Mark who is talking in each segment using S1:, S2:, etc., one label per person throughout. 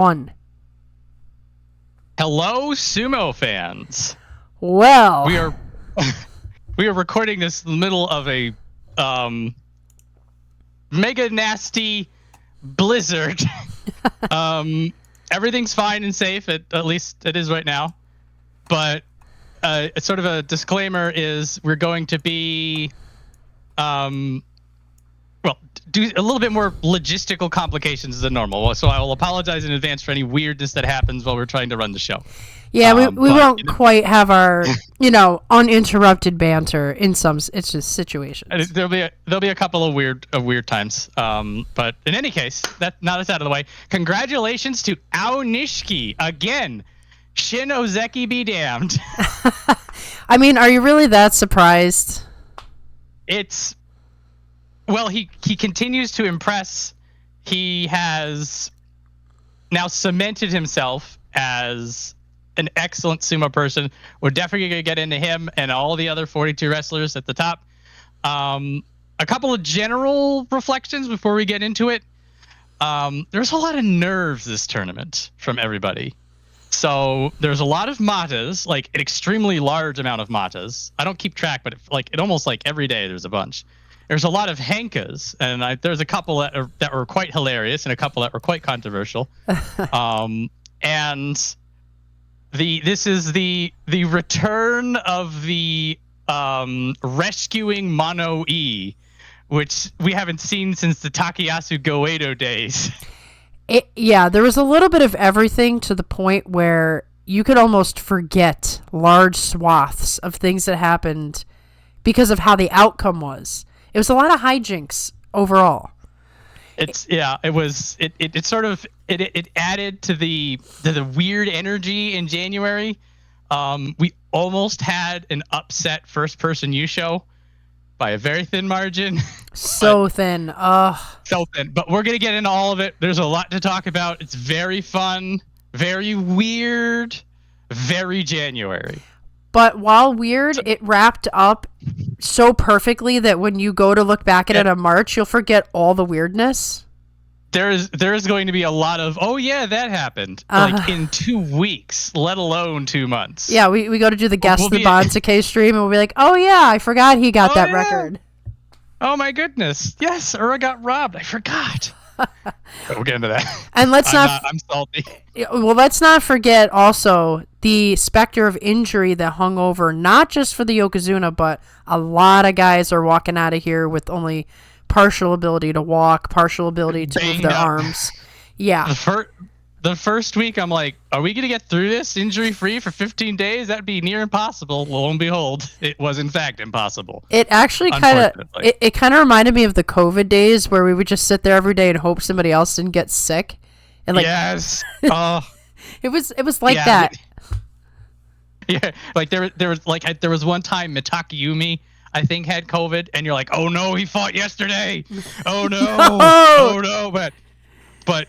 S1: 1.
S2: Hello, sumo fans.
S1: Well,
S2: we are recording this in the middle of a mega nasty blizzard. Everything's fine and safe, at least it is right now. But it's sort of a disclaimer is we're going to be do a little bit more logistical complications than normal. So I will apologize in advance for any weirdness that happens while we're trying to run the show.
S1: Yeah, we won't quite have our, uninterrupted banter in some it's just situations.
S2: There'll be a couple of weird times. But in any case, now that's out of the way. Congratulations to Onishki again. Shin Ozeki be damned.
S1: I mean, are you really that surprised?
S2: Well, he continues to impress. He has now cemented himself as an excellent sumo person. We're definitely going to get into him and all the other 42 wrestlers at the top. A couple of general reflections before we get into it. There's a lot of nerves this tournament from everybody. So there's a lot of matas, like an extremely large amount of matas. I don't keep track, but it almost like every day there's a bunch. There's a lot of henkas, and there's a couple that were quite hilarious and a couple that were quite controversial. And this is the return of the rescuing Mono-E, which we haven't seen since the Takayasu Goeido days.
S1: There was a little bit of everything to the point where you could almost forget large swaths of things that happened because of how the outcome was. It was a lot of hijinks overall. It added to the weird energy in January. We almost had an upset first person Yusho by a very thin margin. So thin.
S2: So thin. But we're gonna get into all of it. There's a lot to talk about. It's very fun, very weird, very January.
S1: But while weird, it wrapped up so perfectly that when you go to look back at it in March, you'll forget all the weirdness.
S2: There is going to be a lot of, oh yeah, that happened. In 2 weeks, let alone 2 months.
S1: Yeah, we go to do the Guest the Bonsuke stream and we'll be like, oh yeah, I forgot he got that record.
S2: Oh my goodness. Yes, Ura got robbed. I forgot. We'll get into that.
S1: And
S2: I'm salty.
S1: Well, let's not forget also the specter of injury that hung over, not just for the Yokozuna, but a lot of guys are walking out of here with only partial ability to walk, partial ability to move their arms. Yeah.
S2: The first week, I'm like, are we going to get through this injury-free for 15 days? That'd be near impossible. Lo and behold, it was in fact impossible.
S1: It actually kind of reminded me of the COVID days where we would just sit there every day and hope somebody else didn't get sick. And
S2: yes.
S1: It was like that.
S2: Yeah, there was one time Takayumi, I think, had COVID, and you're like, oh no, he fought yesterday. Oh no. Oh no. But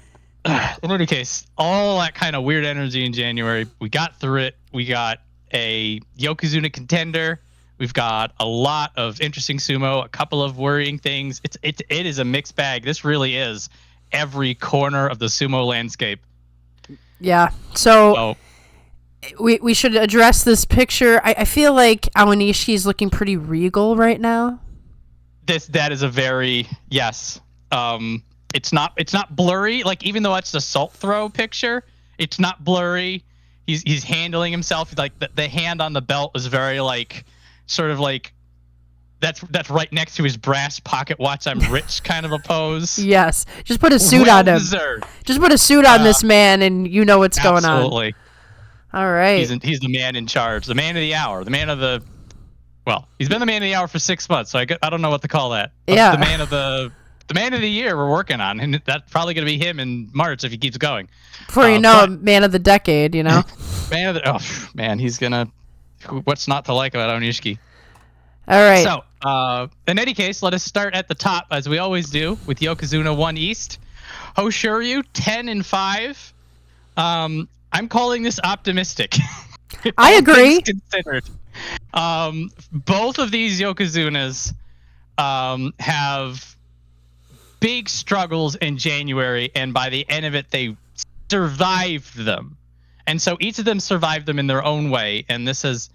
S2: in any case, all that kind of weird energy in January, we got through it. We got a Yokozuna contender. We've got a lot of interesting sumo, a couple of worrying things. It is a mixed bag. This really is every corner of the sumo landscape.
S1: Yeah. So we should address this picture. I feel like Onishki is looking pretty regal right now.
S2: That is a very yes. It's not blurry. Like, even though it's the salt throw picture, it's not blurry. He's handling himself. Like the hand on the belt is very sort of that's right next to his brass pocket watch. I'm rich kind of a pose.
S1: Yes, just put a suit on him. Just put a suit on this man, and you know what's going on.
S2: Absolutely.
S1: All right.
S2: He's the man in charge, the man of the hour, the man of the. Well, he's been the man of the hour for 6 months, so I don't know what to call that.
S1: Yeah.
S2: The man of the year we're working on, and that's probably going to be him in March if he keeps going.
S1: Before man of the decade, man
S2: of the he's gonna. What's not to like about Onishki?
S1: All right.
S2: So, in any case, let us start at the top as we always do with Yokozuna 1 East, Hoshoryu 10-5. I'm calling this optimistic.
S1: I agree.
S2: Considered. Both of these Yokozunas have big struggles in January, and by the end of it, they survived them. And so each of them survived them in their own way. And this has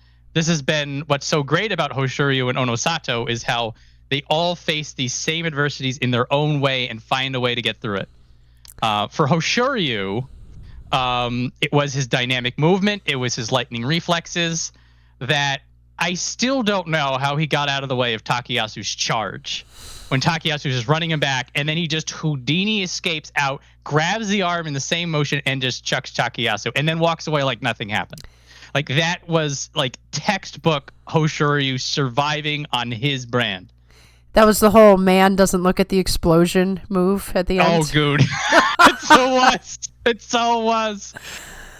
S2: been what's so great about Hoshoryu and Onosato is how they all face these same adversities in their own way and find a way to get through it. For Hoshoryu, it was his dynamic movement. It was his lightning reflexes that I still don't know how he got out of the way of Takayasu's charge. When Takayasu is running him back, and then he just Houdini escapes out, grabs the arm in the same motion, and just chucks Takayasu, and then walks away like nothing happened. Like, that was like textbook Hoshoryu surviving on his brand.
S1: That was the whole man doesn't look at the explosion move at the end.
S2: Oh, dude. It so was. It so was.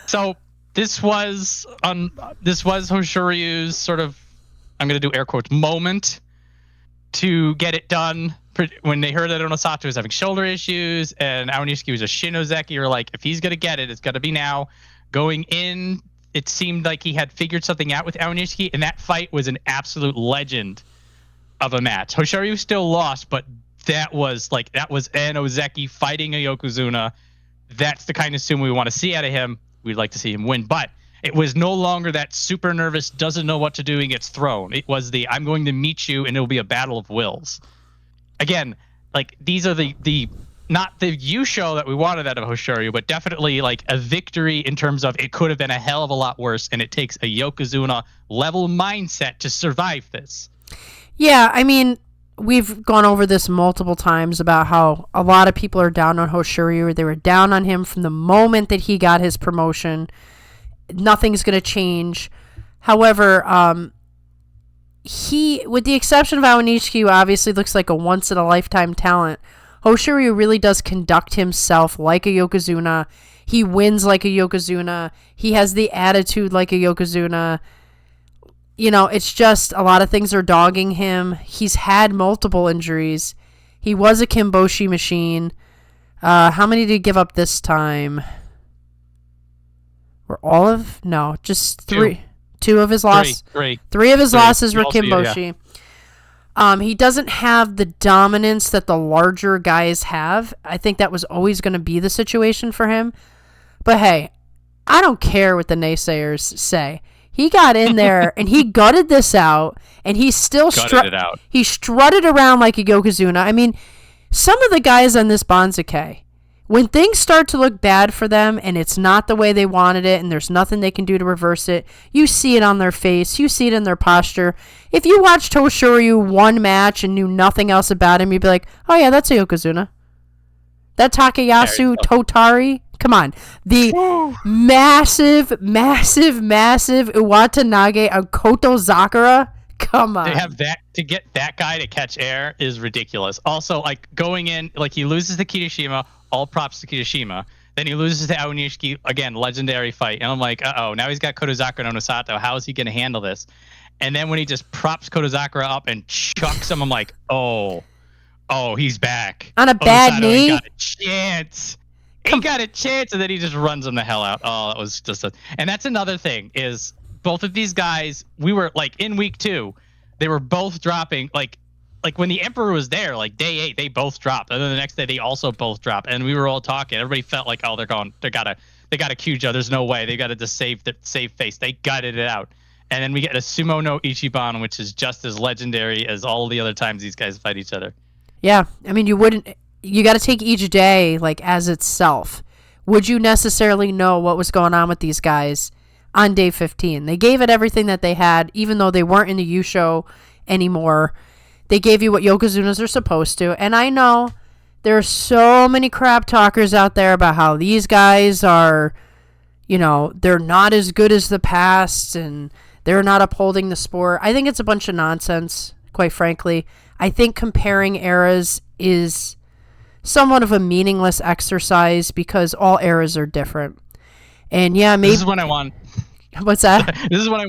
S2: So this was Hoshoryu's sort of, I'm going to do air quotes, moment to get it done. When they heard that Onosato was having shoulder issues and Onishki was a Shinozeki, or like, if he's going to get it, it's got to be now. Going in, it seemed like he had figured something out with Onishki, and that fight was an absolute legend of a match. Hoshoryu still lost, but that was an Ozeki fighting a Yokozuna. That's the kind of sumo we want to see out of him. We'd like to see him win, but it was no longer that super nervous, doesn't know what to do and gets thrown. It was the, I'm going to meet you and it'll be a battle of wills. Again, like, these are the not the Yusho that we wanted out of Hoshoryu, but definitely like a victory in terms of it could have been a hell of a lot worse, and it takes a Yokozuna level mindset to survive this.
S1: Yeah, I mean, we've gone over this multiple times about how a lot of people are down on Hoshoryu. They were down on him from the moment that he got his promotion. Nothing's going to change. However, he, with the exception of Onishki, who obviously looks like a once-in-a-lifetime talent, Hoshoryu really does conduct himself like a Yokozuna. He wins like a Yokozuna. He has the attitude like a Yokozuna. You know, it's just a lot of things are dogging him. He's had multiple injuries. He was a Kimboshi machine. How many did he give up this time? Just three. Two of his losses. Three of his losses were Kimboshi. Yeah. He doesn't have the dominance that the larger guys have. I think that was always going to be the situation for him. But hey, I don't care what the naysayers say. He got in there and he gutted this out, and he still he strutted around like a Yokozuna. I mean, some of the guys on this Banzuke, when things start to look bad for them and it's not the way they wanted it and there's nothing they can do to reverse it, you see it on their face, you see it in their posture. If you watched Hoshoryu one match and knew nothing else about him, you'd be like, oh yeah, that's a Yokozuna. That Takayasu Totari, come on. The massive Uwatanage of Kotozakura, come on.
S2: They have that, to get that guy to catch air is ridiculous. Also, like, going in, like, he loses to Kirishima, all props to Kirishima. Then he loses to Onishki, again, legendary fight. And I'm like, uh-oh, now he's got Kotozakura and Onosato. How is he going to handle this? And then when he just props Kotozakura up and chucks him, I'm like, oh, he's back.
S1: On a bad knee?
S2: He got a chance. He got a chance, and then he just runs him the hell out. Oh, that was just and that's another thing, is both of these guys, we were, like, in week 2, they were both dropping, like when the Emperor was there, like day 8, they both dropped. And then the next day they also both dropped. And we were all talking. Everybody felt like, oh, they gotta Kyujo. There's no way. They gotta just save face. They gutted it out. And then we get a Sumo no Ichiban, which is just as legendary as all the other times these guys fight each other.
S1: Yeah. I mean, you got to take each day like as itself. Would you necessarily know what was going on with these guys on day 15? They gave it everything that they had, even though they weren't in the Yusho anymore. They gave you what Yokozunas are supposed to. And I know there are so many crap talkers out there about how these guys are, you know, they're not as good as the past and they're not upholding the sport. I think it's a bunch of nonsense, quite frankly. I think comparing eras is somewhat of a meaningless exercise because all eras are different. And yeah, maybe...
S2: This is what I want.
S1: What's that?
S2: This is what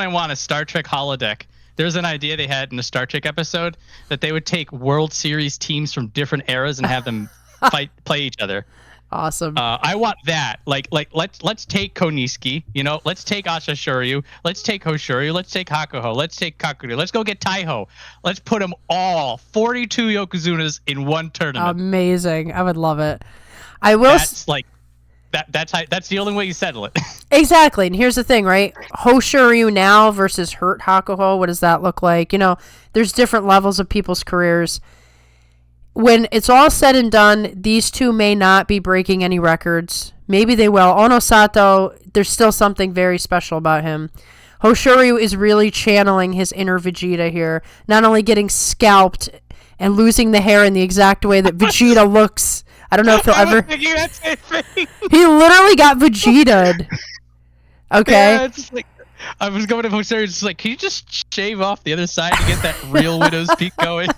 S2: I want, a Star Trek holodeck. There's an idea they had in a Star Trek episode that they would take World Series teams from different eras and have them play each other.
S1: Awesome.
S2: I want that. Like let's take Konishiki, you know, let's take Asahakuryu, let's take Hoshoryu, let's take Hakuoho, let's take Kakuryu, let's go get Taiho. Let's put them all 42 Yokozunas in one tournament.
S1: Amazing. I would love it.
S2: that's the only way you settle it.
S1: Exactly. And here's the thing, right? Hoshoryu now versus hurt Hakuoho. What does that look like? There's different levels of people's careers. When it's all said and done, these two may not be breaking any records. Maybe they will. Onosato, there's still something very special about him. Hoshoryu is really channeling his inner Vegeta here. Not only getting scalped and losing the hair in the exact way that Vegeta looks. I don't know if he'll ever... He literally got Vegeta'd. Okay?
S2: Yeah, it's like, I was going to Hoshoryu, it's like, can you just shave off the other side to get that real widow's peak going?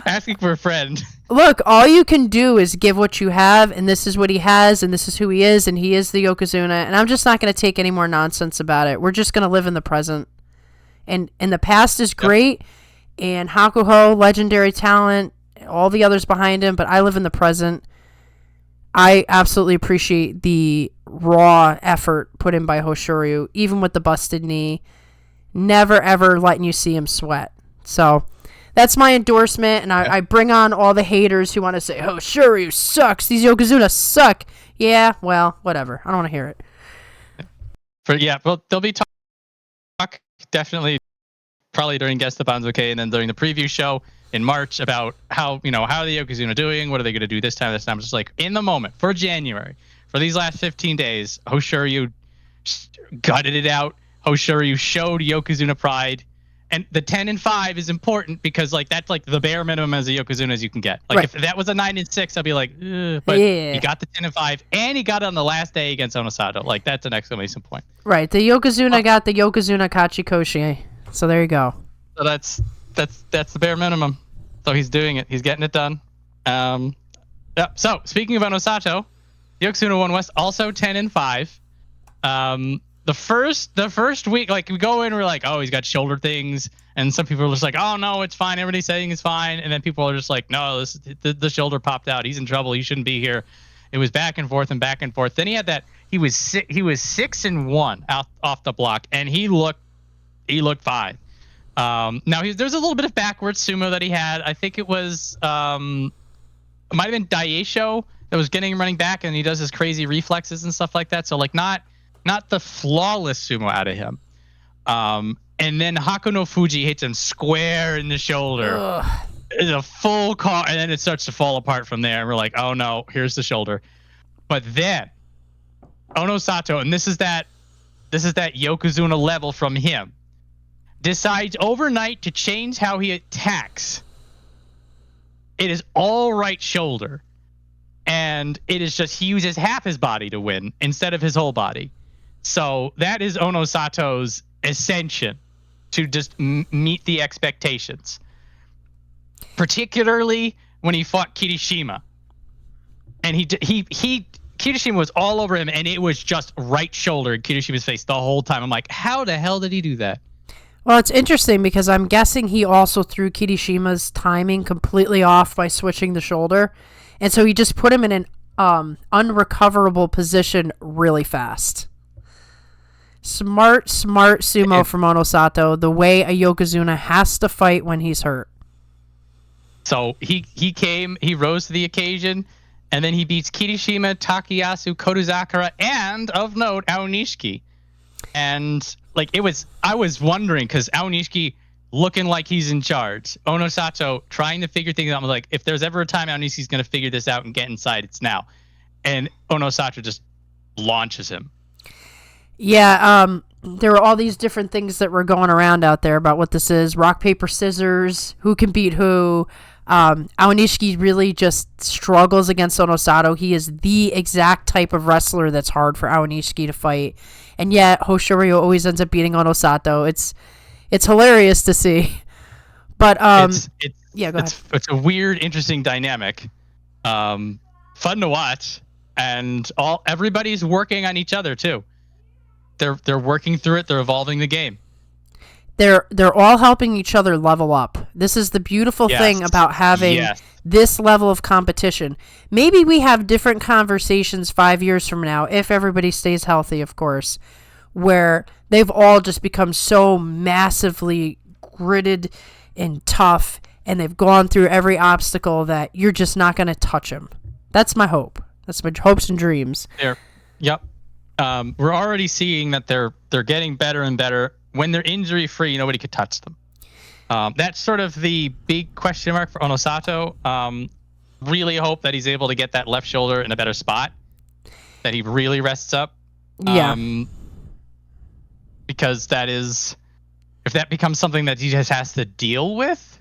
S2: Asking for a friend.
S1: Look, all you can do is give what you have, and this is what he has, and this is who he is, and he is the Yokozuna, and I'm just not going to take any more nonsense about it. We're just going to live in the present. And the past is great, and Hakuoho, legendary talent, all the others behind him, but I live in the present. I absolutely appreciate the raw effort put in by Hoshoryu, even with the busted knee. Never, ever letting you see him sweat. So... that's my endorsement, and I bring on all the haters who want to say, oh, Shuryu sucks. These Yokozuna suck. Yeah, well, whatever. I don't want to hear it.
S2: Well, there'll be talk definitely probably during Guest the Bonds okay, and then during the preview show in March about how the Yokozuna doing, what are they going to do this time. Just like, in the moment, for January, for these last 15 days, Hoshoryu gutted it out. Hoshoryu showed Yokozuna pride. And the 10-5 is important because that's like the bare minimum as a Yokozuna as you can get. Like right. If that was a 9-6, I'd be like, but he got the 10-5 and he got it on the last day against Onosato. Like that's an exclamation point.
S1: Right. The Yokozuna got the Yokozuna Kachikoshi. So there you go.
S2: So that's the bare minimum. So he's doing it. He's getting it done. So speaking of Onosato, Yokozuna won West also 10-5. The first week, like we go in, we're like, oh, he's got shoulder things, and some people are just like, oh no, it's fine. Everybody's saying it's fine, and then people are just like, no, the shoulder popped out. He's in trouble. He shouldn't be here. It was back and forth and back and forth. Then he had that. He was 6-1 off the block, and he looked fine. Now there's a little bit of backwards sumo that he had. I think it was it might have been Daieisho that was getting him running back, and he does his crazy reflexes and stuff like that. So like not the flawless sumo out of him. And then Hakuoho hits him square in the shoulder. Ugh. It's a full car, and then it starts to fall apart from there. And we're like, oh no, here's the shoulder. But then Onosato, and this is that Yokozuna level from him, decides overnight to change how he attacks. It is all right shoulder. And it is just he uses half his body to win instead of his whole body. So that is Onosato's ascension to just meet the expectations. Particularly when he fought Kirishima. And Kirishima was all over him, and it was just right shoulder in Kirishima's face the whole time. I'm like, how the hell did he do that?
S1: Well, it's interesting because I'm guessing he also threw Kirishima's timing completely off by switching the shoulder. And so he just put him in an unrecoverable position really fast. Smart sumo from Onosato, the way a Yokozuna has to fight when he's hurt.
S2: So he rose to the occasion, and then he beats Kirishima, Takayasu, Kotozakura, and, of note, Onishki. And I was wondering, because Onishki looking like he's in charge. Onosato trying to figure things out. I'm like, if there's ever a time Onishi's going to figure this out and get inside, it's now. And Onosato just launches him.
S1: Yeah, there were all these different things that were going around out there about what this is. Rock, paper, scissors. Who can beat who? Onishki really just struggles against Onosato. He is the exact type of wrestler that's hard for Onishki to fight. And yet, Hoshoryu always ends up beating Onosato. It's hilarious to see. But, yeah, go ahead.
S2: It's a weird, interesting dynamic. Fun to watch. And everybody's working on each other, too. They're working through it. They're evolving the game.
S1: They're all helping each other level up. This is the beautiful thing about having this level of competition. Maybe we have different conversations 5 years from now, if everybody stays healthy, of course, where they've all just become so massively gritted and tough, and they've gone through every obstacle that you're just not going to touch them. That's my hope. That's my hopes and dreams.
S2: Yep. We're already seeing that they're getting better and better. When they're injury free, nobody could touch them. That's sort of the big question mark for Onosato. Really hope that he's able to get that left shoulder in a better spot, that he really rests up.
S1: Yeah.
S2: Because if that becomes something that he just has to deal with,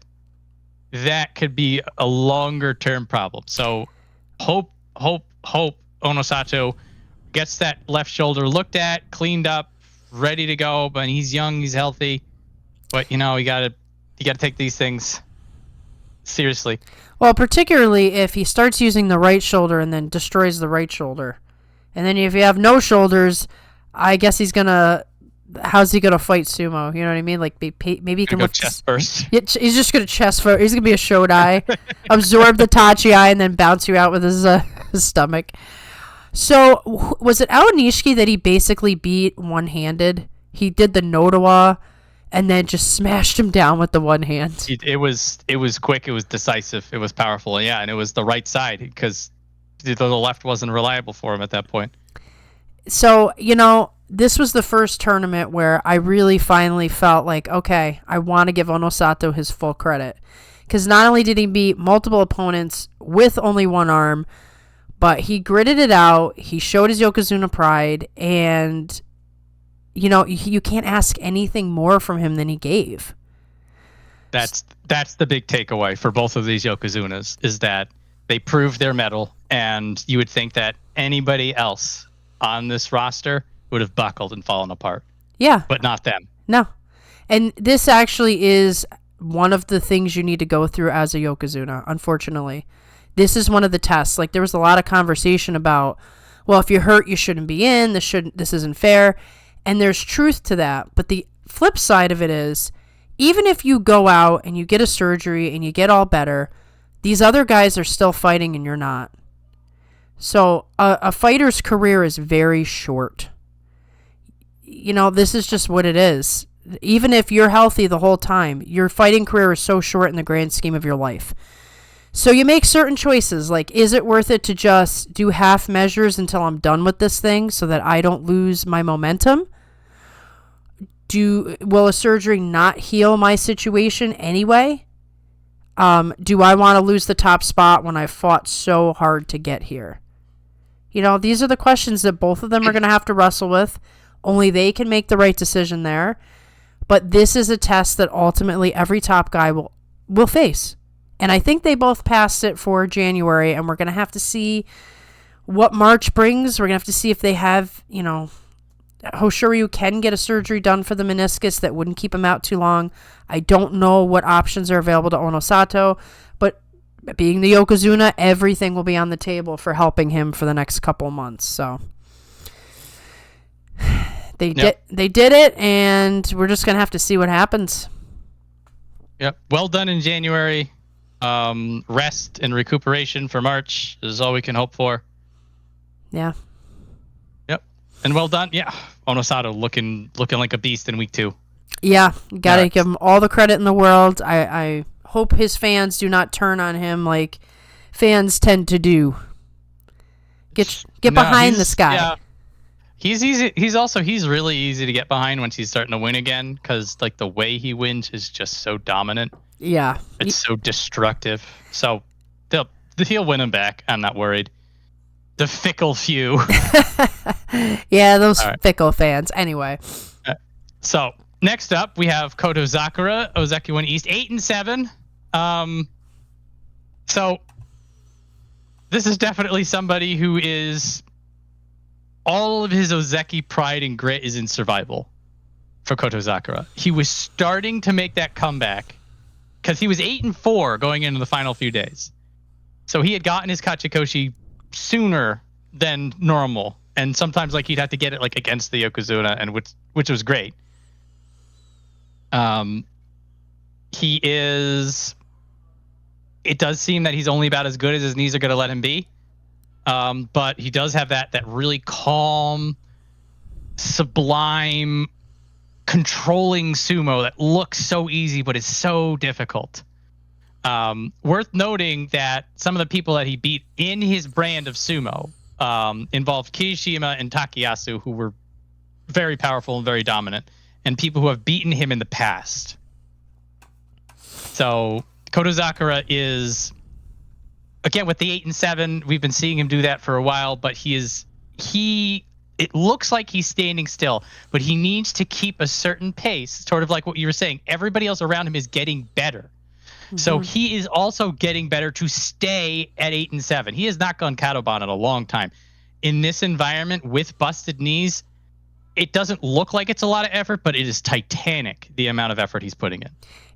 S2: that could be a longer term problem. So hope Onosato gets that left shoulder looked at, cleaned up, ready to go. But he's young, he's healthy. But you gotta take these things seriously.
S1: Well, particularly if he starts using the right shoulder and then destroys the right shoulder. And then if you have no shoulders, I guess how's he gonna fight sumo? You know what I mean? Like maybe he can
S2: go chest first.
S1: Yeah, he's just gonna chest first. He's gonna be a Shodai, absorb the Tachi eye, and then bounce you out with his stomach. So was it Onishki that he basically beat one-handed? He did the Nodowa, and then just smashed him down with the one hand.
S2: It was quick. It was decisive. It was powerful. Yeah, and it was the right side because the left wasn't reliable for him at that point.
S1: So, this was the first tournament where I really finally felt like, okay, I want to give Onosato his full credit. Because not only did he beat multiple opponents with only one arm, but he gritted it out. He showed his Yokozuna pride, and you can't ask anything more from him than he gave.
S2: That's the big takeaway for both of these Yokozunas, is that they proved their mettle, and you would think that anybody else on this roster would have buckled and fallen apart.
S1: Yeah.
S2: But not them.
S1: No. And this actually is one of the things you need to go through as a Yokozuna, unfortunately. This is one of the tests. Like, there was a lot of conversation about, well, if you're hurt, you shouldn't be in. This isn't fair. And there's truth to that. But the flip side of it is, even if you go out and you get a surgery and you get all better, these other guys are still fighting and you're not. So a fighter's career is very short. This is just what it is. Even if you're healthy the whole time, your fighting career is so short in the grand scheme of your life. So you make certain choices, like, is it worth it to just do half measures until I'm done with this thing so that I don't lose my momentum? Will a surgery not heal my situation anyway? Do I want to lose the top spot when I fought so hard to get here? These are the questions that both of them are going to have to wrestle with. Only they can make the right decision there. But this is a test that ultimately every top guy will face. And I think they both passed it for January, and we're going to have to see what March brings. We're going to have to see if they have, Hoshoryu can get a surgery done for the meniscus that wouldn't keep him out too long. I don't know what options are available to Onosato, but being the Yokozuna, everything will be on the table for helping him for the next couple months. So they did it, and we're just going to have to see what happens.
S2: Yep. Well done in January. Rest and recuperation for March is all we can hope for.
S1: Yeah.
S2: Yep. And well done. Yeah. Onosato looking like a beast in week 2.
S1: Yeah. You got to give him all the credit in the world. I hope his fans do not turn on him like fans tend to do. Get behind this guy.
S2: Yeah. He's easy. He's really easy to get behind once he's starting to win again, because like the way he wins is just so dominant.
S1: Yeah.
S2: It's so destructive. So he'll win him back. I'm not worried. The fickle few.
S1: Yeah, those fickle fans. Anyway.
S2: So next up, we have Kotozakura, Ozeki 1 East, 8-7. So this is definitely somebody who is, all of his Ozeki pride and grit is in survival for Kotozakura. He was starting to make that comeback because he was 8-4 going into the final few days. So he had gotten his Kachikoshi sooner than normal, and sometimes like he'd have to get it like against the Yokozuna, and which was great. He is. It does seem that he's only about as good as his knees are going to let him be, but he does have that really calm, sublime, controlling sumo that looks so easy but is so difficult. Worth noting that some of the people that he beat in his brand of sumo involved Kirishima and Takayasu, who were very powerful and very dominant, and people who have beaten him in the past. So Kotozakura is, again, with the 8 and 7, we've been seeing him do that for a while, but it looks like he's standing still, but he needs to keep a certain pace, sort of like what you were saying. Everybody else around him is getting better. Mm-hmm. So he is also getting better to stay at 8 and 7. He has not gone Kadoban in a long time. In this environment with busted knees, it doesn't look like it's a lot of effort, but it is titanic, the amount of effort he's putting in.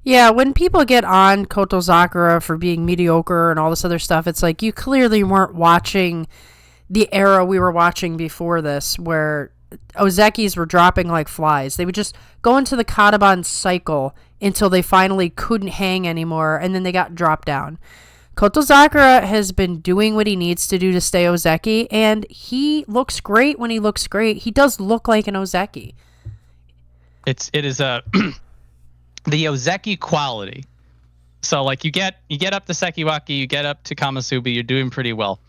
S1: Yeah, when people get on Kotozakura for being mediocre and all this other stuff, it's like you clearly weren't watching the era we were watching before this, where Ozekis were dropping like flies. They would just go into the Kadoban cycle until they finally couldn't hang anymore, and then they got dropped down. Kotozakura has been doing what he needs to do to stay Ozeki, and he looks great when he looks great. He does look like an Ozeki.
S2: It is a the Ozeki quality. So like you get up to Sekiwaki, you get up to Kamasubi, you're doing pretty well.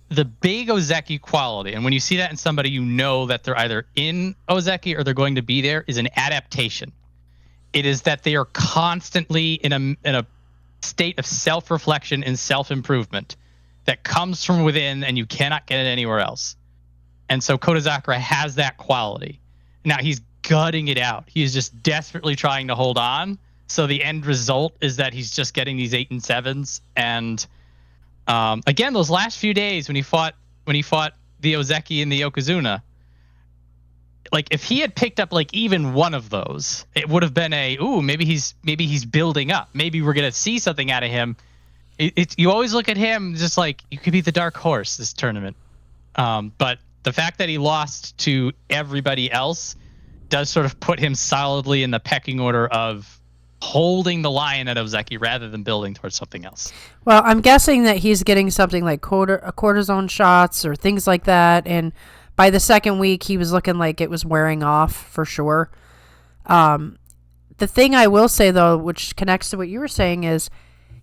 S2: The big Ozeki quality, and when you see that in somebody, you know that they're either in Ozeki or they're going to be there, is an adaptation. It is that they are constantly in a state of self-reflection and self-improvement that comes from within, and you cannot get it anywhere else. And so Kotozakura has that quality. Now he's gutting it out. He is just desperately trying to hold on. So the end result is that he's just getting these 8 and 7s. And again, those last few days when he fought the Ozeki and the Yokozuna, like if he had picked up like even one of those, it would have been maybe he's building up. Maybe we're gonna see something out of him. You always look at him just like you could be the dark horse this tournament. But the fact that he lost to everybody else does sort of put him solidly in the pecking order of holding the line at Ozeki rather than building towards something else.
S1: Well, I'm guessing that he's getting something like cortisone shots or things like that, and by the second week, he was looking like it was wearing off for sure. The thing I will say, though, which connects to what you were saying, is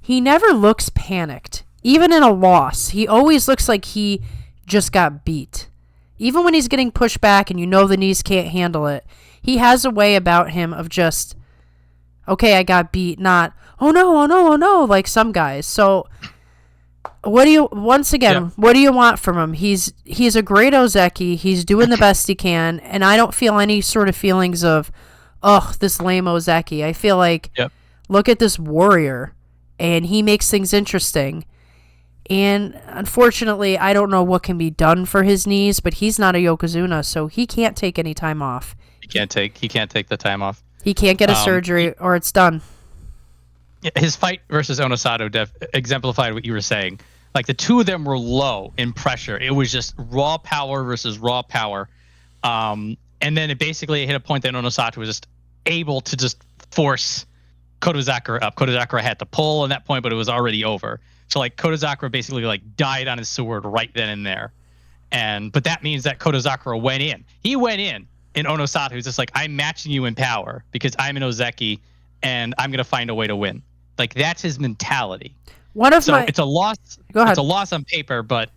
S1: he never looks panicked. Even in a loss, he always looks like he just got beat. Even when he's getting pushed back and you know the knees can't handle it, he has a way about him of just, okay, I got beat, not, oh no, like some guys. So what do you want from him? He's a great Ozeki. He's doing the best he can, and I don't feel any sort of feelings of, this lame Ozeki. I feel like, look at this warrior, and he makes things interesting. And unfortunately, I don't know what can be done for his knees, but he's not a Yokozuna, so he can't take any time off.
S2: He can't take the time off.
S1: He can't get a surgery, or it's done.
S2: His fight versus Onosato exemplified what you were saying. Like the two of them were low in pressure. It was just raw power versus raw power. And then it basically hit a point that Onosato was just able to just force Kotozakura up. Kotozakura had to pull on that point, but it was already over. So like Kotozakura basically like died on his sword right then and there. But that means that Kotozakura went in. He went in Onosato was just like, I'm matching you in power because I'm an Ozeki and I'm going to find a way to win. Like that's his mentality. It's a loss.
S1: Go ahead.
S2: It's a loss on paper, but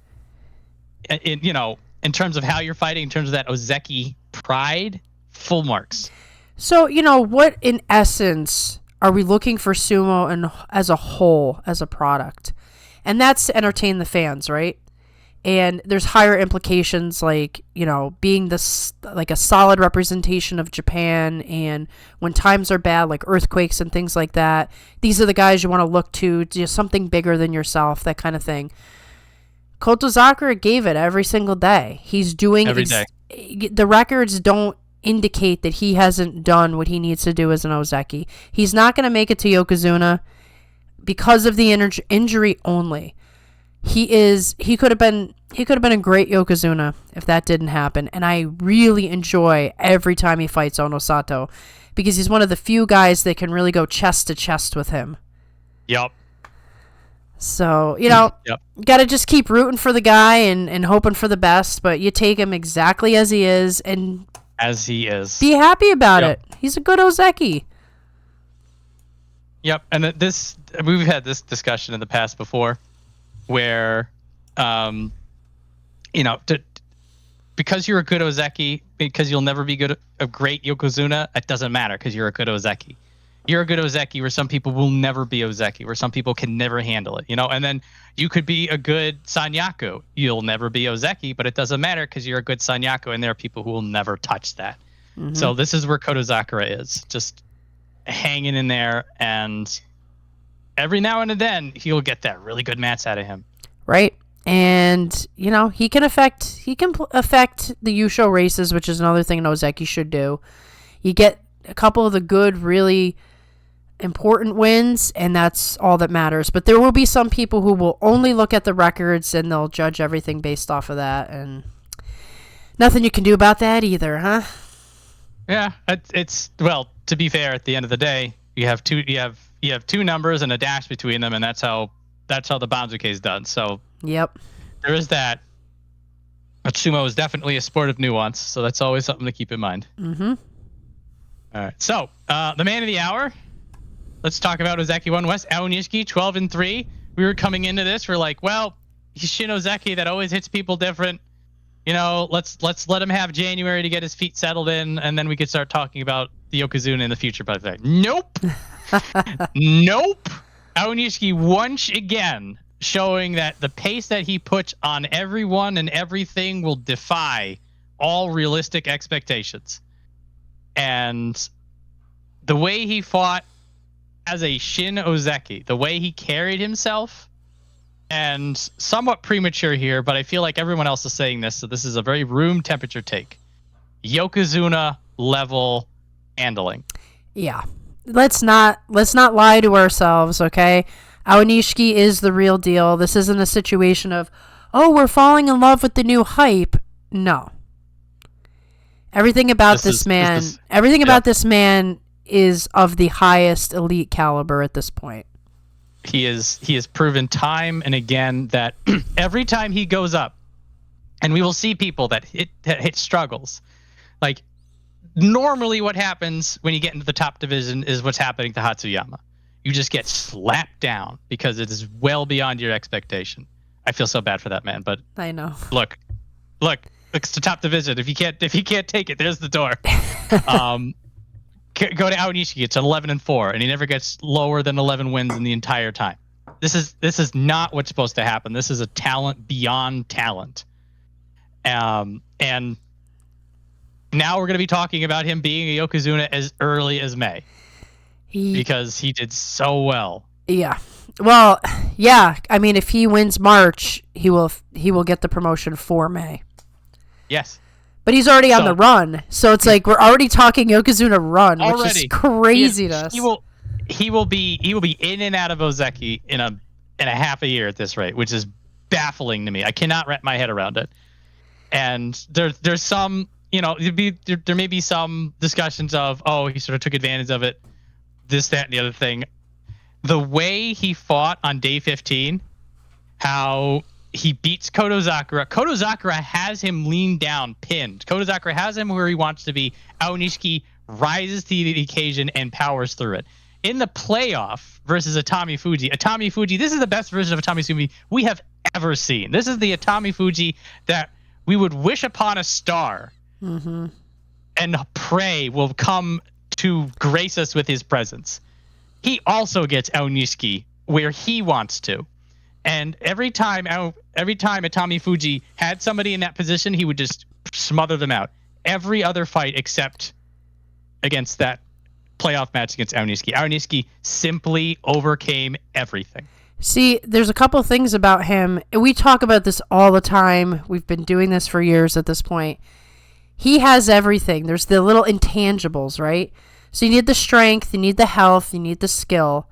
S2: in terms of how you're fighting, in terms of that Ozeki pride, full marks.
S1: So, what in essence are we looking for sumo and as a whole, as a product? And that's to entertain the fans, right? And there's higher implications like, being this like a solid representation of Japan, and when times are bad, like earthquakes and things like that, these are the guys you want to look to, just something bigger than yourself, that kind of thing. Kotozakura gave it every single day. He's doing
S2: every day.
S1: The records don't indicate that he hasn't done what he needs to do as an Ozeki. He's not going to make it to Yokozuna because of the injury only. He could have been a great Yokozuna if that didn't happen, and I really enjoy every time he fights Onosato because he's one of the few guys that can really go chest to chest with him.
S2: Yep.
S1: So, got to just keep rooting for the guy and hoping for the best, but you take him exactly as he is and be happy about it. He's a good Ozeki.
S2: Yep, and we've had this discussion in the past before, where, because you're a good Ozeki, because you'll never be a great Yokozuna, it doesn't matter because you're a good Ozeki. You're a good Ozeki where some people will never be Ozeki, where some people can never handle it, and then you could be a good Sanyaku. You'll never be Ozeki, but it doesn't matter because you're a good Sanyaku, and there are people who will never touch that. Mm-hmm. So this is where Kotozakura is, just hanging in there, and every now and then he'll get that really good mats out of him.
S1: Right. And, he can affect the Yusho races, which is another thing an Ozeki should do. You get a couple of the good, really important wins, and that's all that matters. But there will be some people who will only look at the records, and they'll judge everything based off of that, and nothing you can do about that either, huh?
S2: Yeah, well, to be fair, at the end of the day, you have two numbers and a dash between them, and that's how the Banzuke is done. So
S1: yep,
S2: there is that. But sumo is definitely a sport of nuance, so that's always something to keep in mind.
S1: Mm-hmm.
S2: All right, so the man of the hour. Let's talk about Ozeki 1 West. Onishki, 12-3. We were coming into this. We're like, well, he's Shin Ozeki that always hits people different. Let's let him have January to get his feet settled in, and then we could start talking about the Yokozuna in the future. But nope, nope. Onishki once again showing that the pace that he puts on everyone and everything will defy all realistic expectations. And the way he fought as a Shin Ozeki, the way he carried himself, and somewhat premature here, but I feel like everyone else is saying this, so this is a very room temperature take. Yokozuna level handling.
S1: Yeah. Let's not lie to ourselves, okay? Onishki is the real deal. This isn't a situation of, oh, we're falling in love with the new hype. No. Everything about this man is of the highest elite caliber at this point.
S2: He has proven time and again that every time he goes up, and we will see people that hit struggles. Like, normally what happens when you get into the top division is what's happening to Hatsuyama. You just get slapped down because it is well beyond your expectation. I feel so bad for that man, but
S1: I know.
S2: Look, it's the top division. If you can't take it, there's the door. Go to Onishki. It's 11-4, and he never gets lower than 11 wins in the entire time. This is not what's supposed to happen. This is a talent beyond talent. And now we're going to be talking about him being a Yokozuna as early as May, because he did so well.
S1: Yeah. Well, yeah. I mean, if he wins March, he will get the promotion for May.
S2: Yes.
S1: But he's already on the run, so it's like we're already talking Yokozuna run, which is crazy to us.
S2: He will be in and out of Ozeki in a half a year at this rate, which is baffling to me. I cannot wrap my head around it. And there's some, there may be some discussions of, oh, he sort of took advantage of it, this, that, and the other thing. The way he fought on day 15, how he beats Kotozakura. Kotozakura has him leaned down, pinned. Kotozakura has him where he wants to be. Onishki rises to the occasion and powers through it. In the playoff versus Atamifuji, this is the best version of Atamifuji we have ever seen. This is the Atamifuji that we would wish upon a star and pray will come to grace us with his presence. He also gets Onishki where he wants to. And every time Atamifuji had somebody in that position, he would just smother them out. Every other fight except against that playoff match against Onishki. Onishki simply overcame everything.
S1: See, there's a couple things about him. We talk about this all the time. We've been doing this for years at this point. He has everything. There's the little intangibles, right? So you need the strength, you need the health, you need the skill.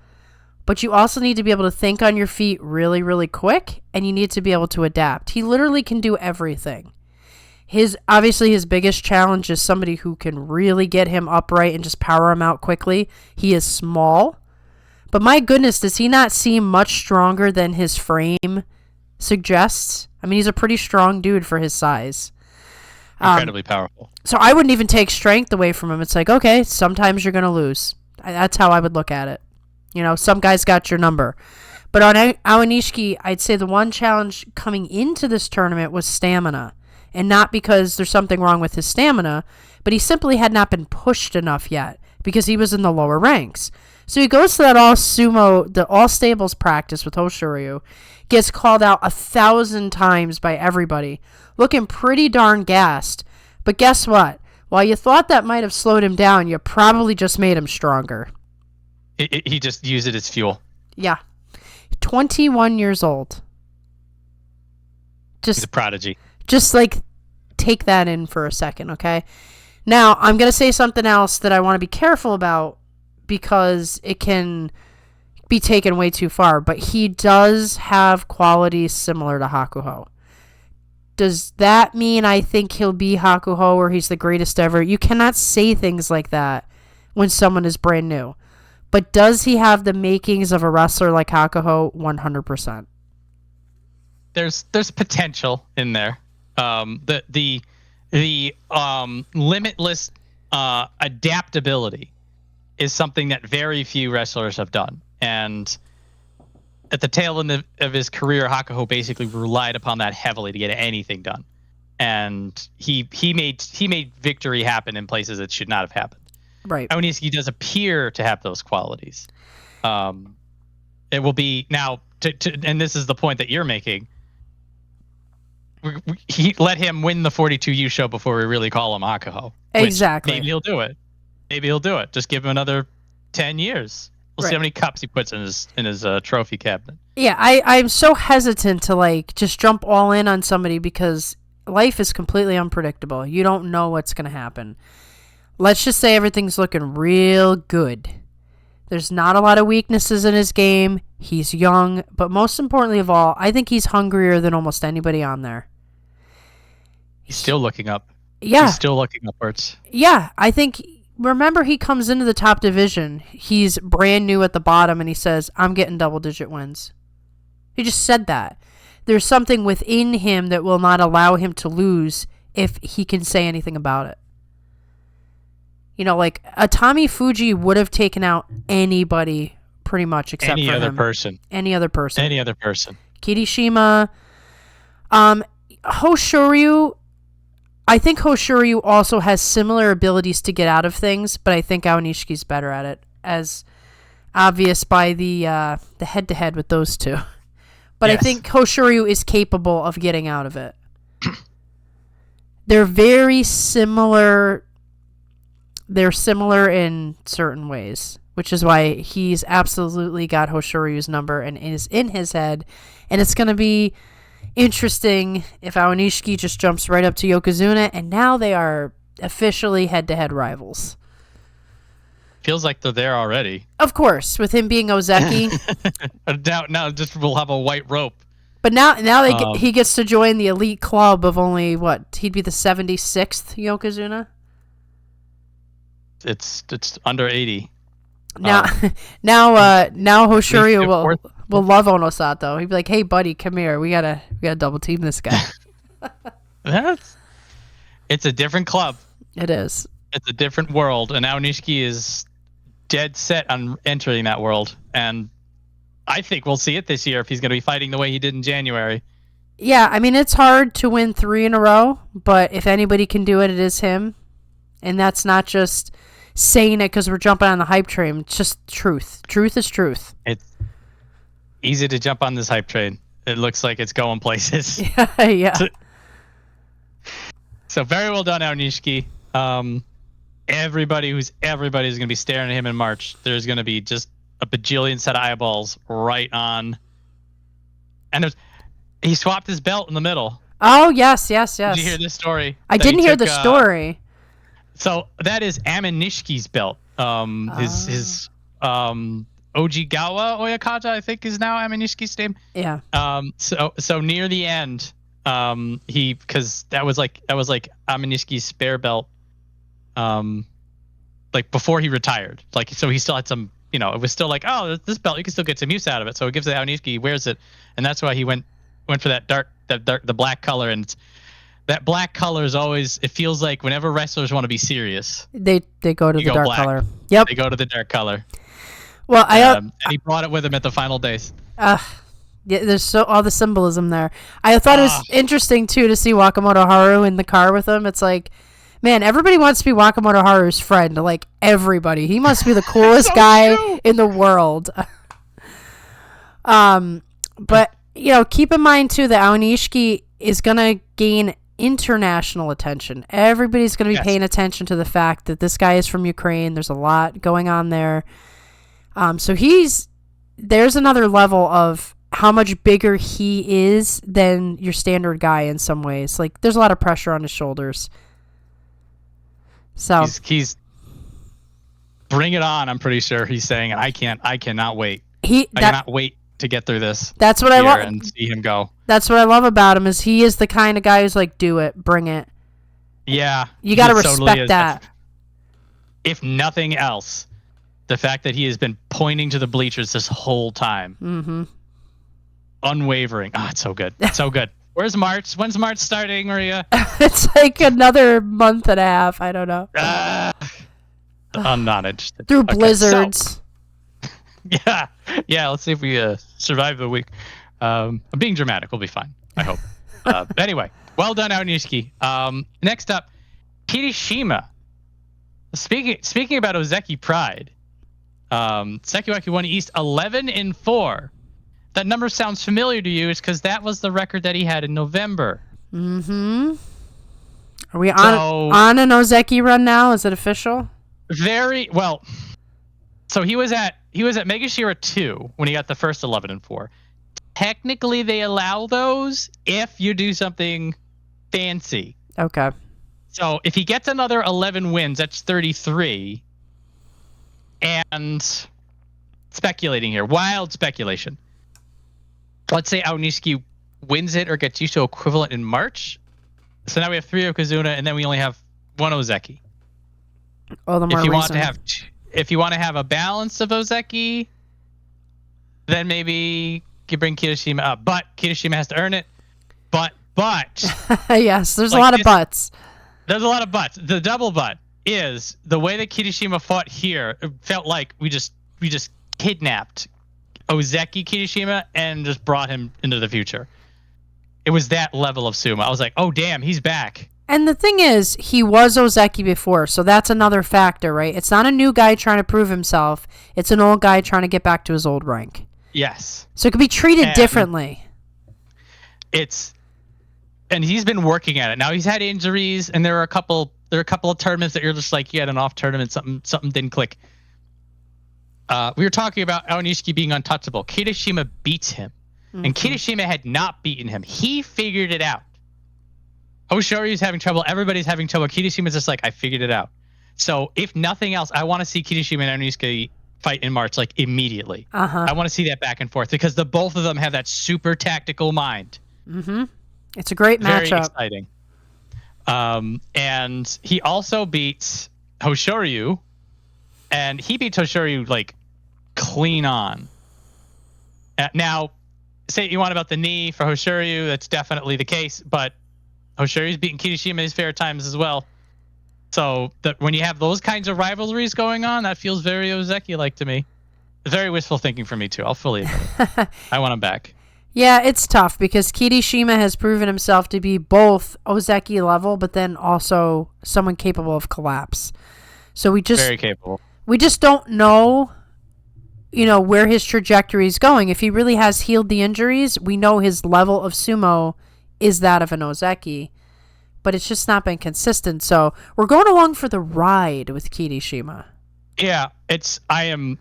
S1: But you also need to be able to think on your feet really, really quick, and you need to be able to adapt. He literally can do everything. Obviously his biggest challenge is somebody who can really get him upright and just power him out quickly. He is small, but my goodness, does he not seem much stronger than his frame suggests? I mean, he's a pretty strong dude for his size.
S2: Incredibly powerful.
S1: So I wouldn't even take strength away from him. It's like, okay, sometimes you're going to lose. That's how I would look at it. Some guys got your number. But on Onishki, I'd say the one challenge coming into this tournament was stamina. And not because there's something wrong with his stamina, but he simply had not been pushed enough yet because he was in the lower ranks. So he goes to that all stables practice with Hoshoryu, gets called out 1,000 times by everybody, looking pretty darn gassed. But guess what? While you thought that might have slowed him down, you probably just made him stronger.
S2: He just used it as fuel.
S1: Yeah. 21 years old.
S2: He's a prodigy.
S1: Just take that in for a second, okay? Now, I'm going to say something else that I want to be careful about because it can be taken way too far, but he does have qualities similar to Hakuoho. Does that mean I think he'll be Hakuoho or he's the greatest ever? You cannot say things like that when someone is brand new. But does he have the makings of a wrestler like Hakuoho? 100%.
S2: There's potential in there. The limitless adaptability is something that very few wrestlers have done. And at the tail end of his career, Hakuoho basically relied upon that heavily to get anything done. And he made victory happen in places it should not have happened.
S1: Right.
S2: Onishki does appear to have those qualities. It will be now, and this is the point that you're making. He let him win the 42U show before we really call him Hakuoho.
S1: Exactly.
S2: Maybe he'll do it. Just give him another 10 years. We'll see how many cups he puts in his trophy cabinet.
S1: Yeah, I'm so hesitant to just jump all in on somebody because life is completely unpredictable. You don't know what's going to happen. Let's just say everything's looking real good. There's not a lot of weaknesses in his game. He's young, but most importantly of all, I think he's hungrier than almost anybody on there.
S2: He's still looking up.
S1: Yeah.
S2: He's still looking upwards.
S1: Yeah, I think, remember he comes into the top division. He's brand new at the bottom and he says, I'm getting double-digit wins. He just said that. There's something within him that will not allow him to lose if he can say anything about it. A Tommy Fuji would have taken out anybody pretty much except for him. Any other person. Kirishima. Hoshoryu. I think Hoshoryu also has similar abilities to get out of things, but I think Aonishiki's better at it, as obvious by the head-to-head with those two. But yes. I think Hoshoryu is capable of getting out of it. They're very similar. They're similar in certain ways, which is why he's absolutely got Hoshoryu's number and is in his head. And it's going to be interesting if Onishki just jumps right up to Yokozuna, and now they are officially head-to-head rivals.
S2: Feels like they're there already.
S1: Of course, with him being Ozeki.
S2: now just we'll have a white rope.
S1: But now he gets to join the elite club of only, he'd be the 76th Yokozuna?
S2: It's under 80.
S1: Now Hoshoryu will love Onosato. He'd be like, "Hey, buddy, come here. We gotta double team this guy."
S2: It's a different club.
S1: It is.
S2: It's a different world, and now Onishki is dead set on entering that world. And I think we'll see it this year if he's going to be fighting the way he did in January.
S1: Yeah, I mean, it's hard to win 3 in a row, but if anybody can do it, it is him. And that's not just saying it because we're jumping on the hype train. It's just truth. Truth is truth.
S2: It's easy to jump on this hype train. It looks like it's going places.
S1: Yeah.
S2: So very well done, Onishki. Everybody's going to be staring at him in March. There's going to be just a bajillion set of eyeballs right on. And he swapped his belt in the middle.
S1: Oh, yes. Did
S2: you hear this story?
S1: I didn't hear the story.
S2: So that is Aminishki's belt. His Ojigawa Oyakata, I think, is now Aminishki's name.
S1: Yeah.
S2: So near the end, because that was like Aminishki's spare belt. Like before he retired, so he still had some, it was still like, oh, this belt, you can still get some use out of it. So he gives it to Onishki, he wears it, and that's why he went for that the black color. And that black color is always, it feels like whenever wrestlers want to be serious,
S1: they go to the dark
S2: black.
S1: color. Yep.
S2: They go to the dark color.
S1: Well,
S2: and he brought it with him at the final days.
S1: Yeah, there's all the symbolism there. I thought it was interesting too to see Wakamotoharu in the car with him. It's like, man, everybody wants to be Wakamotoharu's friend. Like everybody, he must be the coolest guy in the world. But keep in mind too that Onishki is gonna gain international attention. Everybody's gonna be paying attention to the fact that this guy is from Ukraine. There's a lot going on there. So there's another level of how much bigger he is than your standard guy in some ways. Like there's a lot of pressure on his shoulders. So
S2: he's bring it on. I'm pretty sure he's saying, I cannot wait. I cannot wait to get through this.
S1: That's what I love
S2: and see him go.
S1: That's what I love about him is he is the kind of guy who's like, do it, bring it.
S2: Yeah.
S1: You got to respect that.
S2: If nothing else, the fact that he has been pointing to the bleachers this whole time.
S1: Mm-hmm.
S2: Unwavering. It's so good. It's so good. Where's March? When's March starting, Maria?
S1: It's like another month and a half. I don't know.
S2: I'm not interested.
S1: Through blizzards.
S2: Yeah. Let's see if we survive the week. I'm being dramatic. We'll be fine. I hope. Anyway, well done, Onishki. Next up, Kirishima. Speaking about Ozeki Pride, Sekiwaki won East 11-4. That number sounds familiar to you. It's because that was the record that he had in November.
S1: Mm-hmm. Are we on an Ozeki run now? Is it official?
S2: Very well. So he was at Megashira 2 when he got the first 11-4. Technically, they allow those if you do something fancy.
S1: Okay.
S2: So if he gets another 11 wins, that's 33. And speculating here, wild speculation. Let's say Onishki wins it or gets Yusho equivalent in March. So now we have 3 Yokozuna, and then we only have 1 Ozeki.
S1: Oh, the more
S2: if you want to have a balance of Ozeki, then maybe you bring Kirishima up. But Kirishima has to earn it. But
S1: yes, there's a lot of buts.
S2: There's a lot of buts. The double butt is the way that Kirishima fought here. It felt like we just kidnapped Ozeki Kirishima and just brought him into the future. It was that level of sumo. I was like, oh damn, he's back.
S1: And the thing is, he was Ozeki before, so that's another factor, right? It's not a new guy trying to prove himself. It's an old guy trying to get back to his old rank.
S2: Yes.
S1: So it could be treated differently.
S2: And he's been working at it. Now he's had injuries, and there are a couple of tournaments that you're just like, you had an off tournament, something didn't click. We were talking about Onishki being untouchable. Kirishima beats him. Mm-hmm. And Kirishima had not beaten him. He figured it out. Hoshoryu's having trouble. Everybody's having trouble. Kirishima's just like, I figured it out. So if nothing else, I want to see Kirishima and Onishki fight in March, like immediately. I want to see that back and forth because the both of them have that super tactical mind.
S1: Mm-hmm. It's a great matchup.
S2: Very exciting. And he also beats Hoshoryu, and he beats Hoshoryu like clean on. Now, say what you want about the knee for Hoshoryu, that's definitely the case, but Hoshoryu's beaten Kirishima his fair times as well. So that when you have those kinds of rivalries going on, that feels very Ozeki-like to me. Very wishful thinking for me too. I'll fully admit it. I want him back.
S1: Yeah, it's tough because Kirishima has proven himself to be both Ozeki level, but then also someone capable of collapse. So very capable. We just don't know, where his trajectory is going. If he really has healed the injuries, we know his level of sumo is that of an Ozeki, but it's just not been consistent. So we're going along for the ride with Kirishima. Yeah,
S2: I am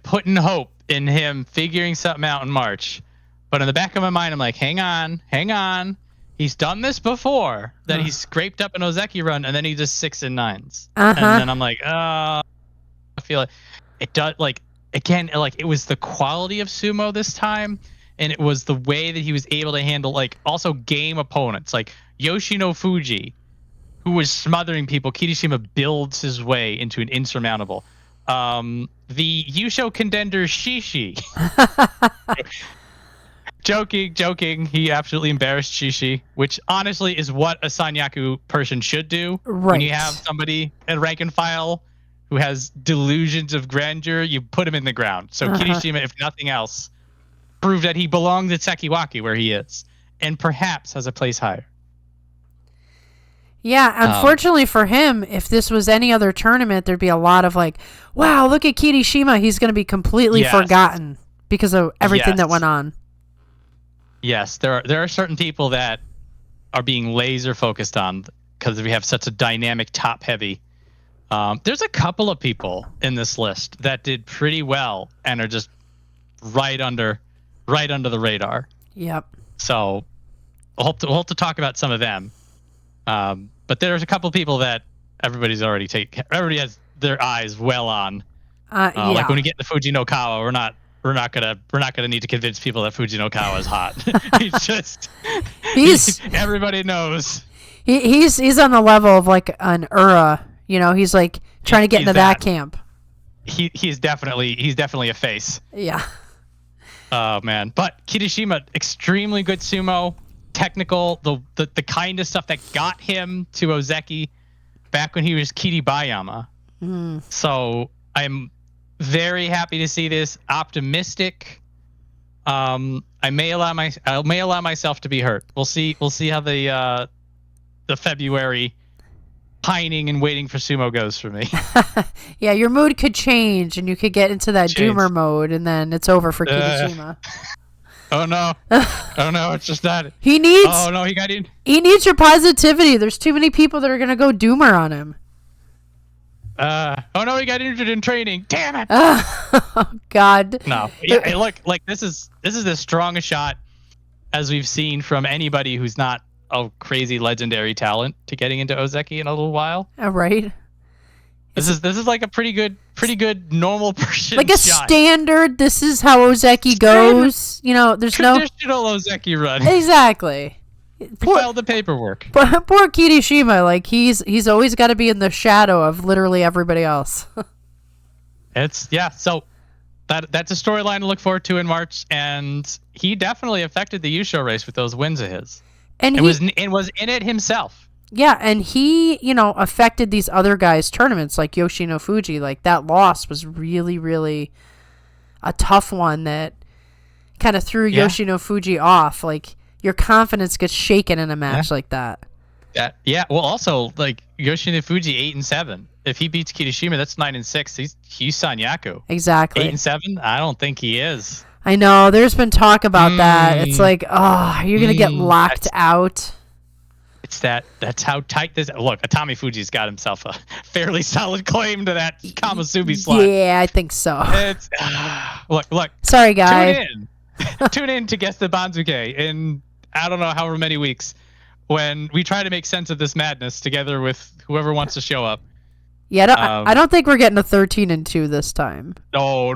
S2: putting hope in him figuring something out in March, but in the back of my mind, I'm like, hang on. He's done this before. That he scraped up an Ozeki run, and then he just 6 and 9s, and then I'm like, I feel like it does. Like again, like it was the quality of sumo this time. And it was the way that he was able to handle, like, also game opponents. Like, Yoshinofuji, who was smothering people, Kirishima builds his way into an insurmountable. The Yusho contender Shishi. Joking. He absolutely embarrassed Shishi, which honestly is what a Sanyaku person should do.
S1: Right.
S2: When you have somebody at rank and file who has delusions of grandeur, you put him in the ground. So Kirishima, if nothing else, proved that he belongs at Sekiwaki where he is, and perhaps has a place higher.
S1: Yeah, unfortunately for him, if this was any other tournament, there'd be a lot of like, wow, look at Kirishima. He's going to be completely forgotten because of everything that went on.
S2: Yes, there are certain people that are being laser focused on because we have such a dynamic top heavy. There's a couple of people in this list that did pretty well and are just right under the radar.
S1: Yep.
S2: So we'll hope to talk about some of them. But there's a couple of people that everybody has their eyes well on. Like when we get to Fuji no Kawa, we're not gonna need to convince people that Fuji no Kawa is hot. he's everybody knows. He's
S1: on the level of like an Ura. He's like trying to get into that camp.
S2: He's definitely a face.
S1: Yeah.
S2: Oh man, but Kirishima, extremely good sumo, technical, the kind of stuff that got him to Ozeki back when he was Kiribayama. So I'm very happy to see this. Optimistic. I may allow myself to be hurt. We'll see how the February pining and waiting for sumo goes for me.
S1: Yeah, your mood could change and you could get into that doomer mode and then it's over for Kirishima.
S2: Oh no. Oh no, it's just not.
S1: He needs He needs your positivity. There's too many people that are gonna go doomer on him.
S2: Oh no, he got injured in training. Damn it.
S1: Oh God.
S2: No. Yeah, look, like this is the strongest shot as we've seen from anybody who's not a crazy legendary talent to getting into Ozeki in a little while.
S1: Right.
S2: This is like a pretty good normal person
S1: like a
S2: shot.
S1: Standard. This is how Ozeki goes. There's
S2: traditional Ozeki run.
S1: Exactly.
S2: File the paperwork.
S1: Poor Kirishima. Like he's always got to be in the shadow of literally everybody else.
S2: So that's a storyline to look forward to in March, and he definitely affected the Yusho race with those wins of his. And he was in it himself.
S1: Yeah, and he, affected these other guys' tournaments like Yoshinofuji. Like that loss was really, really a tough one that kind of threw Yoshinofuji off. Like your confidence gets shaken in a match like that.
S2: Well, also like Yoshinofuji 8-7. If he beats Kirishima, that's 9-6. He's Sanyaku.
S1: Exactly.
S2: 8-7. I don't think he is.
S1: I know. There's been talk about that. It's like, you're gonna get locked out.
S2: That's how tight this. Look, Atami Fuji's got himself a fairly solid claim to that Kamasumi slot.
S1: Yeah, I think so.
S2: It's look.
S1: Sorry, guy.
S2: Tune in to Guess the Banzuke in I don't know however many weeks when we try to make sense of this madness together with whoever wants to show up.
S1: Yeah, I don't think we're getting a 13-2 this time.
S2: No.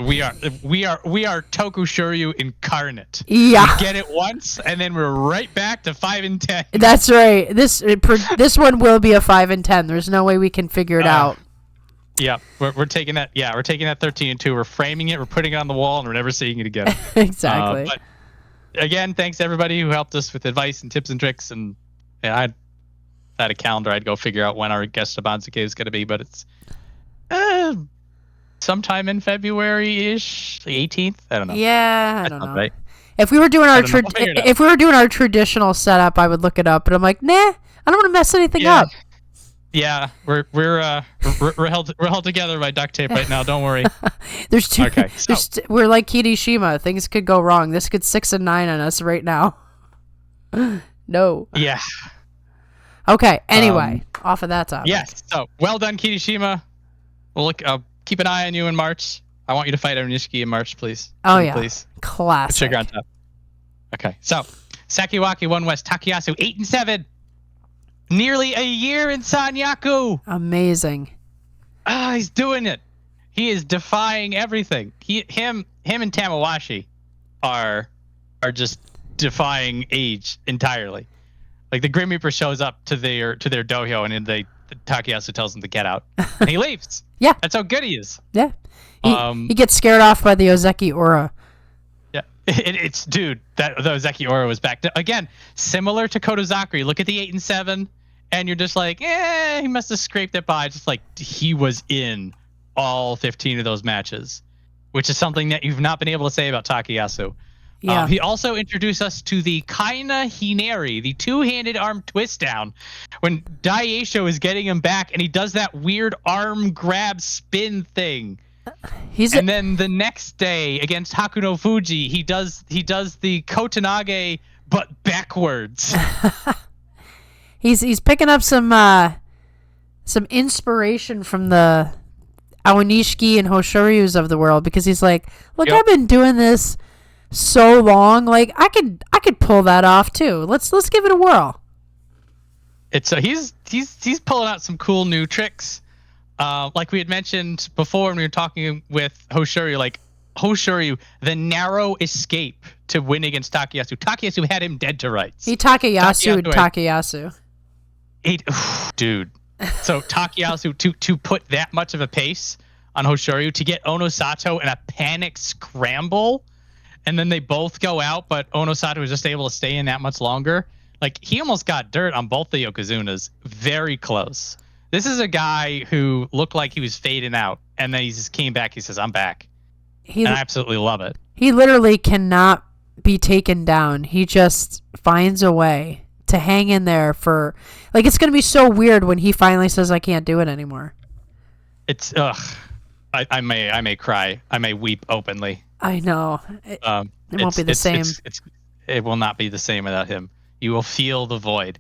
S2: We are Toku Shoryu incarnate.
S1: Yeah.
S2: We get it once, and then we're right back to 5-10.
S1: That's right. This one will be a 5-10. There's no way we can figure it out.
S2: Yeah, we're taking that. Yeah, we're taking that 13-2. We're framing it. We're putting it on the wall, and we're never seeing it again.
S1: Exactly.
S2: But again, thanks to everybody who helped us with advice and tips and tricks. And I had a calendar, I'd go figure out when our guest Abanzuke is going to be, but it's sometime in February-ish, the 18th. I don't know.
S1: Yeah, I don't know.
S2: Right.
S1: If we were doing our traditional setup, I would look it up, but I'm like, nah, I don't want to mess anything up.
S2: Yeah, we're held together by duct tape right now. Don't worry.
S1: There's two. Okay, we're like Kirishima. Things could go wrong. This could 6-9 on us right now. No.
S2: Yeah.
S1: Okay. Anyway, off of that topic.
S2: Yes. So well done, Kirishima. We'll look. Keep an eye on you in March. I want you to fight Onishki in March, please.
S1: Oh yeah.
S2: Please.
S1: Classic.
S2: Sugar on top. Okay. So Sakiwaki 1 West, Takayasu 8-7. Nearly a year in Sanyaku.
S1: Amazing.
S2: He's doing it. He is defying everything. Him and Tamawashi are just defying age entirely. Like the Grim Reaper shows up to their dojo and then Takayasu tells him to get out. And he leaves.
S1: Yeah.
S2: That's how good he is.
S1: Yeah. He gets scared off by the Ozeki aura.
S2: Yeah. It's dude, the Ozeki aura was back. Again, similar to Kotozakura. Look at the 8-7. and you're just like, he must have scraped it by. Just like he was in all 15 of those matches, which is something that you've not been able to say about Takayasu.
S1: Yeah.
S2: He also introduced us to the Kaina Hineri, the two-handed arm twist down, when Daieisho is getting him back, and he does that weird arm grab spin thing. And then the next day against Hakuoho, he does the Kotanage but backwards.
S1: He's picking up some inspiration from the Onishki and Hoshoryus of the world, because he's like, look, I've been doing this so long, like I could pull that off too. Let's give it a whirl.
S2: He's pulling out some cool new tricks. Like we had mentioned before when we were talking with Hoshoryu, like Hoshoryu, the narrow escape to win against Takayasu. Takayasu had him dead to rights.
S1: He Takayasu.
S2: Dude. So Takayasu to put that much of a pace on Hoshoryu, to get Onosato in a panic scramble, and then they both go out, but Onosato was just able to stay in that much longer. Like, he almost got dirt on both the Yokozunas. Very close. This is a guy who looked like he was fading out, and then he just came back. He says, I'm back. And I absolutely love it.
S1: He literally cannot be taken down. He just finds a way to hang in there for... Like, it's going to be so weird when he finally says, I can't do it anymore.
S2: It's... I may cry. I may weep openly.
S1: I know. It won't be the same.
S2: It will not be the same without him. You will feel the void.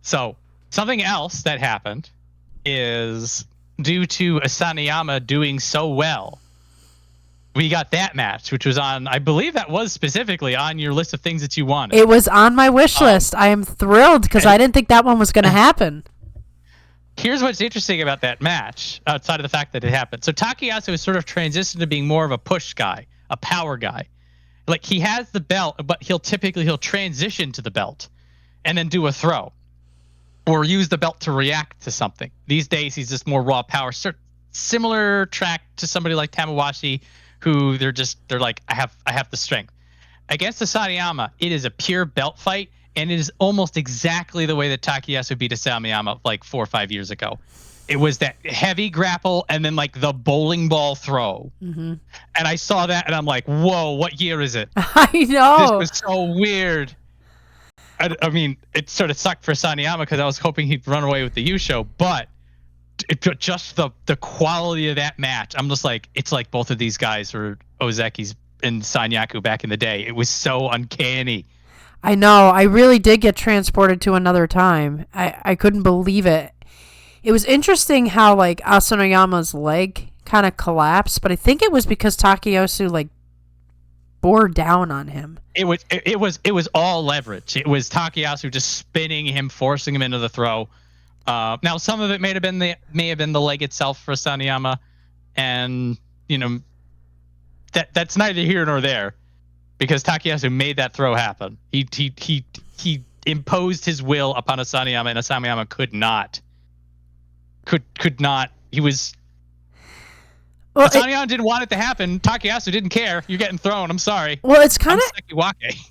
S2: So, something else that happened is, due to Asahakuryu doing so well, we got that match, which was on, I believe that was specifically on your list of things that you wanted.
S1: It was on my wish list. I am thrilled, because I didn't think that one was going to happen.
S2: Here's what's interesting about that match, outside of the fact that it happened. So Takayasu is sort of transitioned to being more of a push guy, a power guy. Like, he has the belt, but he'll transition to the belt and then do a throw, or use the belt to react to something. These days, he's just more raw power. Similar track to somebody like Tamawashi, who they're like, I have the strength. Against Asahakuryu, it is a pure belt fight, and it is almost exactly the way that Takayasu beat Asahakuryu like 4 or 5 years ago. It was that heavy grapple and then like the bowling ball throw. Mm-hmm. And I saw that and I'm like, whoa, what year is it?
S1: I know.
S2: This was so weird. I mean, it sort of sucked for Asahakuryu because I was hoping he'd run away with the Yusho, but just the quality of that match, I'm just like, it's like both of these guys were Ozeki's and Sanyaku back in the day. It was so uncanny.
S1: I know. I really did get transported to another time. I couldn't believe it. It was interesting how, like, Asahakuru's leg kind of collapsed, but I think it was because Takayasu, like, bore down on him.
S2: It was all leverage. It was Takayasu just spinning him, forcing him into the throw. Now, some of it may have been the leg itself for Asahakuryu, and that's neither here nor there, because Takayasu made that throw happen. He imposed his will upon Asahakuryu, and Asahakuryu could not. He was. Well, Asahakuryu didn't want it to happen. Takayasu didn't care. You're getting thrown. I'm sorry.
S1: Well, it's kind of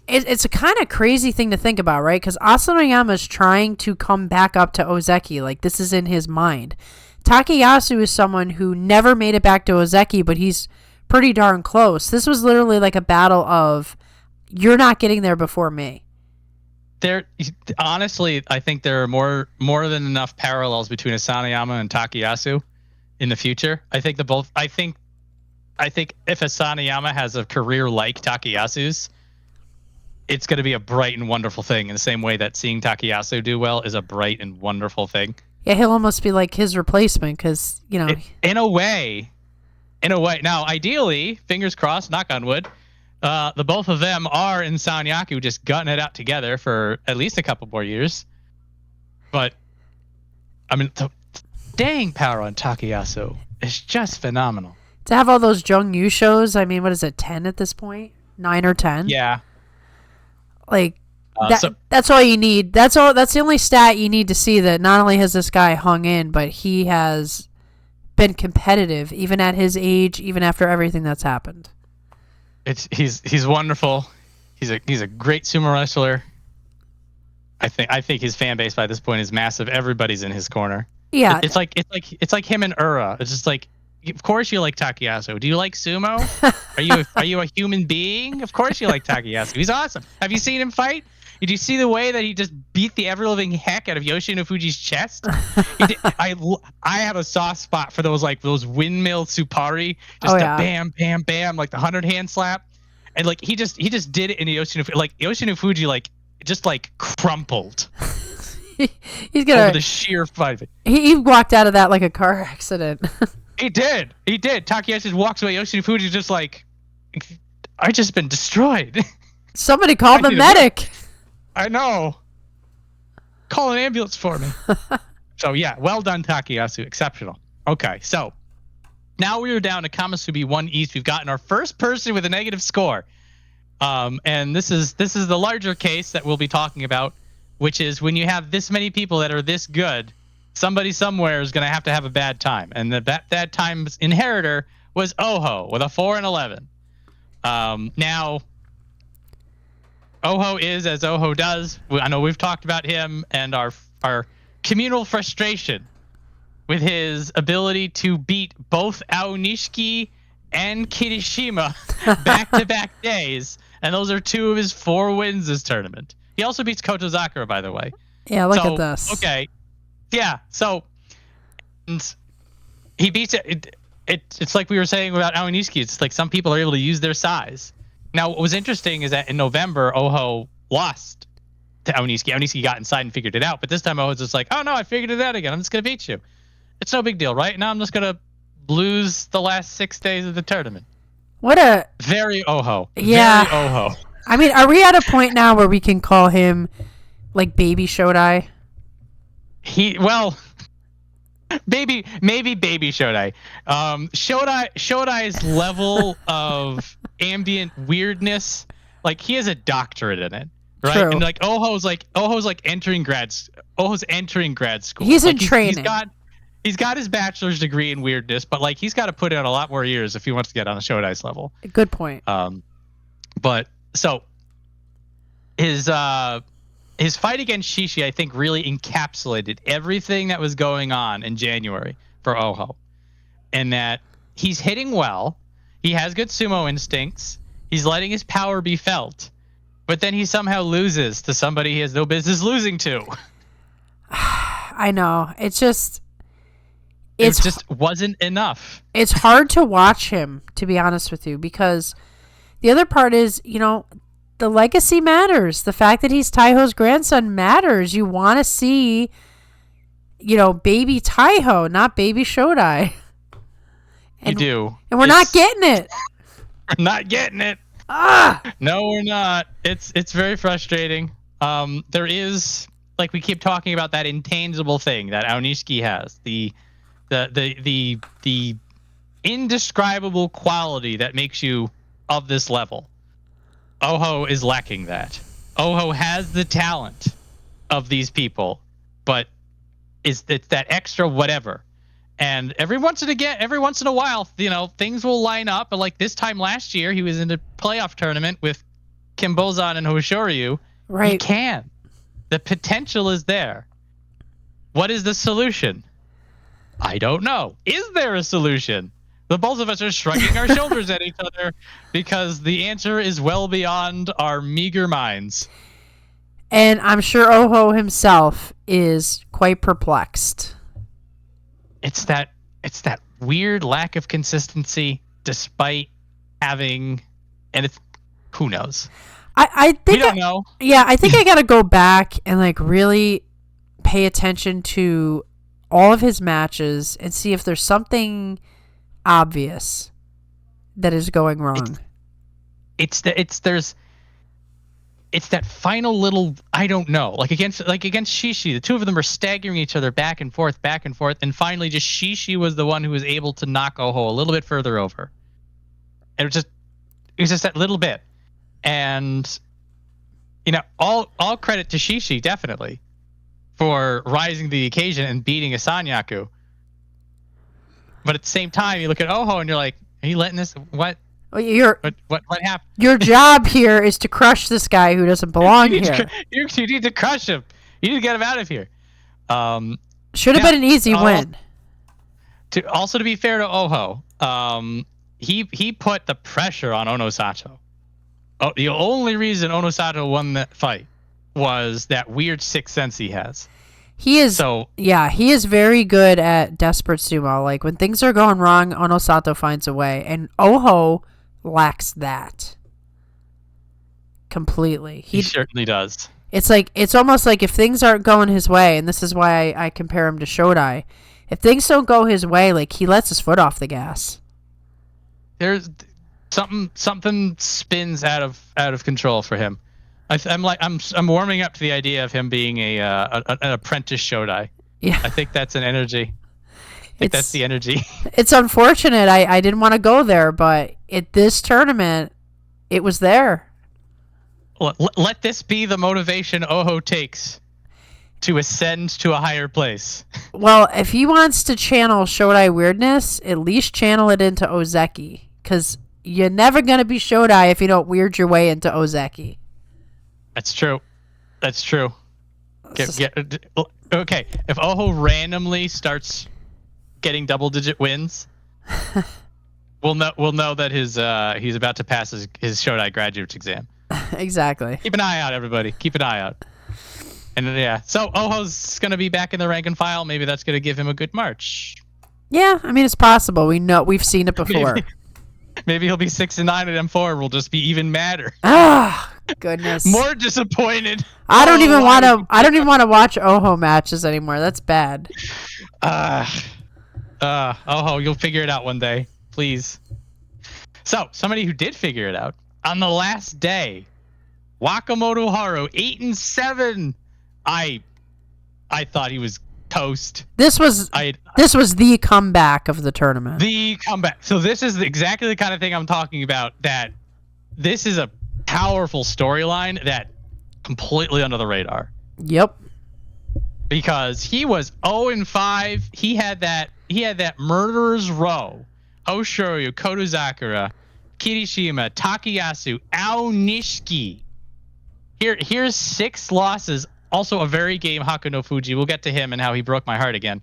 S1: it's a kind of crazy thing to think about, right? Because Asahakuryu is trying to come back up to Ozeki. Like, this is in his mind. Takayasu is someone who never made it back to Ozeki, but he's pretty darn close. This was literally like a battle of, you're not getting there before me.
S2: Honestly, I think there are more than enough parallels between Asahakuryu and Takayasu in the future. I think I think if Asahakuryu has a career like Takayasu's, it's going to be a bright and wonderful thing, in the same way that seeing Takayasu do well is a bright and wonderful thing.
S1: Yeah, he'll almost be like his replacement, because,
S2: in a way. Now, ideally, fingers crossed, knock on wood, the both of them are in Sanyaku just gutting it out together for at least a couple more years. But, I mean, the dang power on Takayasu is just phenomenal.
S1: To have all those Jung-Yu shows, I mean, what is it, 10 at this point? 9 or 10?
S2: Yeah.
S1: Like, that's all you need. That's the only stat you need to see, that not only has this guy hung in, but he has been competitive, even at his age, even after everything that's happened.
S2: He's wonderful. He's a great sumo wrestler. I think his fan base by this point is massive. Everybody's in his corner.
S1: Yeah.
S2: It's like him and Ura. It's just like, of course you like Takayasu. Do you like sumo? Are you a human being? Of course you like Takayasu. He's awesome. Have you seen him fight? Did you see the way that he just beat the ever living heck out of Yoshinofuji's chest? I have a soft spot for those windmill Supari, just bam, bam, bam, like the 100-hand slap, and like he just did it in Yoshinofuji. Like Yoshinofuji just crumpled.
S1: He's gonna
S2: over the sheer fight.
S1: He walked out of that like a car accident.
S2: He did. Takayasu just walks away. Yoshinofuji's just like, I just been destroyed.
S1: Somebody call the medic.
S2: I know. Call an ambulance for me. So yeah, well done, Takayasu. Exceptional. Okay, so now we are down to Kamasubi 1 East. We've gotten our first person with a negative score. And this is the larger case that we'll be talking about, which is when you have this many people that are this good, somebody somewhere is going to have a bad time. And that time's inheritor was Oho with a 4 and 11. Now, Oho is as Oho does. I know we've talked about him and our communal frustration with his ability to beat both Onishki and Kirishima back-to-back days. And those are 2 of his 4 wins this tournament. He also beats Kotozakura, by the way.
S1: Yeah, look at this.
S2: Okay. Yeah, so he beats it. It's like we were saying about Onishki. It's like some people are able to use their size. Now, what was interesting is that in November, Oho lost to Onishki. Onishki got inside and figured it out. But this time, Oho's just like, oh, no, I figured it out again. I'm just going to beat you. It's no big deal, right? Now I'm just going to lose the last 6 days of the tournament.
S1: What a...
S2: Very Oho.
S1: Yeah.
S2: Very Oho.
S1: I mean, are we at a point now where we can call him, like, Baby Shodai?
S2: Maybe Baby Shodai. Shodai's level of ambient weirdness, like he has a doctorate in it, right?
S1: True.
S2: And like Oho's entering grad school.
S1: He's in training.
S2: He's got his bachelor's degree in weirdness, but like he's got to put in a lot more years if he wants to get on the Shodai's level.
S1: Good point.
S2: But so his fight against Shishi, I think, really encapsulated everything that was going on in January for Oho. And that he's hitting well. He has good sumo instincts. He's letting his power be felt. But then he somehow loses to somebody he has no business losing to.
S1: I know. It just
S2: wasn't enough.
S1: It's hard to watch him, to be honest with you, because the other part is, the legacy matters. The fact that he's Taiho's grandson matters. You want to see, baby Taiho, not baby Shodai.
S2: You do.
S1: And we're not getting it.
S2: We're not getting it. No, we're not. It's very frustrating. There is, like we keep talking about, that intangible thing that Onishki has. The indescribable quality that makes you of this level. Oho is lacking that. Oho has the talent of these people, but it's that extra whatever. And every once in a while, things will line up. But like this time last year, he was in the playoff tournament with Kimbozan and Hoshoryu.
S1: Right.
S2: He can. The potential is there. What is the solution? I don't know. Is there a solution? The both of us are shrugging our shoulders at each other because the answer is well beyond our meager minds.
S1: And I'm sure Oho himself is quite perplexed.
S2: It's that weird lack of consistency despite having, and it's, who knows?
S1: I think
S2: we don't know.
S1: Yeah, I think I got to go back and like really pay attention to all of his matches and see if there's something obvious that is going wrong.
S2: It's that final little, I don't know, like against Shishi, the two of them are staggering each other back and forth, and finally just Shishi was the one who was able to knock Oho a little bit further over. And it was just that little bit. And all credit to Shishi, definitely, for rising to the occasion and beating a Sanyaku. But at the same time, you look at Oho and you're like, are you letting this? What?
S1: Well,
S2: What happened?
S1: Your job here is to crush this guy who doesn't belong here.
S2: You need to crush him. You need to get him out of here.
S1: Should have been an easy win.
S2: To be fair to Oho, he put the pressure on Onosato. Oh, the only reason Onosato won that fight was that weird sixth sense he has.
S1: He is very good at desperate sumo. Like, when things are going wrong, Onosato finds a way, and Oho lacks that completely.
S2: He certainly does.
S1: It's almost like if things aren't going his way, and this is why I compare him to Shodai. If things don't go his way, like, he lets his foot off the gas.
S2: There's something spins out of control for him. I'm warming up to the idea of him being an apprentice Shodai.
S1: Yeah,
S2: I think that's an energy. That's the energy.
S1: It's unfortunate. I didn't want to go there, but at this tournament, it was there.
S2: Let this be the motivation Oho takes to ascend to a higher place.
S1: Well, if he wants to channel Shodai weirdness, at least channel it into Ozeki, because you're never going to be Shodai if you don't weird your way into Ozeki.
S2: That's true. Okay, if Oho randomly starts getting double-digit wins, we'll know that he's about to pass his Shodai graduate exam.
S1: Exactly.
S2: Keep an eye out, everybody. Keep an eye out. And yeah, so Oho's going to be back in the rank and file. Maybe that's going to give him a good march.
S1: Yeah, I mean, it's possible. We've seen it before.
S2: Maybe he'll be 6-9 at M4. We'll just be even madder.
S1: Ah, goodness.
S2: More disappointed.
S1: I don't even want to watch Oho matches anymore. That's bad.
S2: Oho, you'll figure it out one day, please. So, somebody who did figure it out on the last day, Wakamotoharu 8-7. I thought he was toast.
S1: This was the comeback of the tournament.
S2: The comeback. So this is exactly the kind of thing I'm talking about. That this is a powerful storyline that completely under the radar.
S1: Yep.
S2: Because he was 0-5. He had that murderer's row. Hoshoryu, Kotozakura, Kirishima, Takayasu, Onishki. Here's 6 losses. Also a very game Hakuoho. We'll get to him and how he broke my heart again.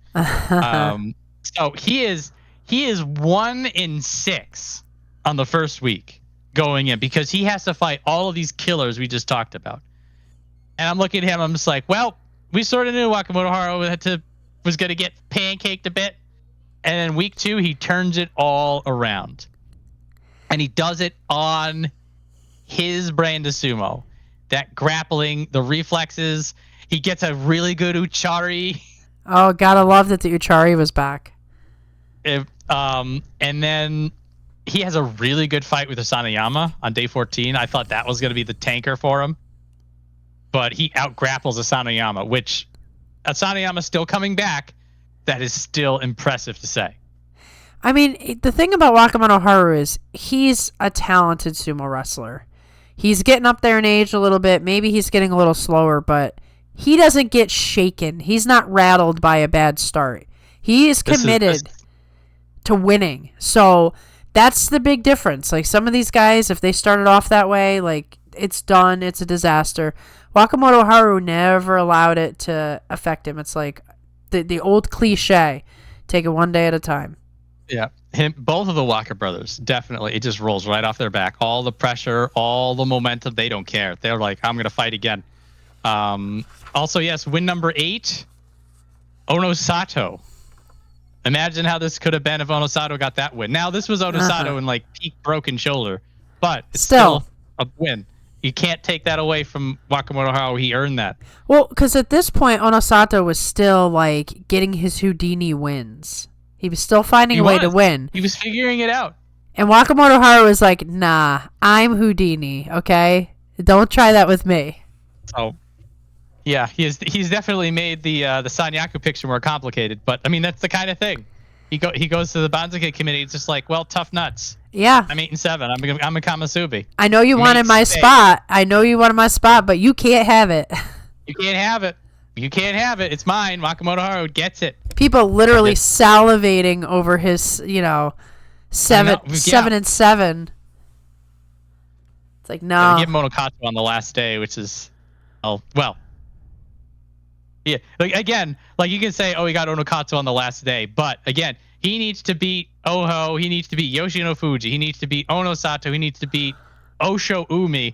S2: So he is 1-6 on the first week going in because he has to fight all of these killers we just talked about. And I'm looking at him. I'm just like, well, we sort of knew Wakamotoharu was going to get pancaked a bit. And then week 2, he turns it all around. And he does it on his brand of sumo. That grappling, the reflexes. He gets a really good Uchari.
S1: Oh, gotta love that the Uchari was back.
S2: And then he has a really good fight with Asahakuryu on day 14. I thought that was going to be the tanker for him. But he out-grapples Asahakuryu, which Asahakuryu still coming back. That is still impressive to say.
S1: I mean, the thing about Wakamotoharu is he's a talented sumo wrestler. He's getting up there in age a little bit. Maybe he's getting a little slower, but he doesn't get shaken. He's not rattled by a bad start. He is committed to winning. So that's the big difference. Like, some of these guys, if they started off that way, like, it's done. It's a disaster. Wakamotoharu never allowed it to affect him. It's like the old cliche, take it one day at a time.
S2: Yeah. Both of the Walker brothers, definitely. It just rolls right off their back. All the pressure, all the momentum, they don't care. They're like, I'm going to fight again. Also, yes, win number 8, Onosato. Imagine how this could have been if Onosato got that win. Now, this was Onosato in like peak broken shoulder, but it's still a win. You can't take that away from Wakamotoharu. He earned that.
S1: Well, because at this point, Onosato was still like getting his Houdini wins. He was still finding a way to win.
S2: He was figuring it out.
S1: And Wakamotoharu was like, nah, I'm Houdini, okay? Don't try that with me.
S2: So, yeah, he's definitely made the Sanyaku picture more complicated. But, I mean, that's the kind of thing. He goes to the Banzuke committee. It's just like, well, tough nuts.
S1: Yeah.
S2: I'm 8-7. I'm a Kamasubi.
S1: I know you wanted my spot. But you can't have it.
S2: You can't have it. You can't have it. It's mine. Wakamotoharu gets it.
S1: People literally salivating over his, 7-7. It's like,
S2: They
S1: no.
S2: give him Oonokatsu on the last day, which is, well. Yeah, like again, like you can say, oh, he got Oonokatsu on the last day, but again, he needs to beat Oho, he needs to beat Yoshinofuji, he needs to beat Onosato, he needs to beat Churanoumi,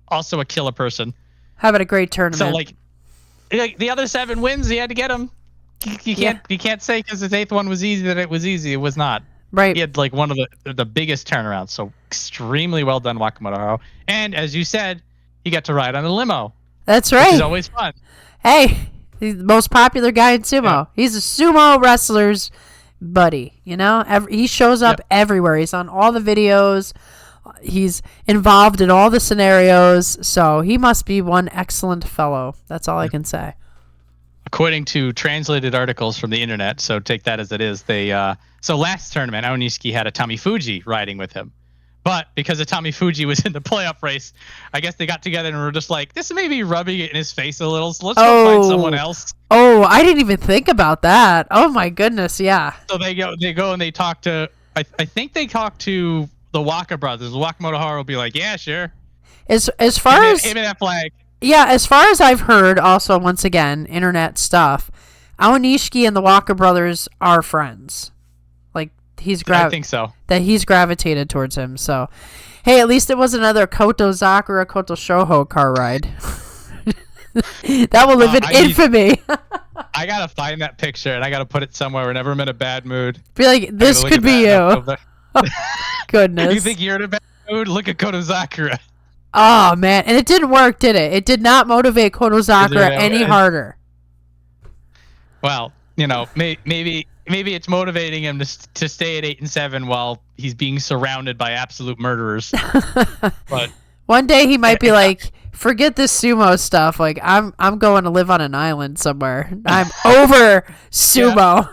S2: also a killer person.
S1: Having a great tournament.
S2: So like the other 7 wins, he had to get them. You can't say because his 8th one was easy that it was easy. It was not.
S1: Right.
S2: He had like one of the biggest turnarounds. So extremely well done, Wakamotoharu. And as you said, he got to ride on a limo.
S1: That's right.
S2: Which is always fun.
S1: Hey, he's the most popular guy in sumo. Yeah. He's a sumo wrestler's buddy. You know, he shows up everywhere. He's on all the videos. He's involved in all the scenarios. So he must be one excellent fellow. That's all I can say.
S2: According to translated articles from the internet, so take that as it is, so last tournament, Onishki had a Tomifuji riding with him. But because Tomifuji was in the playoff race, I guess they got together and were just like, this may be rubbing it in his face a little, so let's go find someone else.
S1: Oh, I didn't even think about that. Oh my goodness, yeah.
S2: So they go and they talk to, I think they talk to the Waka brothers. Wakamotoharu will be like, yeah, sure.
S1: As far as
S2: give me that flag.
S1: Yeah, as far as I've heard, also once again, internet stuff, Onishki and the Waka brothers are friends. Like
S2: I think so.
S1: That he's gravitated towards him. So, hey, at least it was another Kotozakura Kotoshoho car ride. That will live in infamy.
S2: I gotta find that picture and I gotta put it somewhere whenever I'm in a bad mood.
S1: Be like, this could be you. Oh, goodness.
S2: If you think you're in a bad mood, look at Kotozakura.
S1: Oh, man. And it didn't work, did it? It did not motivate Kotozakura any harder.
S2: Well, you know, maybe it's motivating him to stay at 8-7 while he's being surrounded by absolute murderers. But
S1: one day he might be like, forget this sumo stuff. Like, I'm going to live on an island somewhere. I'm over sumo.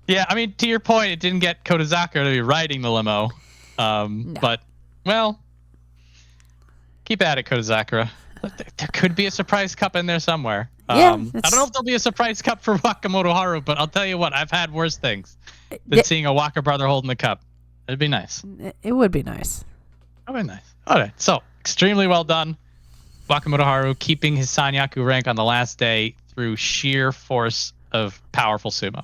S2: Yeah, I mean, to your point, it didn't get Kotozakura to be riding the limo. No. But, well, keep at it, Kotozakura. There could be a surprise cup in there somewhere.
S1: Yeah,
S2: I don't know if there'll be a surprise cup for Wakamotoharu, but I'll tell you what, I've had worse things than seeing a Waka brother holding the cup. It'd be nice.
S1: It would be nice.
S2: It would be nice. All right, so extremely well done. Wakamotoharu keeping his Sanyaku rank on the last day through sheer force of powerful sumo.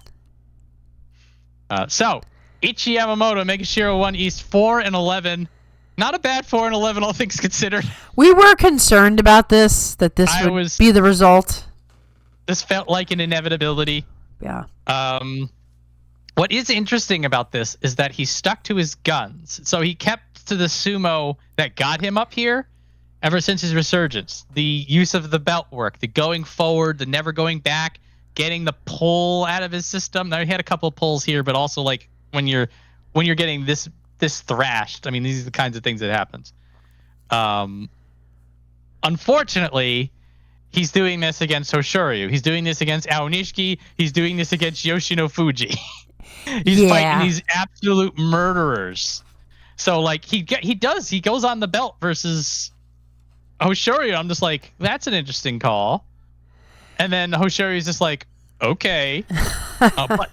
S2: So, Ichiyamamoto, Megashiro 1 East 4-11. Not a bad 4-11, all things considered. We
S1: were concerned about this, that this would be the result.
S2: This felt like an inevitability.
S1: Yeah.
S2: What is interesting about this is that he stuck to his guns. So he kept to the sumo that got him up here ever since his resurgence. The use of the belt work, the going forward, the never going back, getting the pull out of his system. Now he had a couple of pulls here, but also like when you're getting this thrashed. I mean, these are the kinds of things that happens. Unfortunately, he's doing this against Hoshoryu. He's doing this against Onishki. He's doing this against Yoshinofuji. He's fighting these absolute murderers. So like he goes on the belt versus Hoshoryu. I'm just like, that's an interesting call. And then Hoshoryu's just like, okay. But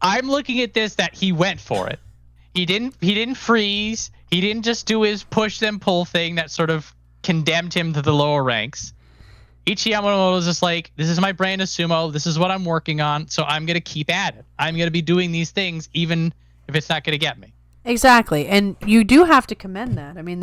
S2: I'm looking at this that he went for it. He didn't freeze. He didn't just do his push then pull thing that sort of condemned him to the lower ranks. Ichiyamamoto was just like, this is my brand of sumo. This is what I'm working on. So I'm going to keep at it. I'm going to be doing these things even if it's not going to get me.
S1: Exactly. And you do have to commend that. I mean,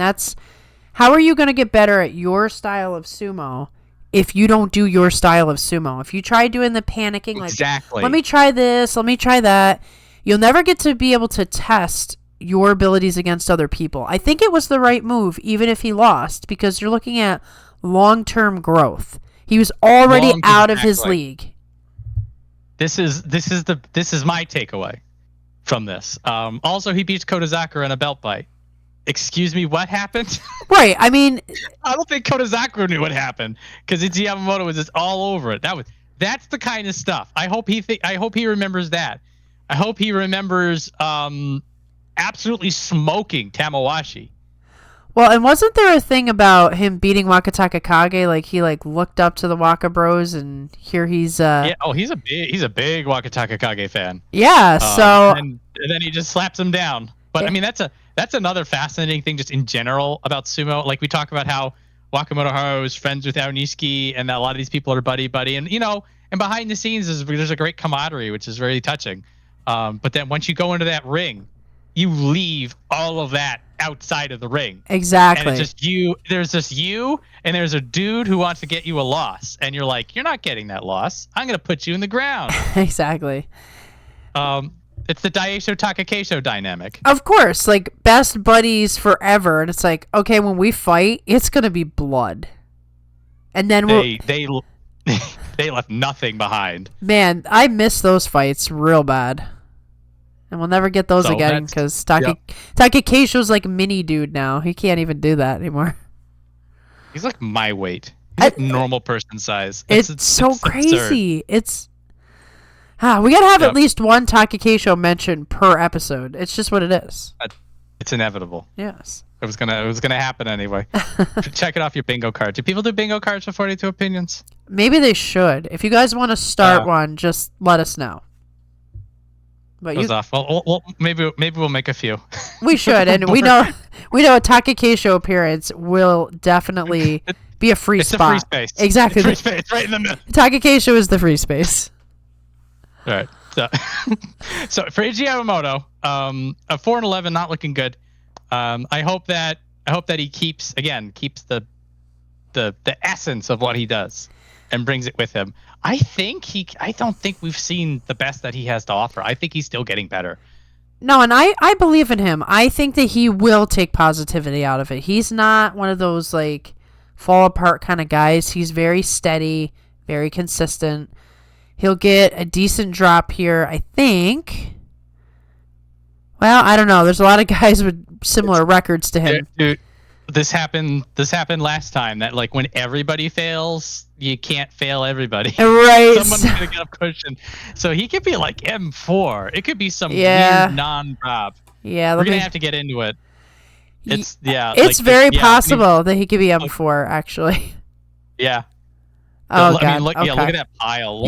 S1: how are you going to get better at your style of sumo if you don't do your style of sumo? If you try doing the panicking, like, let me try this, let me try that, you'll never get to be able to test your abilities against other people. I think it was the right move, even if he lost, because you're looking at long-term growth. He was already out of his league.
S2: This is my takeaway from this. Also, he beats Kotozakura in a belt fight. Excuse me, what happened?
S1: Right. I mean,
S2: I don't think Kotozakura knew what happened because Ichiyamamoto was just all over it. That's the kind of stuff. I hope he remembers that. I hope he remembers absolutely smoking Tamawashi.
S1: Well, and wasn't there a thing about him beating Wakatakakage? Like he looked up to the Waka Bros, and here he's
S2: he's a big Wakatakakage fan.
S1: Yeah. So
S2: and then he just slaps him down. But I mean, that's another fascinating thing just in general about sumo. Like we talk about how Wakamotoharu is friends with Onishki, and that a lot of these people are buddy, and and behind the scenes there's a great camaraderie, which is very touching. But then once you go into that ring, you leave all of that outside of the ring.
S1: Exactly.
S2: And it's just you. There's just you, and there's a dude who wants to get you a loss, and you're like, you're not getting that loss. I'm gonna put you in the ground.
S1: Exactly.
S2: It's the Daieisho Takayasu dynamic.
S1: Of course, like best buddies forever, and it's like, okay, when we fight, it's gonna be blood, and then
S2: they left nothing behind.
S1: Man, I miss those fights real bad, and we'll never get those again because Takayasu's like mini dude now. He can't even do that anymore.
S2: He's like my weight. He's like normal person size.
S1: It's so crazy. Absurd. We gotta have at least one Takayasu mention per episode. It's just what it is.
S2: It's inevitable.
S1: Yes.
S2: It was gonna happen anyway. Check it off your bingo card. Do people do bingo cards for 42 opinions?
S1: Maybe they should. If you guys want to start one, just let us know. But
S2: off. Well, maybe we'll make a few.
S1: We should, and we know a Takayasu appearance will definitely be a free spot.
S2: It's a free space.
S1: Exactly.
S2: Free space right in the middle.
S1: Takayasu is the free space.
S2: All right. So for Ichiyamamoto, a 4-11, not looking good. I hope that he keeps the essence of what he does and brings it with him. I don't think we've seen the best that he has to offer. I think he's still getting better.
S1: No, and I believe in him. I think that he will take positivity out of it. He's not one of those like fall apart kind of guys. He's very steady, very consistent. He'll get a decent drop here, I think. Well, I don't know. There's a lot of guys with similar records to him.
S2: Dude, this happened last time. That like when everybody fails, you can't fail everybody.
S1: Right.
S2: Someone's gonna get a cushion. So he could be like M4. It could be some weird non-drop.
S1: Yeah,
S2: we're gonna have to get into it. It's
S1: very possible that he could be M4 actually.
S2: Yeah.
S1: Oh,
S2: God. I mean, look at that pile.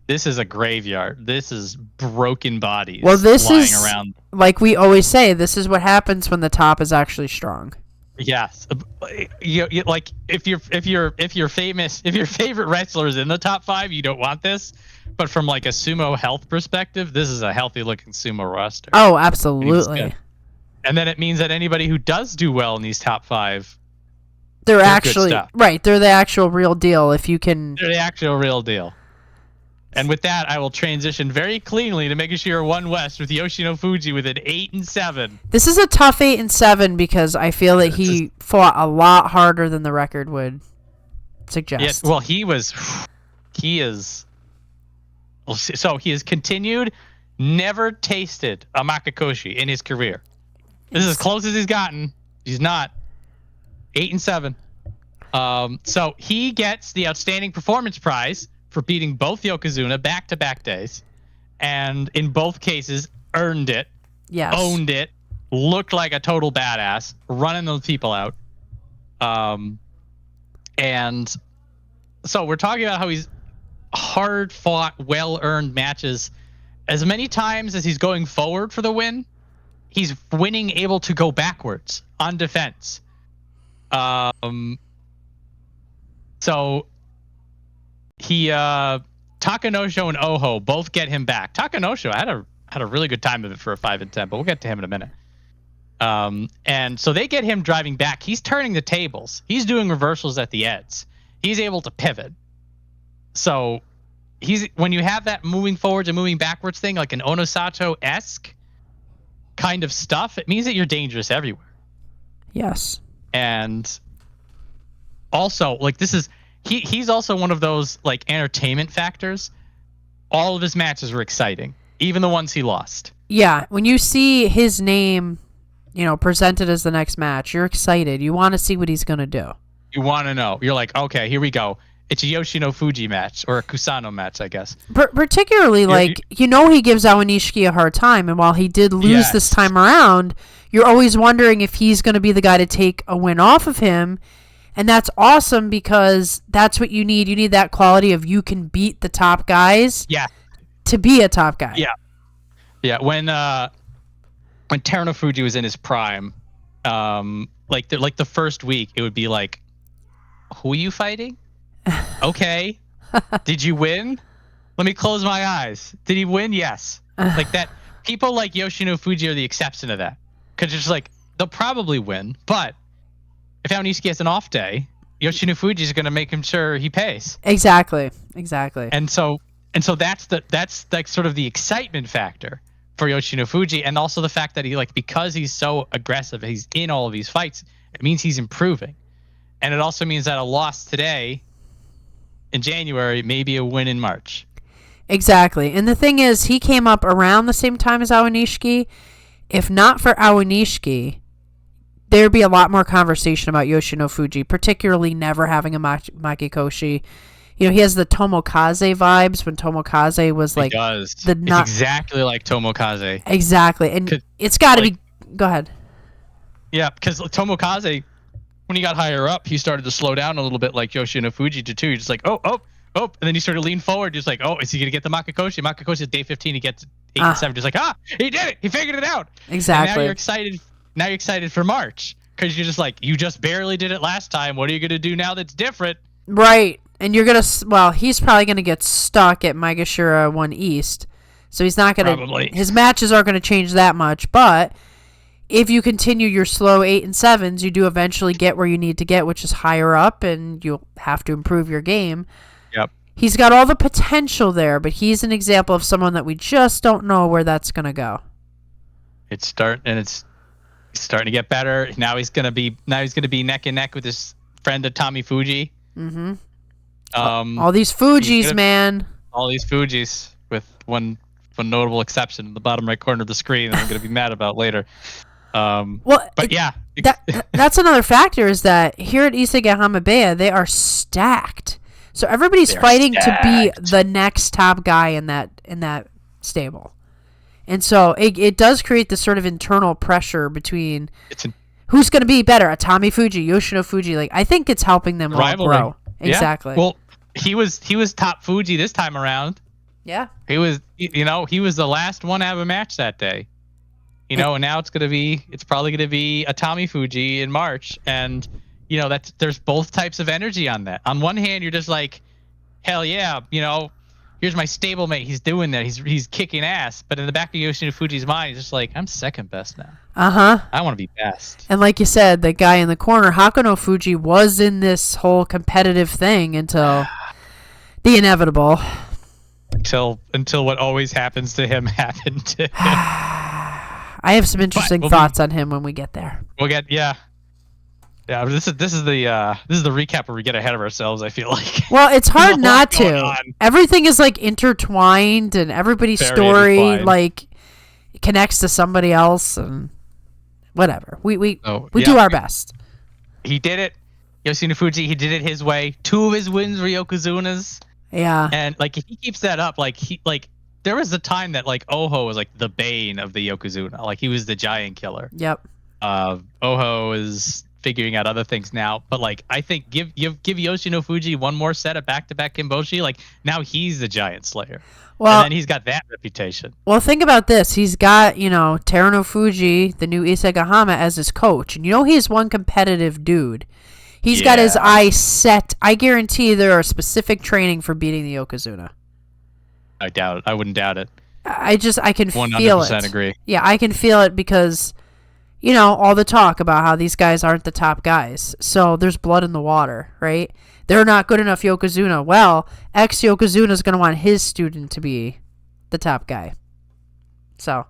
S2: This is a graveyard. This is broken bodies.
S1: Well, this
S2: lying
S1: is
S2: around.
S1: Like we always say. This is what happens when the top is actually strong.
S2: Yes, you like if your favorite wrestler is in the top 5, you don't want this. But from like a sumo health perspective, this is a healthy looking sumo roster.
S1: Oh, absolutely.
S2: And then it means that anybody who does do well in these top 5.
S1: They're actually right. They're the actual real deal. If you can,
S2: they're the actual real deal. And with that, I will transition very cleanly to making sure you're one West with Yoshinofuji with an 8-7.
S1: This is a tough 8-7 because I feel that he fought a lot harder than the record would suggest.
S2: Yes. Well, he has continued, never tasted a Makakoshi in his career. This is as close as he's gotten. He's not. 8-7. So he gets the outstanding performance prize for beating both Yokozuna back-to-back days, and in both cases earned it.
S1: Yes.
S2: Owned it. Looked like a total badass, running those people out. And so we're talking about how he's hard-fought, well-earned matches. As many times as he's going forward for the win, he's winning able to go backwards on defense. So he Takenosho and Oho both get him back. Takenosho had a really good time of it for a 5-10, but we'll get to him in a minute. And so they get him driving back. He's turning the tables. He's doing reversals at the ends. He's able to pivot. So when you have that moving forwards and moving backwards thing, like an Onosato-esque kind of stuff, it means that you're dangerous everywhere.
S1: Yes.
S2: And also, like, he's also one of those like entertainment factors. All of his matches were exciting, even the ones he lost.
S1: Yeah, when you see his name, presented as the next match, you're excited. You want to see what he's gonna do.
S2: You want to know. You're like, okay, here we go. It's a Yoshinofuji match or a Kusano match, I guess.
S1: Particularly, he gives Onishki a hard time, and while he did lose this time around, you're always wondering if he's going to be the guy to take a win off of him, and that's awesome because that's what you need. You need that quality of you can beat the top guys.
S2: Yeah.
S1: To be a top guy.
S2: Yeah. Yeah. When when Terunofuji was in his prime, like the first week, it would be like, who are you fighting? Okay. Did you win? Let me close my eyes. Did he win? Yes. Like that. People like Yoshinofuji are the exception to that. Because it's like, they'll probably win. But if Onishki has an off day, Yoshinofuji is going to make him sure he pays.
S1: Exactly. And
S2: so that's like sort of the excitement factor for Yoshinofuji, and also the fact that he, like, because he's so aggressive, he's in all of these fights, it means he's improving. And it also means that a loss today in January may be a win in March.
S1: Exactly. And the thing is, he came up around the same time as Onishki. If not for Onishki, there'd be a lot more conversation about Yoshinofuji, particularly never having a Makikoshi. You know, he has the Tomokaze vibes when Tomokaze was like...
S2: He does. It's exactly like Tomokaze.
S1: Exactly. And it's got to be... Go ahead.
S2: Yeah, because Tomokaze, when he got higher up, he started to slow down a little bit like Yoshinofuji did too. He's just like, oh. And then he started to lean forward, just like, oh, is he going to get the Makikoshi? Makikoshi is day 15. He gets 8 and 7. Just like, he did it. He figured it out.
S1: Exactly.
S2: And now you're excited for March because you're just like, you just barely did it last time. What are you going to do now that's different?
S1: Right. And you're going to, well, he's probably going to get stuck at Maegashira 1 East. So he's not going to, his matches aren't going to change that much. But if you continue your slow 8 and 7s, you do eventually get where you need to get, which is higher up, and you'll have to improve your game.
S2: Yep.
S1: He's got all the potential there, but he's an example of someone that we just don't know where that's going to go.
S2: It's starting to get better. Now he's going to be neck and neck with his friend Tommy Fuji.
S1: Mm-hmm. All these Fujis, man.
S2: All these Fujis, with one notable exception in the bottom right corner of the screen that I'm going to be mad about later.
S1: That's another factor, is that here at Isegahamabeya, they are stacked. So everybody's fighting to be the next top guy in that stable. And so it does create this sort of internal pressure between who's going to be better, a Tommy Fuji, Yoshinofuji. Like, I think it's helping them all grow. Exactly.
S2: Yeah. Well, he was top Fuji this time around.
S1: Yeah.
S2: He was the last one to have a match that day. And now it's probably going to be a Tommy Fuji in March, and there's both types of energy on that. On one hand, you're just like, hell yeah, here's my stablemate. He's doing that. He's kicking ass. But in the back of Yoshinofuji's mind, he's just like, I'm second best now. I want to be best.
S1: And like you said, the guy in the corner, Hakuoho was in this whole competitive thing until the inevitable.
S2: Until what always happens to him happened to him.
S1: I have some interesting thoughts on him when we get there. Yeah, this is the recap where we get ahead of ourselves, I feel like. Well, it's hard not to. Everything is like intertwined, and everybody's story like connects to somebody else, and whatever. We do our best.
S2: He did it. Yoshinofuji, he did it his way. 2 of his wins were Yokozuna's.
S1: Yeah.
S2: And like if he keeps that up, there was a time that like Oho was like the bane of the Yokozuna. Like he was the giant killer.
S1: Yep.
S2: Oho is figuring out other things now, but like I think give Yoshinofuji one more set of back-to-back Kimboshi, like now he's the giant slayer. Well, and then he's got that reputation.
S1: Well, think about this. He's got, Terunofuji, the new Isegahama, as his coach. And he's one competitive dude. He's got his eyes set. I guarantee there are specific training for beating the Yokozuna.
S2: I doubt it. I wouldn't doubt it.
S1: I can feel it.
S2: 100% agree.
S1: Yeah, I can feel it because, all the talk about how these guys aren't the top guys. So there's blood in the water, right? They're not good enough Yokozuna. Well, ex-Yokozuna is going to want his student to be the top guy. So,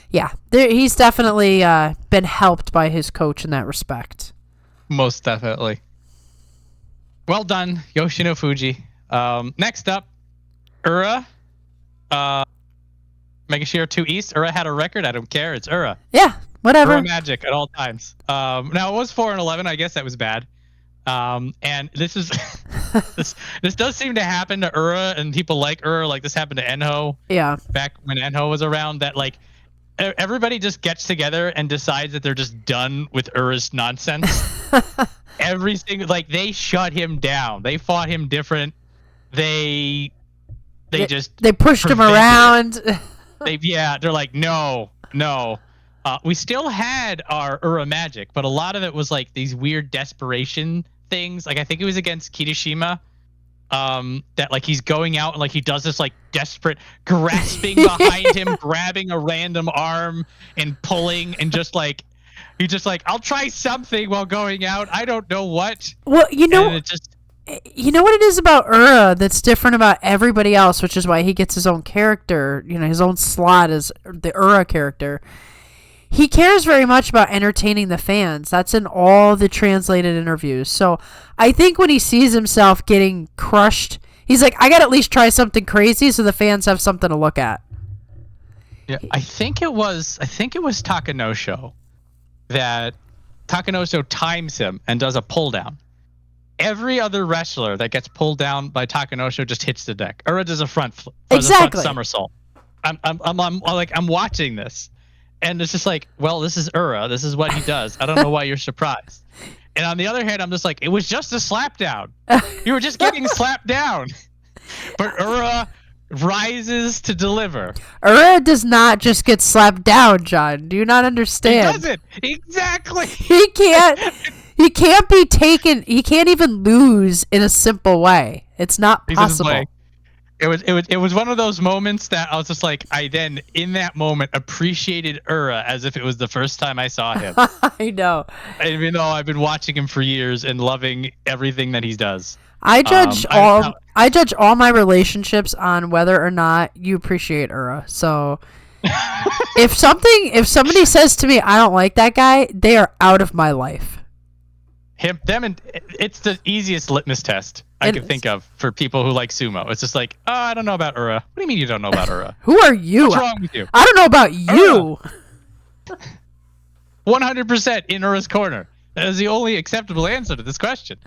S1: yeah, he's definitely been helped by his coach in that respect.
S2: Most definitely. Well done, Yoshinofuji. Next up, Ura. Megashira 2 East. Ura had a record. I don't care. It's Ura.
S1: Yeah, whatever.
S2: Ura magic at all times. Now, it was 4-11. I guess that was bad. And this is this does seem to happen to Ura and people like Ura. Like this happened to Enho.
S1: Yeah.
S2: Back when Enho was around, that like everybody just gets together and decides that they're just done with Ura's nonsense. Everything, like they shut him down. They fought him different. They
S1: pushed him around.
S2: They're like, no. we still had our Ura magic, but a lot of it was like these weird desperation things. Like I think it was against Kirishima. That like he's going out and like he does this like desperate grasping behind him, grabbing a random arm and pulling and just like he's just like, I'll try something while going out. I don't know what.
S1: Well, you know what it is about Ura that's different about everybody else, which is why he gets his own character, his own slot as the Ura character. He cares very much about entertaining the fans. That's in all the translated interviews. So I think when he sees himself getting crushed, he's like, I got to at least try something crazy so the fans have something to look at.
S2: Yeah, I think it was Takenosho that Takenosho times him and does a pull down. Every other wrestler that gets pulled down by Takenosho just hits the deck. Ura does a front flip,
S1: exactly.
S2: A front somersault. I'm watching this. And it's just like, well, this is Ura. This is what he does. I don't know why you're surprised. And on the other hand, I'm just like, it was just a slap down. You were just getting slapped down. But Ura rises to deliver.
S1: Ura does not just get slapped down, John. Do you not understand?
S2: He doesn't. Exactly.
S1: He can't be taken. He can't even lose in a simple way. It's not possible.
S2: It was one of those moments that I was just like, I then in that moment appreciated Ura as if it was the first time I saw him.
S1: I know.
S2: Even though I've been watching him for years and loving everything that he does.
S1: I judge all my relationships on whether or not you appreciate Ura. So if somebody says to me I don't like that guy, they are out of my life.
S2: It's the easiest litmus test I can think of for people who like sumo. It's just like, oh, I don't know about Ura. What do you mean you don't know about Ura?
S1: Who are you?
S2: What's wrong with you?
S1: I don't know about you.
S2: 100% in Ura's corner. That is the only acceptable answer to this question.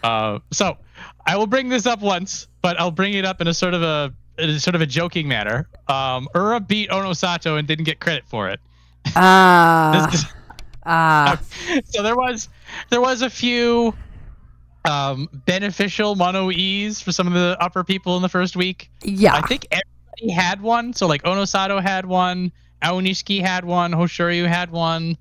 S2: So I will bring this up once, but I'll bring it up in a sort of a joking manner. Ura beat Onosato and didn't get credit for it. So there was a few beneficial mono-E's for some of the upper people in the first week.
S1: Yeah.
S2: I think everybody had one. So like Onosato had one, Onishki had one, Hoshoryu had one.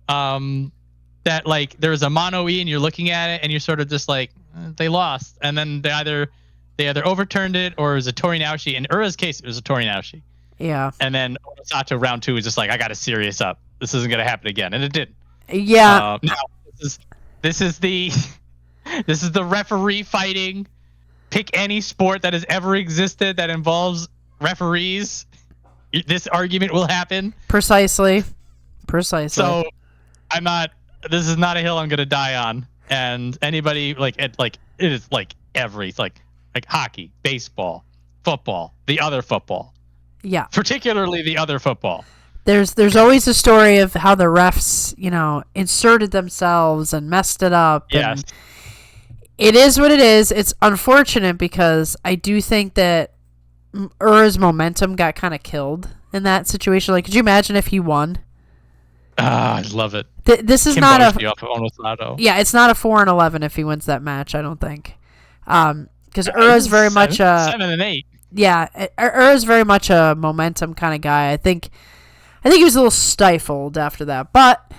S2: That like there was a mono-E and you're looking at it and you're sort of just like, they lost. And then they either overturned it or it was a Torinaoshi. In Ura's case, it was a Torinaoshi.
S1: Yeah.
S2: And then Onosato round 2 was just like, I got to serious up. This isn't going to happen again. And it didn't.
S1: Yeah.
S2: Now this is the referee fighting. Pick any sport that has ever existed that involves referees. This argument will happen.
S1: Precisely.
S2: So this is not a hill I'm going to die on. And anybody it is like every like hockey, baseball, football, the other football.
S1: Yeah.
S2: Particularly the other football.
S1: There's always a story of how the refs, inserted themselves and messed it up.
S2: Yes.
S1: And it is what it is. It's unfortunate because I do think that Ura's momentum got kind of killed in that situation. Like, could you imagine if he won?
S2: I love it.
S1: This is not a.
S2: Yeah,
S1: it's not a 4-11 if he wins that match. I don't think, because Ura's very much a
S2: 7-8.
S1: Yeah, Ura's very much a momentum kind of guy. I think he was a little stifled after that, but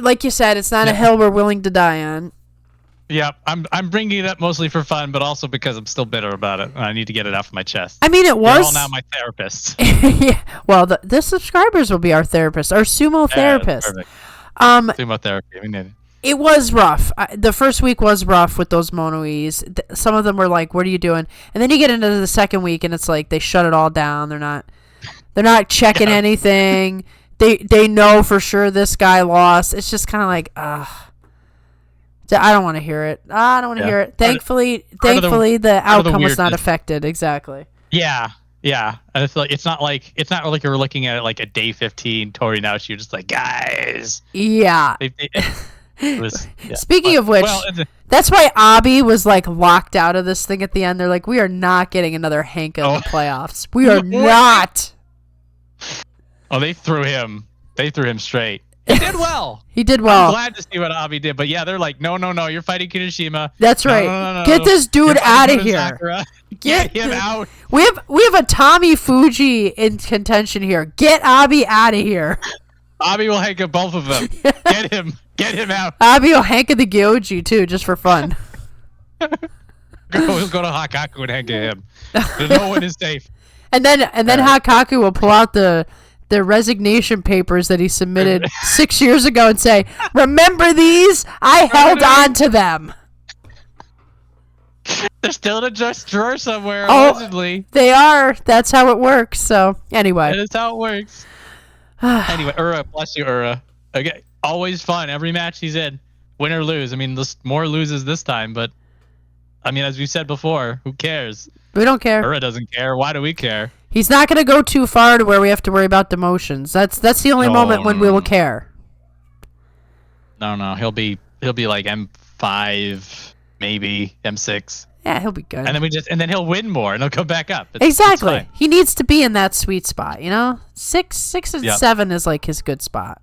S1: like you said, it's not a hill we're willing to die on.
S2: Yeah, I'm bringing it up mostly for fun, but also because I'm still bitter about it. I need to get it off my chest.
S1: I mean, it was.
S2: They're all now my therapists.
S1: Yeah. Well, the subscribers will be our therapists, our sumo therapists.
S2: Sumo therapy. We need it.
S1: It was rough. The first week was rough with those mono-E's. Some of them were like, "What are you doing?" And then you get into the second week, and it's like they shut it all down. They're not checking anything. They know for sure this guy lost. It's just kind of like, I don't want to hear it. I don't want to hear it. Thankfully, the outcome was not affected. Exactly.
S2: Yeah. And it's like it's not like you're looking at it like a day 15 Torinaoshi. You're just like, guys.
S1: Yeah.
S2: It was,
S1: Speaking of which, that's why Abi was like locked out of this thing at the end. They're like, we are not getting another Hanka in the playoffs. We are not.
S2: Oh, they threw him straight. He did well.
S1: He did well.
S2: I'm glad to see what Abi did, but yeah, they're like, no, you're fighting Kirishima.
S1: That's right.
S2: No.
S1: Get this dude out of here.
S2: Get him out.
S1: We have a Tommy Fuji in contention here. Get Abi out of here.
S2: Abi will hank at both of them. Get him out.
S1: Abi will hank at the Gyoji too, just for fun.
S2: We'll go to Hakaku and hank at him. No one is safe.
S1: And then Hakaku will pull out the resignation papers that he submitted 6 years ago and say, "Remember these? I held on to them."
S2: They're still in a drawer somewhere,
S1: Oh,
S2: allegedly.
S1: They are. That's how it works. So anyway,
S2: That is how it works. Anyway, Ura, bless you, Ura. Okay, always fun. Every match he's in, win or lose. I mean, more loses this time, but I mean, as we said before, who cares?
S1: we don't care.
S2: Ura doesn't care. Why do we care?
S1: He's not going to go too far to where we have to worry about demotions. That's the only moment when we will care.
S2: No, he'll be like M5, maybe M6.
S1: Yeah, he'll be good.
S2: And then he'll win more and he'll come back up.
S1: Exactly. He needs to be in that sweet spot, you know? 6 and 7 is like his good spot.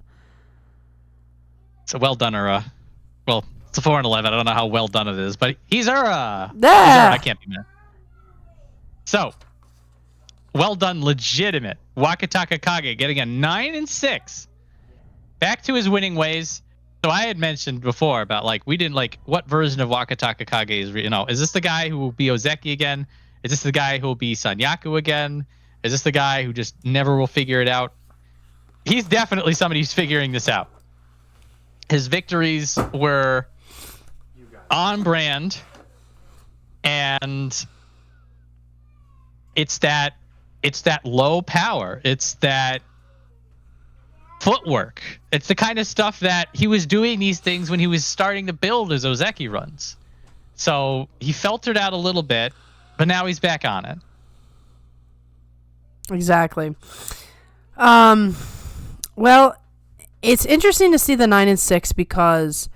S2: So well done, Ura. Well, it's a 4 and 11. I don't know how well done it is, but he's Ura.
S1: Yeah.
S2: I can't be mad. So, well done, legitimate. Wakatakakage getting a 9 and 6. Back to his winning ways. So I had mentioned before about we didn't what version of Wakatakakage is, is this the guy who will be Ozeki again? Is this the guy who will be Sanyaku again? Is this the guy who just never will figure it out? He's definitely somebody who's figuring this out. His victories were on brand, and it's that low power. It's that footwork. It's the kind of stuff that he was doing these things when he was starting to build his Ozeki runs. So he filtered out a little bit, but now he's back on it.
S1: Exactly. Well, it's interesting to see the 9 and 6 because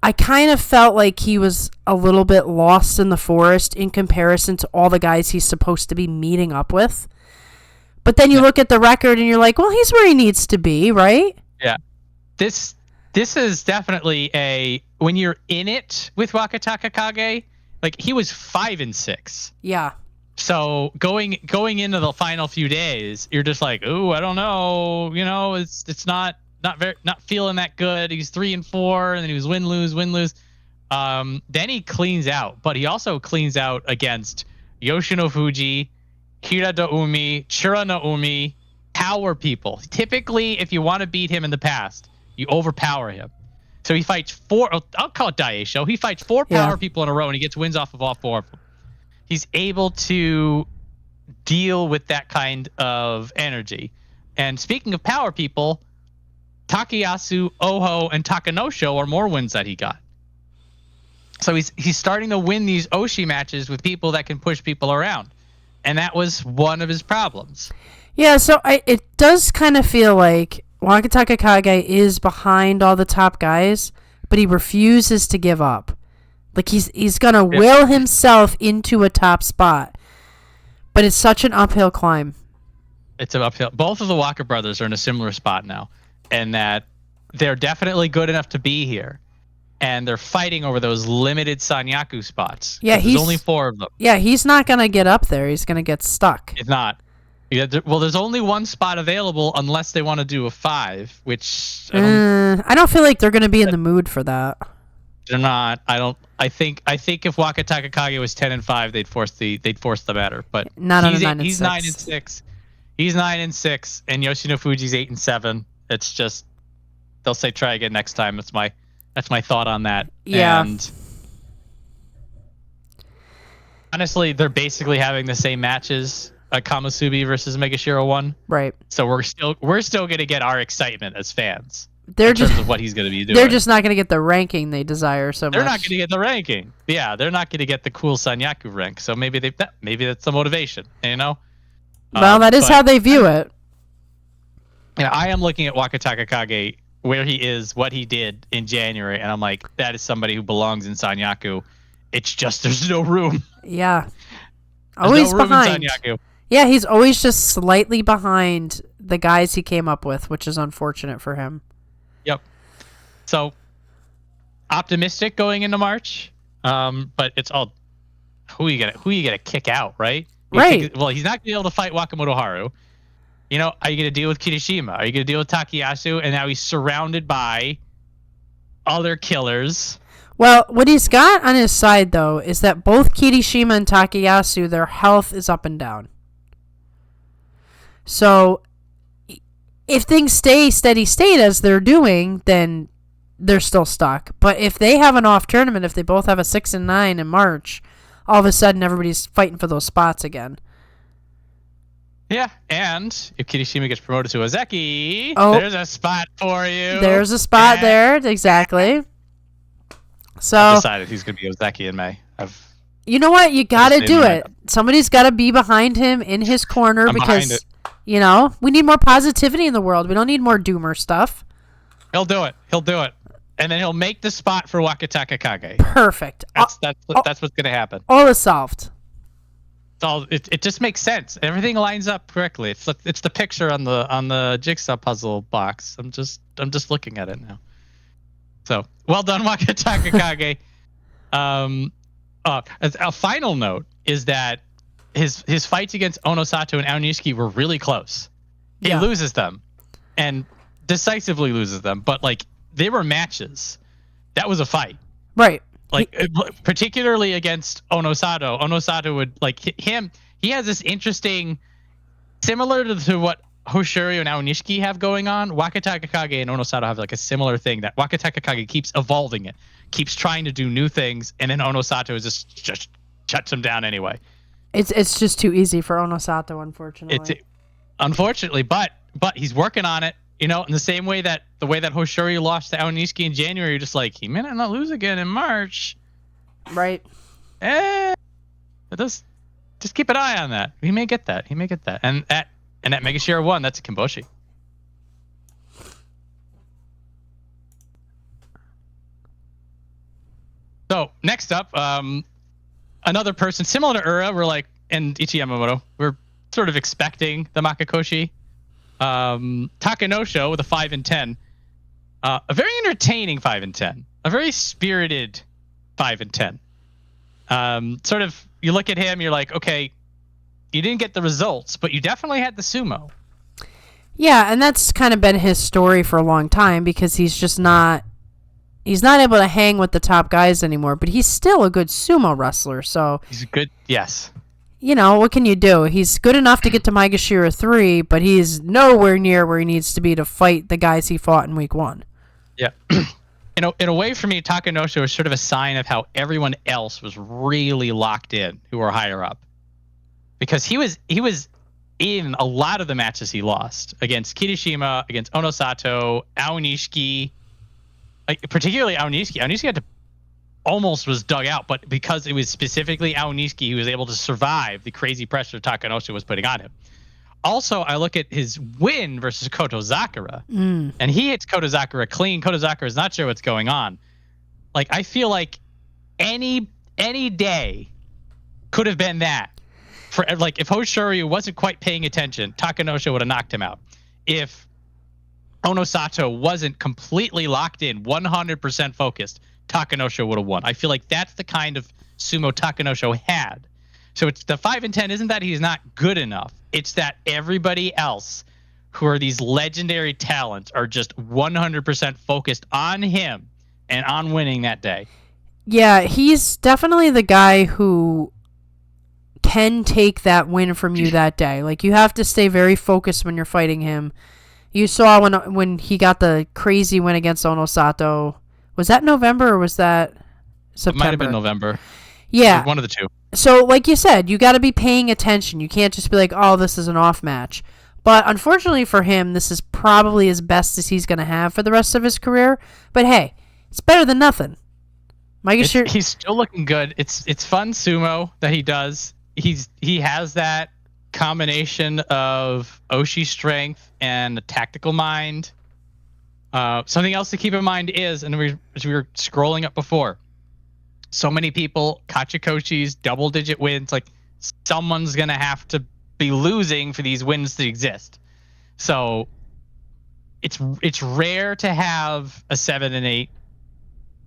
S1: I kind of felt like he was a little bit lost in the forest in comparison to all the guys he's supposed to be meeting up with. But then you look at the record and you're like, well, he's where he needs to be, right?
S2: Yeah. This is definitely when you're in it with Wakatakakage, he was 5 and 6.
S1: Yeah.
S2: So going into the final few days, you're just like, ooh, I don't know, it's not feeling that good. He's 3 and 4, and then he was win lose. Then he cleans out, but he also cleans out against Yoshinofuji, Kiranoumi, Churanoumi, power people. Typically, if you want to beat him in the past, you overpower him. So he fights 4. I'll call it Daieisho. He fights 4 power people in a row, and he gets wins off of all 4 of them. He's able to deal with that kind of energy. And speaking of power people, Takayasu, Oho, and Takenosho are more wins that he got. So he's starting to win these Oshi matches with people that can push people around. And that was one of his problems.
S1: Yeah, so it does kind of feel like Wakatakakage is behind all the top guys, but he refuses to give up. He's going to will himself into a top spot. But it's such an uphill climb.
S2: It's an uphill. Both of the Waka brothers are in a similar spot now. And that they're definitely good enough to be here. And they're fighting over those limited Sanyaku spots.
S1: Yeah,
S2: there's only 4 of them.
S1: Yeah, he's not going to get up there. He's going to get stuck.
S2: It's not. Yeah, well, there's only 1 spot available unless they want to do a 5, which
S1: I don't feel like they're going to be in the mood for that.
S2: They're not. I think if Wakatakakage was 10 and 5, they'd force the matter. But
S1: not on a 9 and 6.
S2: He's 9 and 6. He's 9 and 6, and Yoshinofuji's 8 and 7. It's just they'll say try again next time. That's my thought on that.
S1: Yeah.
S2: And honestly, they're basically having the same matches. Kamusubi versus Megashiro 1.
S1: Right.
S2: So we're still gonna get our excitement as fans.
S1: In
S2: terms of what he's gonna be doing.
S1: They're just not gonna get the ranking they desire so much.
S2: They're not gonna get the ranking. Yeah, they're not gonna get the cool Sanyaku rank. So maybe that's the motivation. Well,
S1: that is how they view it.
S2: Yeah, I am looking at Wakatakakage, where he is, what he did in January, and I'm like, that is somebody who belongs in Sanyaku. It's just there's no room.
S1: Yeah.
S2: There's
S1: Always
S2: no room
S1: behind.
S2: in Sanyaku.
S1: Yeah, he's always just slightly behind the guys he came up with, which is unfortunate for him.
S2: Yep. So optimistic going into March, but it's all who you gonna kick out, right?
S1: Right.
S2: Well, he's not gonna be able to fight Wakamotoharu. You know, are you gonna deal with Kirishima? Are you gonna deal with Takayasu? And now he's surrounded by other killers.
S1: Well, what he's got on his side, though, is that both Kirishima and Takayasu, their health is up and down. So, if things stay steady state as they're doing, then they're still stuck. But if they have an off tournament, if they both have a 6-9 in March, all of a sudden everybody's fighting for those spots again.
S2: Yeah, and if Kirishima gets promoted to Ozeki, there's a spot for you.
S1: There's a spot there, exactly. So
S2: I've decided he's going to be Ozeki in May.
S1: You know what? You got to do it. Somebody's got to be behind him in his corner because, you know, we need more positivity in the world. We don't need more doomer stuff.
S2: He'll do it. And then he'll make the spot for Wakatakakage.
S1: Perfect.
S2: That's what's going to happen.
S1: All is solved.
S2: It just makes sense. Everything lines up correctly. It's the picture on the jigsaw puzzle box. I'm just looking at it now. So well done, Wakatakakage. A final note is that his fights against Onosato and Onishki were really close. He loses them, and decisively loses them. But like they were matches. That was a fight,
S1: right?
S2: Like particularly against Onosato. Onosato would like him. He has this interesting, similar to what Hoshoryu and Onishki have going on. Wakatakakage and Onosato have like a similar thing that Wakatakakage keeps evolving it, keeps trying to do new things, and then Onosato just shuts him down anyway.
S1: It's just too easy for Onosato, unfortunately.
S2: Unfortunately, but he's working on it. You know, in the same way that Hoshoryu lost to Onishki in January, you're just like, he may not lose again in March.
S1: Right.
S2: Just keep an eye on that. He may get that. And at Megashira 1, that's a Kimboshi. So next up, another person similar to Ura, and Ichiyamamoto, we're sort of expecting the Makakoshi. Takenosho with a 5 and 10. A very entertaining 5 and 10. A very spirited 5 and 10. Sort of, you look at him, you're like, okay, you didn't get the results, but you definitely had the sumo.
S1: Yeah, and that's kind of been his story for a long time because he's just not able to hang with the top guys anymore, but he's still a good sumo wrestler, so...
S2: He's good, yes.
S1: You know, what can you do? He's good enough to get to Megashira 3, but he's nowhere near where he needs to be to fight the guys he fought in week 1.
S2: Yeah. In a way, for me, Takenosho was sort of a sign of how everyone else was really locked in who were higher up. Because he was in a lot of the matches he lost against Kirishima, against Onosato, Onishki, particularly Onishki. Onishki almost was dug out, but because it was specifically Onishki, he was able to survive the crazy pressure Takenosho was putting on him. Also, I look at his win versus Kotozakura, and he hits Kotozakura clean. Kotozakura is not sure what's going on. Like, I feel like any day could have been that. For like, if Hoshoryu wasn't quite paying attention, Takenosho would have knocked him out. If Onosato wasn't completely locked in, 100% focused, Takenosho would have won. I feel like that's the kind of sumo Takenosho had. So it's the 5 and 10 isn't that he's not good enough. It's that everybody else who are these legendary talents are just 100% focused on him and on winning that day.
S1: Yeah, he's definitely the guy who can take that win from you that day. Like, you have to stay very focused when you're fighting him. You saw when he got the crazy win against Onosato. Was that November or was that September?
S2: It might have been November.
S1: Yeah.
S2: One of the two.
S1: So, like you said, you got to be paying attention. You can't just be like, oh, this is an off match. But unfortunately for him, this is probably as best as he's going to have for the rest of his career. But hey, it's better than nothing.
S2: He's still looking good. It's fun sumo that he does. He has that combination of Oshi strength and a tactical mind. Something else to keep in mind is, and as we were scrolling up before, so many people, Kachikoshis, double-digit wins, like someone's going to have to be losing for these wins to exist. So it's rare to have a 7 and 8.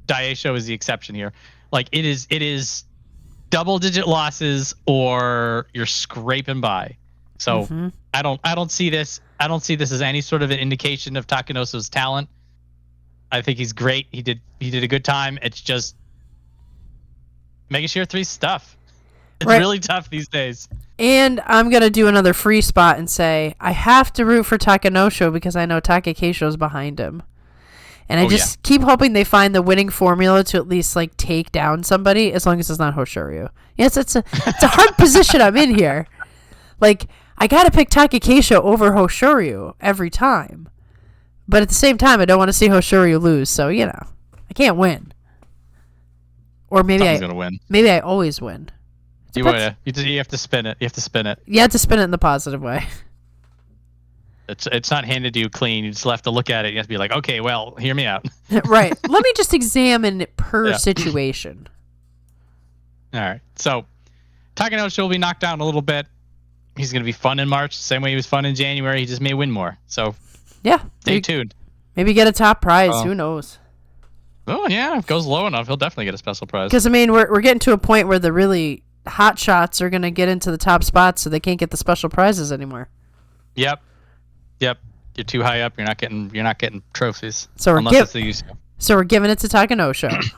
S2: Daieisho is the exception here. Like it is double-digit losses or you're scraping by. So I don't see this. I don't see this as any sort of an indication of Takenosho's talent. I think he's great. He did a good time. It's just Mega Shear 3 stuff. It's really tough these days.
S1: And I'm going to do another free spot and say I have to root for Takenosho because I know Takekisho's behind him. And I just keep hoping they find the winning formula to at least like take down somebody, as long as it's not Hoshoryu. Yes, it's a hard position I'm in here. Like, I got to pick Takekisho over Hoshoryu every time. But at the same time, I don't want to see Hoshoryu lose, so, you know, I can't win. Or maybe
S2: Someone's gonna win.
S1: Maybe I always win.
S2: You have to spin it. You have to spin it.
S1: You have to spin it in the positive way.
S2: It's not handed to you clean. You just have to look at it. You have to be like, okay, well, hear me out.
S1: Right. Let me just examine it per situation.
S2: All right. So Takenosho will be knocked down a little bit. He's going to be fun in March, same way he was fun in January. He just may win more. So
S1: yeah,
S2: stay tuned.
S1: Maybe get a top prize. Who knows?
S2: Oh yeah, if it goes low enough, he'll definitely get a special prize.
S1: Because I mean, we're getting to a point where the really hot shots are going to get into the top spots, so they can't get the special prizes anymore.
S2: Yep. You're too high up. You're not getting trophies.
S1: So
S2: unless it's the Yusuke.
S1: So we're giving it to Takenosho.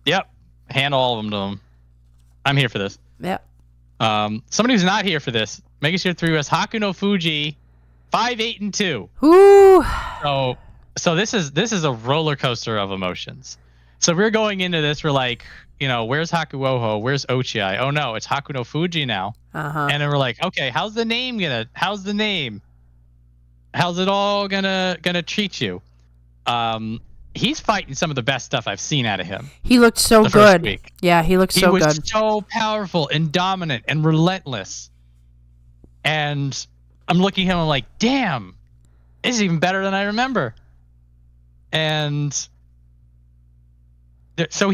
S2: Yep. Hand all of them to him. I'm here for this.
S1: Yep.
S2: Somebody who's not here for this. Mega Shear 3 was Hakuoho 5, 8, and 2.
S1: Ooh.
S2: So this is a roller coaster of emotions. So we're going into this. We're like, you know, where's Hakuoho? Where's Ochiai? Oh no, it's Hakuoho now. And then we're like, okay, how's the name? How's it all gonna treat you? He's fighting some of the best stuff I've seen out of him.
S1: He looked so good. Yeah, he looked so good.
S2: He was so powerful and dominant and relentless. And I'm looking at him, I'm like, damn, this is even better than I remember. And so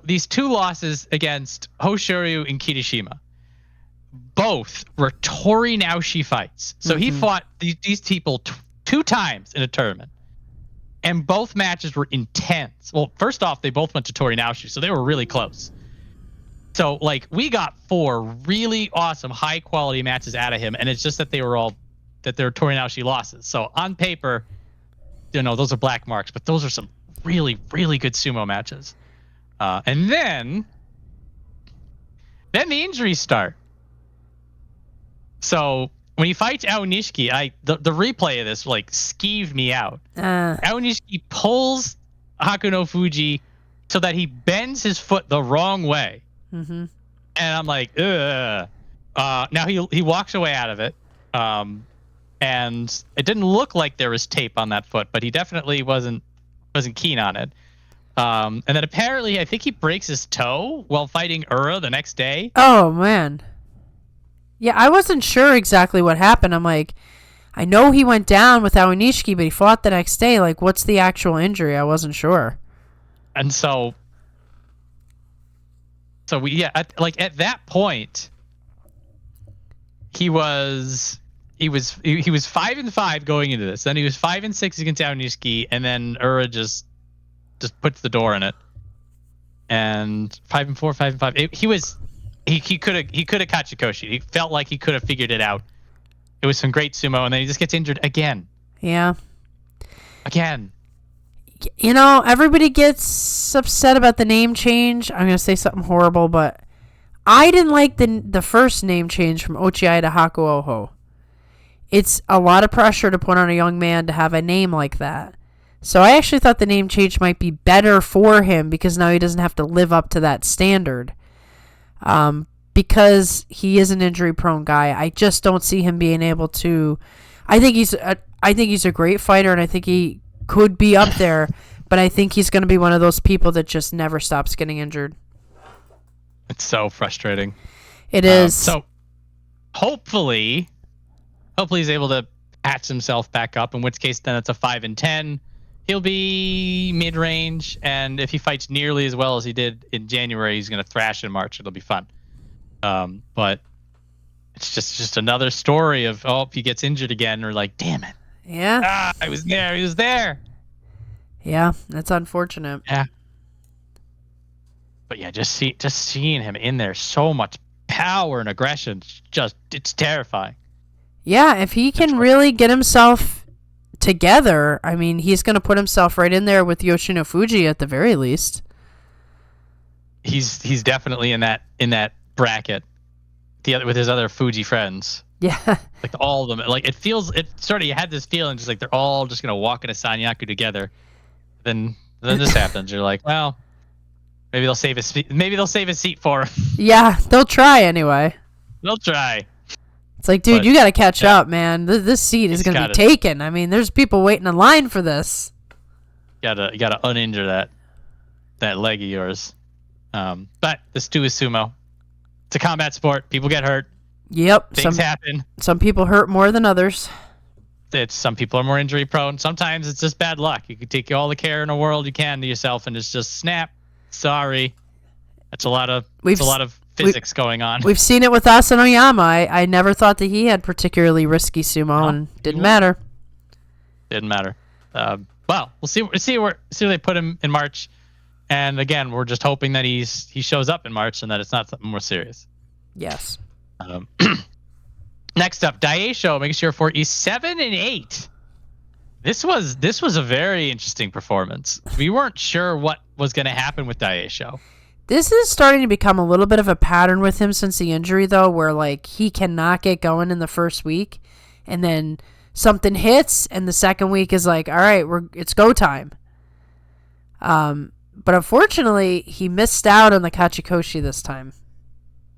S2: these two losses against Hoshoryu and Kirishima, both were Tori Naoshi fights. So he fought these people two times in a tournament. And both matches were intense. Well, first off, they both went to Tori Naoshi, so they were really close. So, like, we got 4 really awesome, high-quality matches out of him, and it's just that they were Tori Naoshi losses. So, on paper, you know, those are black marks, but those are some really, really good sumo matches. And then the injuries start. So when he fights Onishki, the replay of this like skeeved me out. Onishki pulls Hakuoho so that he bends his foot the wrong way, and I'm like, ugh. Now he walks away out of it, and it didn't look like there was tape on that foot, but he definitely wasn't keen on it. And then apparently, I think he breaks his toe while fighting Ura the next day.
S1: Oh man. Yeah, I wasn't sure exactly what happened. I'm like, I know he went down with Onishki, but he fought the next day. Like, what's the actual injury? I wasn't sure.
S2: And so at that point, he was 5-5 going into this. Then he was 5-6 against Onishki, and then Ura just puts the door in it. And 5-4, 5-5. He could have Kachikoshi. He felt like he could have figured it out. It was some great sumo, and then he just gets injured again.
S1: Yeah.
S2: Again.
S1: You know, everybody gets upset about the name change. I'm going to say something horrible, but I didn't like the first name change from Ochiai to Hakuoho. It's a lot of pressure to put on a young man to have a name like that. So I actually thought the name change might be better for him because now he doesn't have to live up to that standard. Because he is an injury-prone guy, I just don't see him being able to. I think he's a great fighter, and I think he could be up there. But I think he's going to be one of those people that just never stops getting injured.
S2: It's so frustrating.
S1: It is.
S2: So hopefully he's able to patch himself back up. In which case, then it's a 5-10. He'll be mid-range, and if he fights nearly as well as he did in January, he's going to thrash in March. It'll be fun. But it's just another story of he gets injured again, or like, damn it.
S1: Yeah.
S2: I was there. He was there.
S1: Yeah, that's unfortunate.
S2: Yeah. But yeah, just seeing him in there, so much power and aggression, it's terrifying.
S1: Yeah, if he can really get himself together, I mean, he's going to put himself right in there with Yoshinofuji at the very least.
S2: He's definitely in that bracket. With his other Fuji friends.
S1: Yeah.
S2: Like all of them. Like you had this feeling just like they're all just gonna walk into Sanyaku together. Then this happens. You're like, well, maybe they'll save a seat for him.
S1: Yeah, they'll try anyway.
S2: They'll try.
S1: It's like, dude, you got to catch up, man. This seat is going to be taken. I mean, there's people waiting in line for this. You
S2: gotta uninjure that leg of yours. But this too is sumo. It's a combat sport. People get hurt.
S1: Yep.
S2: Things happen.
S1: Some people hurt more than others.
S2: Some people are more injury prone. Sometimes it's just bad luck. You can take all the care in the world you can to yourself, and it's just snap. Sorry. That's a lot of physics going on. We've
S1: seen it with Asahakuryu. I never thought that he had particularly risky sumo, and didn't matter.
S2: Didn't matter. Well, we'll see where they put him in March. And again, we're just hoping that he shows up in March and that it's not something more serious.
S1: Yes.
S2: Next up, Daieisho makes sure for 7-8. This was a very interesting performance. We weren't sure what was going to happen with Daieisho.
S1: This is starting to become a little bit of a pattern with him since the injury, though, where like he cannot get going in the first week, and then something hits, and the second week is like, all right, it's go time. But unfortunately, he missed out on the Kachikoshi this time.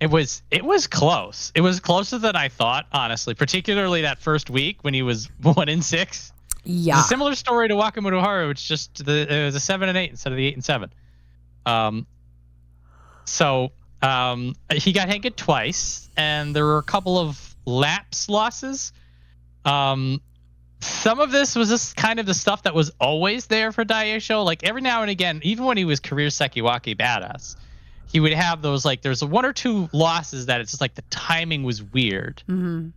S2: It was close. It was closer than I thought, honestly. Particularly that first week when he was 1-6.
S1: Yeah.
S2: It's a similar story to Wakamotoharu. It's just it was a 7-8 instead of the 8-7. So he got Hanked twice, and there were a couple of lapse losses. Some of this was just kind of the stuff that was always there for Daieisho. Like every now and again, even when he was career Sekiwake badass, he would have those like there's one or two losses that it's just like the timing was weird.
S1: Mm-hmm.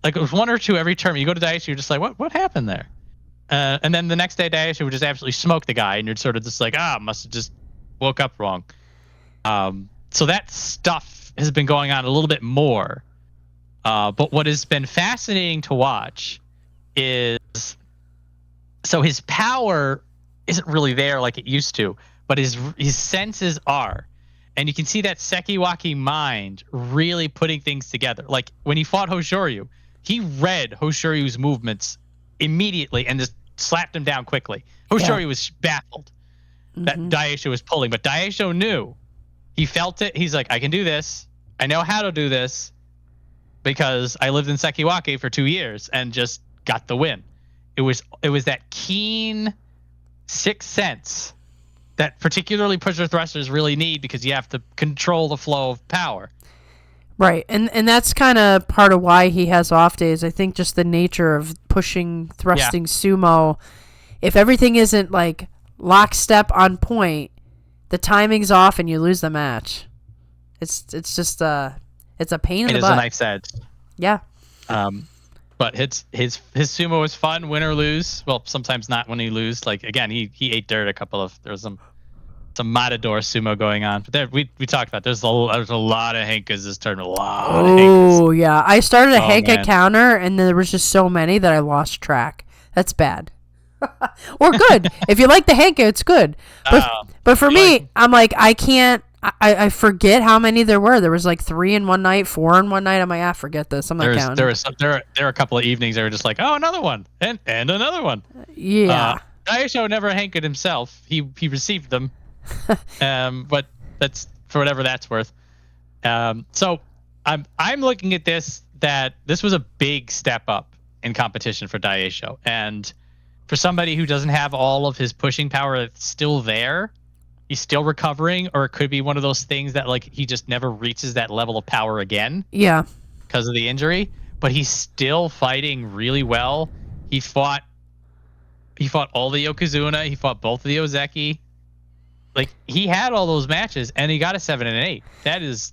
S2: Like it was one or two every term. You go to Daieisho, you're just like, what happened there? And then the next day, Daieisho would just absolutely smoke the guy, and you're sort of just like, must have just woke up wrong. So that stuff has been going on a little bit more. But what has been fascinating to watch is so his power isn't really there like it used to, but his senses are. And you can see that Sekiwake mind really putting things together. Like when he fought Hoshoryu, he read Hoshoryu's movements immediately and just slapped him down quickly. Hoshoryu was baffled that Daieisho was pulling, but Daieisho knew. He felt it. He's like, I can do this. I know how to do this because I lived in Sekiwake for 2 years and just got the win. It was that keen sixth sense that particularly pusher thrusters really need because you have to control the flow of power.
S1: Right, and that's kind of part of why he has off days. I think just the nature of pushing, thrusting sumo. If everything isn't like lockstep on point, the timing's off and you lose the match. It's just it's a pain in the butt.
S2: It is a knife's edge.
S1: Yeah.
S2: But his sumo was fun, win or lose. Well, sometimes not when he lose. Like again, he ate dirt. There was some Matador sumo going on. But there we talked about there's a lot of Henkas this tournament.
S1: Oh yeah, I started a Henka counter and there was just so many that I lost track. That's bad. Or good. If you like the Henka, it's good. But for me, I'm like I can't. I forget how many there were. There was like 3 in one night, 4 in one night. I'm like, forget this. I'm not counting.
S2: There were a couple of evenings that were just like, oh, another one and another one.
S1: Yeah.
S2: Daieisho never hanked himself. He received them. But that's for whatever that's worth. So I'm looking at this that this was a big step up in competition for Daieisho, and for somebody who doesn't have all of his pushing power still there. He's still recovering, or it could be one of those things that like he just never reaches that level of power again.
S1: Yeah.
S2: Because of the injury, but he's still fighting really well. He fought all the Yokozuna. He fought both of the Ozeki. Like he had all those matches, and he got a 7-8. That is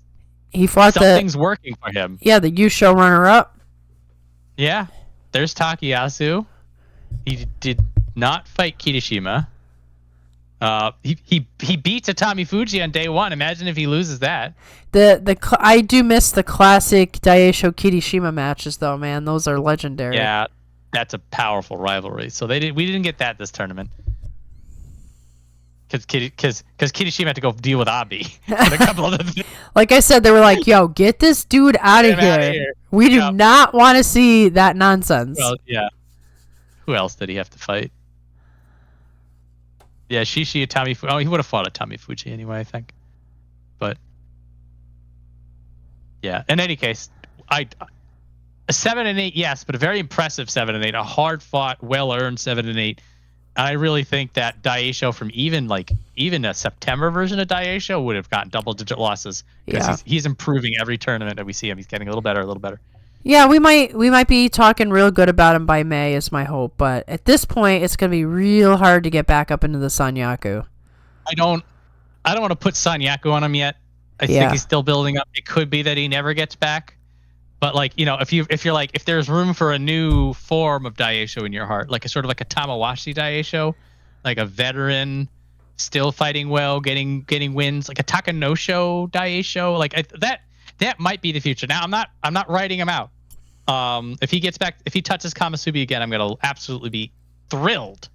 S1: He fought
S2: something's working for him.
S1: Yeah, the Yusho runner-up.
S2: Yeah. There's Takayasu. He did not fight Kirishima. He beats Atamifuji on day one. Imagine if he loses that.
S1: I do miss the classic Daieisho Kirishima matches though, man. Those are legendary.
S2: Yeah, that's a powerful rivalry. So we didn't get that this tournament. Because Kirishima had to go deal with Abi and a couple other things.
S1: Like I said, they were like, "Yo, get this dude out of here. We do not want to see that nonsense."
S2: Well, yeah. Who else did he have to fight? Yeah, Shishi Atamifuji. Oh, he would have fought Atamifuji anyway, I think. But yeah, in any case, a 7-8, yes, but a very impressive 7-8, a hard fought, well earned 7-8. I really think that Daieisho from even a September version of Daieisho would have gotten double-digit losses because he's improving every tournament that we see him. He's getting a little better, a little better.
S1: Yeah, we might be talking real good about him by May is my hope, but at this point it's going to be real hard to get back up into the Sanyaku. I
S2: don't want to put Sanyaku on him yet. I think he's still building up. It could be that he never gets back. But if there's room for a new form of Daieisho in your heart, like a sort of like a Tamawashi Daieisho, like a veteran still fighting well, getting wins, like a Takenosho Daieisho, that might be the future. Now I'm not writing him out. If he gets back, if he touches Kamasubi again, I'm gonna absolutely be thrilled.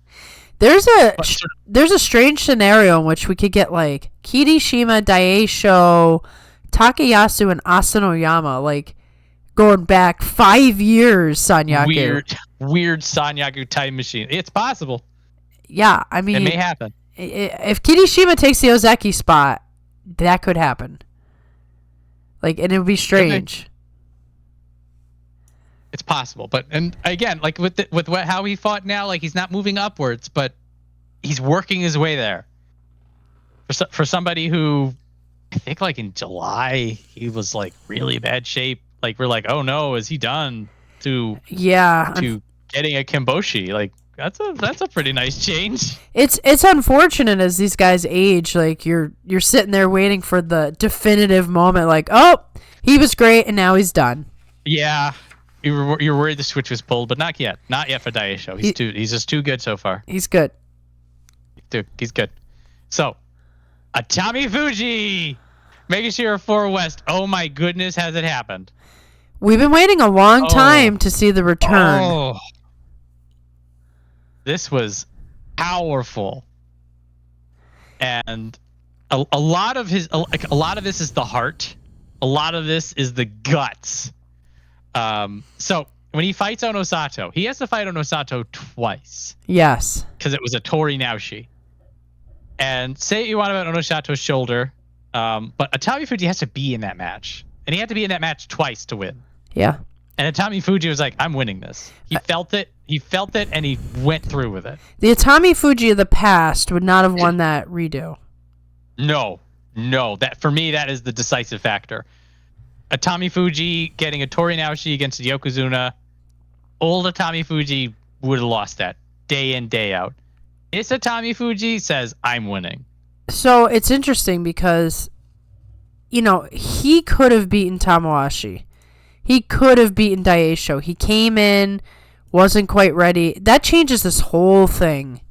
S1: There's a strange scenario in which we could get like Kirishima, Daieisho, Takayasu, and Asanoyama, like going back 5 years. Sanyaku.
S2: Weird Sanyaku time machine. It's possible.
S1: Yeah, I mean,
S2: it may happen.
S1: If Kirishima takes the Ozeki spot, that could happen. Like, and it would be strange.
S2: It's possible, and again, like how he fought now, like he's not moving upwards, but he's working his way there. For somebody who, I think, like in July, he was like really bad shape. Like we're like, oh no, is he done? To getting a Kimboshi, like that's a pretty nice change.
S1: It's unfortunate as these guys age. Like you're sitting there waiting for the definitive moment. Like, oh, he was great, and now he's done.
S2: Yeah. You're worried the switch was pulled, but not yet. Not yet for Daieisho. He's just too good so far.
S1: He's good.
S2: Dude, he's good. So, Atamifuji, Megashira 4 West. Oh my goodness, has it happened?
S1: We've been waiting a long time to see the return.
S2: Oh, this was powerful, and a lot of this is the heart. A lot of this is the guts. So when he fights Onosato, he has to fight Onosato twice.
S1: Yes.
S2: Because it was a Tori Naoshi. And say you want about Onosato's shoulder, but Atamifuji has to be in that match. And he had to be in that match twice to win.
S1: Yeah.
S2: And Atamifuji was like, I'm winning this. He felt it, and he went through with it.
S1: The Atamifuji of the past would not have won that redo.
S2: No. That for me, that is the decisive factor. Atamifuji getting a Tori Naoshi against the Yokozuna. Old Atamifuji would have lost that day in, day out. This Atamifuji says, I'm winning.
S1: So it's interesting because, he could have beaten Tamawashi. He could have beaten Daieisho. He came in, wasn't quite ready. That changes this whole thing.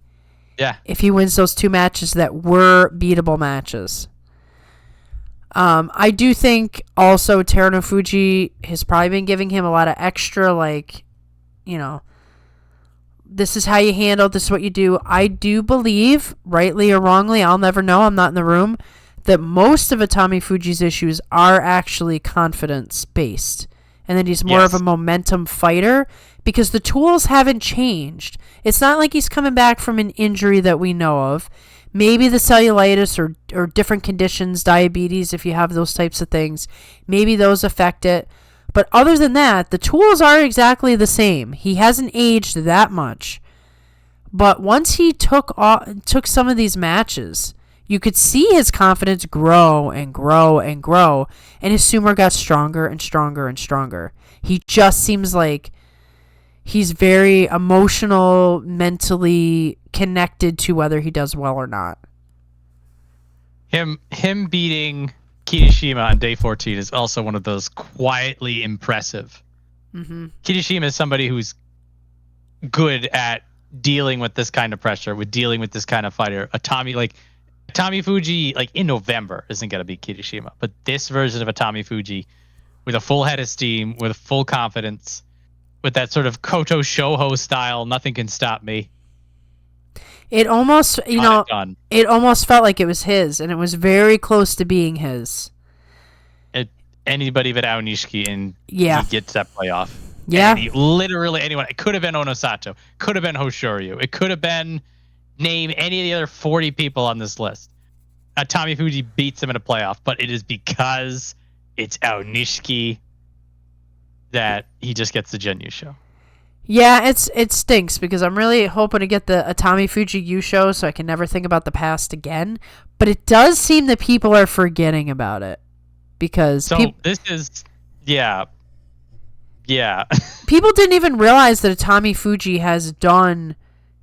S2: Yeah.
S1: If he wins those two matches that were beatable matches. I do think also Terunofuji has probably been giving him a lot of extra, this is how you handle, this is what you do. I do believe, rightly or wrongly, I'll never know, I'm not in the room, that most of Atamifuji's issues are actually confidence-based. And that he's more of a momentum fighter because the tools haven't changed. It's not like he's coming back from an injury that we know of. Maybe the cellulitis or different conditions, diabetes, if you have those types of things, maybe those affect it. But other than that, the tools are exactly the same. He hasn't aged that much. But once he took some of these matches, you could see his confidence grow and grow and grow, and his sumo got stronger and stronger and stronger. He just seems like he's very emotional, mentally connected to whether he does well or not.
S2: Him beating Kirishima on day 14 is also one of those quietly impressive.
S1: Mm-hmm.
S2: Kirishima is somebody who's good at dealing with this kind of pressure, with dealing with this kind of fighter. Atamifuji, like in November, isn't going to be Kirishima, but this version of Atamifuji, with a full head of steam, with full confidence, with that sort of Koto Shouho style, nothing can stop me.
S1: It almost, it almost felt like it was his, and it was very close to being his.
S2: Anybody but Onishki, and he gets that playoff.
S1: Yeah.
S2: Literally anyone. It could have been Onosato. Could have been Hoshoryu. It could have been, name any of the other 40 people on this list. Atamifuji beats him in a playoff, but it is because it's Onishki that he just gets the Genyusho.
S1: Yeah, it stinks because I'm really hoping to get the Atamifuji Yusho so I can never think about the past again. But it does seem that people are forgetting about it because
S2: this is yeah.
S1: People didn't even realize that Atamifuji has done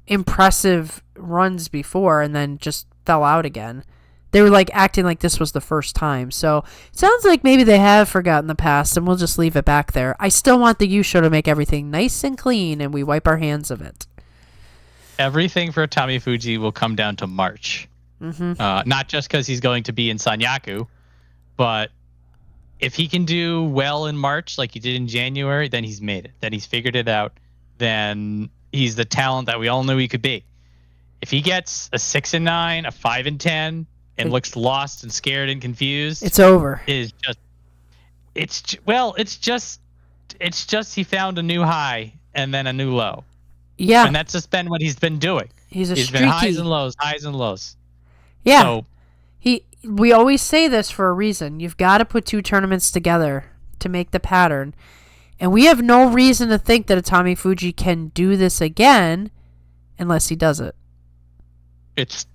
S1: impressive runs before and then just fell out again. They were like acting like this was the first time. So it sounds like maybe they have forgotten the past and we'll just leave it back there. I still want the Yusho to make everything nice and clean and we wipe our hands of it.
S2: Everything for Atamifuji will come down to March.
S1: Mm-hmm.
S2: Not just because he's going to be in Sanyaku, but if he can do well in March like he did in January, then he's made it. Then he's figured it out. Then he's the talent that we all knew he could be. If he gets a 6-9, a 5-10, and looks lost and scared and confused,
S1: it's over.
S2: It's just he found a new high and then a new low.
S1: Yeah.
S2: And that's just been what he's been doing.
S1: He's
S2: been highs and lows.
S1: Yeah.
S2: So,
S1: we always say this for a reason. You've got to put two tournaments together to make the pattern. And we have no reason to think that Atamifuji can do this again unless he does it.
S2: It's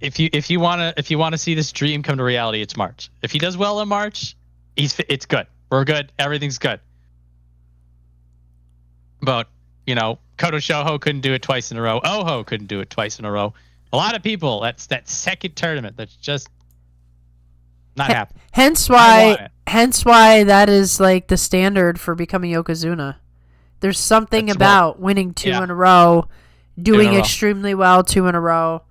S2: if you want to see this dream come to reality, it's March. If he does well in March, it's good. We're good. Everything's good. But, Koto Shouho couldn't do it twice in a row. Oho couldn't do it twice in a row. A lot of people, that's that second tournament that's just not happening.
S1: Hence why that is like the standard for becoming Yokozuna. There's something about winning two in a row, doing extremely well 2 in a row.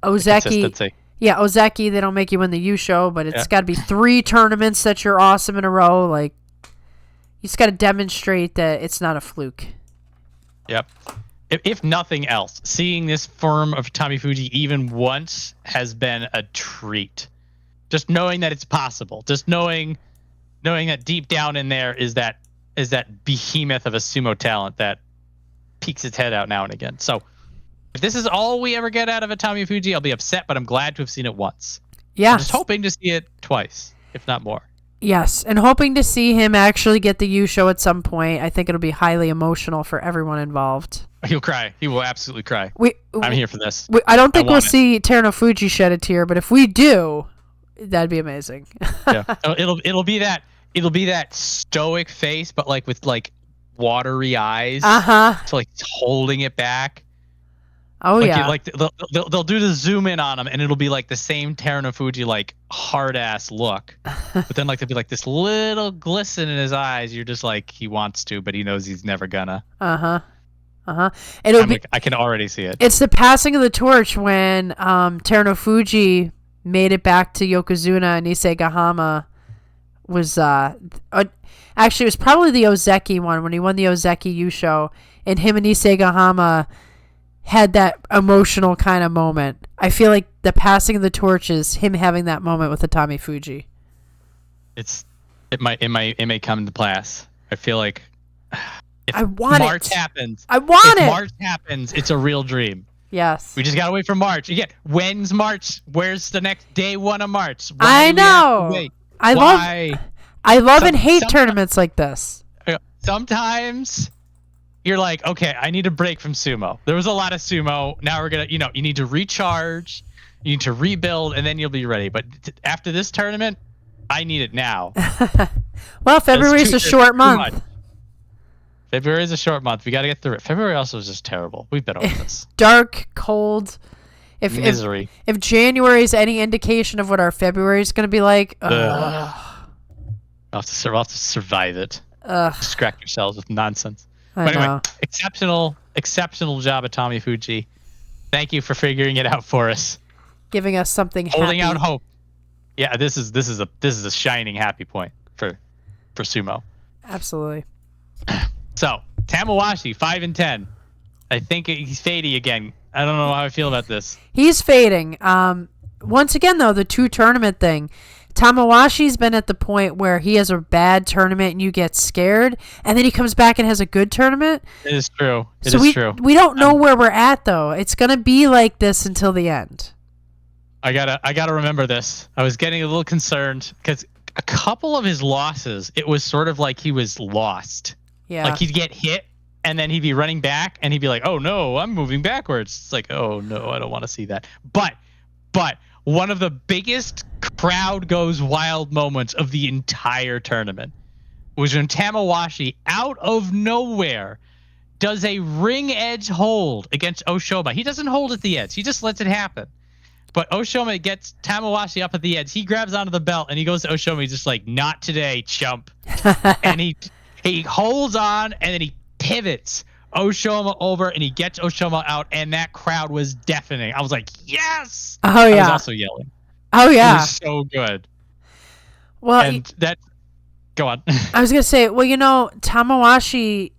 S1: Ozeki, they don't make you win the Yusho, but it's got to be 3 tournaments that you're awesome in a row. Like, you just got to demonstrate that it's not a fluke.
S2: Yep. If nothing else, seeing this form of Atamifuji even once has been a treat. Just knowing that it's possible. Just knowing that deep down in there is that behemoth of a sumo talent that peeks its head out now and again. So, if this is all we ever get out of Atamifuji, I'll be upset, but I'm glad to have seen it once.
S1: Yeah.
S2: I'm just hoping to see it twice, if not more.
S1: Yes, and hoping to see him actually get the Yusho at some point. I think it'll be highly emotional for everyone involved.
S2: He'll cry. He will absolutely cry. I'm here for this.
S1: I don't think we'll see Terunofuji shed a tear, but if we do, that'd be amazing.
S2: Yeah, it'll be that stoic face, but like with like watery eyes. So like holding it back.
S1: Oh yeah.
S2: They'll do the zoom in on him, and it'll be like the same Terunofuji like hard ass look, but then like there'll be like this little glisten in his eyes. You're just like, he wants to, but he knows he's never gonna. I can already see it.
S1: It's the passing of the torch when Terunofuji made it back to Yokozuna, and Issei Gahama was actually it was probably the Ozeki one when he won the Ozeki Yusho, and him and Issei Gahama had that emotional kind of moment. I feel like the passing of the torch is him having that moment with Atamifuji.
S2: It may come to pass. I feel like
S1: if March
S2: happens, it's a real dream.
S1: Yes.
S2: We just gotta wait for March. Again, when's March? Where's the next day 1 of March?
S1: I know. I love and hate tournaments like this.
S2: Sometimes you're like, okay, I need a break from sumo. There was a lot of sumo. Now we're gonna, you need to recharge, you need to rebuild, and then you'll be ready. But after this tournament, I need it now.
S1: Well, February's a short month.
S2: February is a short month. We got to get through it. February also is just terrible. We've been over this.
S1: Dark, cold.
S2: Misery.
S1: If January is any indication of what our February is going to be like,
S2: I'll have to survive it. Distract yourselves with nonsense. But anyway, exceptional job at Tomifuji. Thank you for figuring it out for us.
S1: Giving us something
S2: holding
S1: happy.
S2: out hope. Yeah, this is a shining happy point for sumo.
S1: Absolutely.
S2: So, Tamawashi 5-10. I think he's fading again. I don't know how I feel about this.
S1: He's fading. Once again, though, the 2 tournament thing. Tamawashi's been at the point where he has a bad tournament and you get scared, and then he comes back and has a good tournament.
S2: It is true. True.
S1: We don't know where we're at, though. It's going to be like this until the end.
S2: I gotta remember this. I was getting a little concerned because a couple of his losses, it was sort of like he was lost.
S1: Yeah.
S2: Like he'd get hit and then he'd be running back and he'd be like, "Oh no, I'm moving backwards." It's like, "Oh no, I don't want to see that." But one of the biggest crowd goes wild moments of the entire tournament was when Tamawashi, out of nowhere, does a ring edge hold against Oshoma. He doesn't hold at the edge. He just lets it happen. But Oshoma gets Tamawashi up at the edge. He grabs onto the belt and he goes to Oshoma. He's just like, "Not today, chump." And he holds on and then he pivots Oshoma over and he gets Oshoma out, and that crowd was deafening. I was like, yes!
S1: Oh, yeah.
S2: I was also yelling.
S1: Oh, yeah.
S2: It was so good.
S1: Well,
S2: and go on.
S1: I was going to say, well, Tamawashi,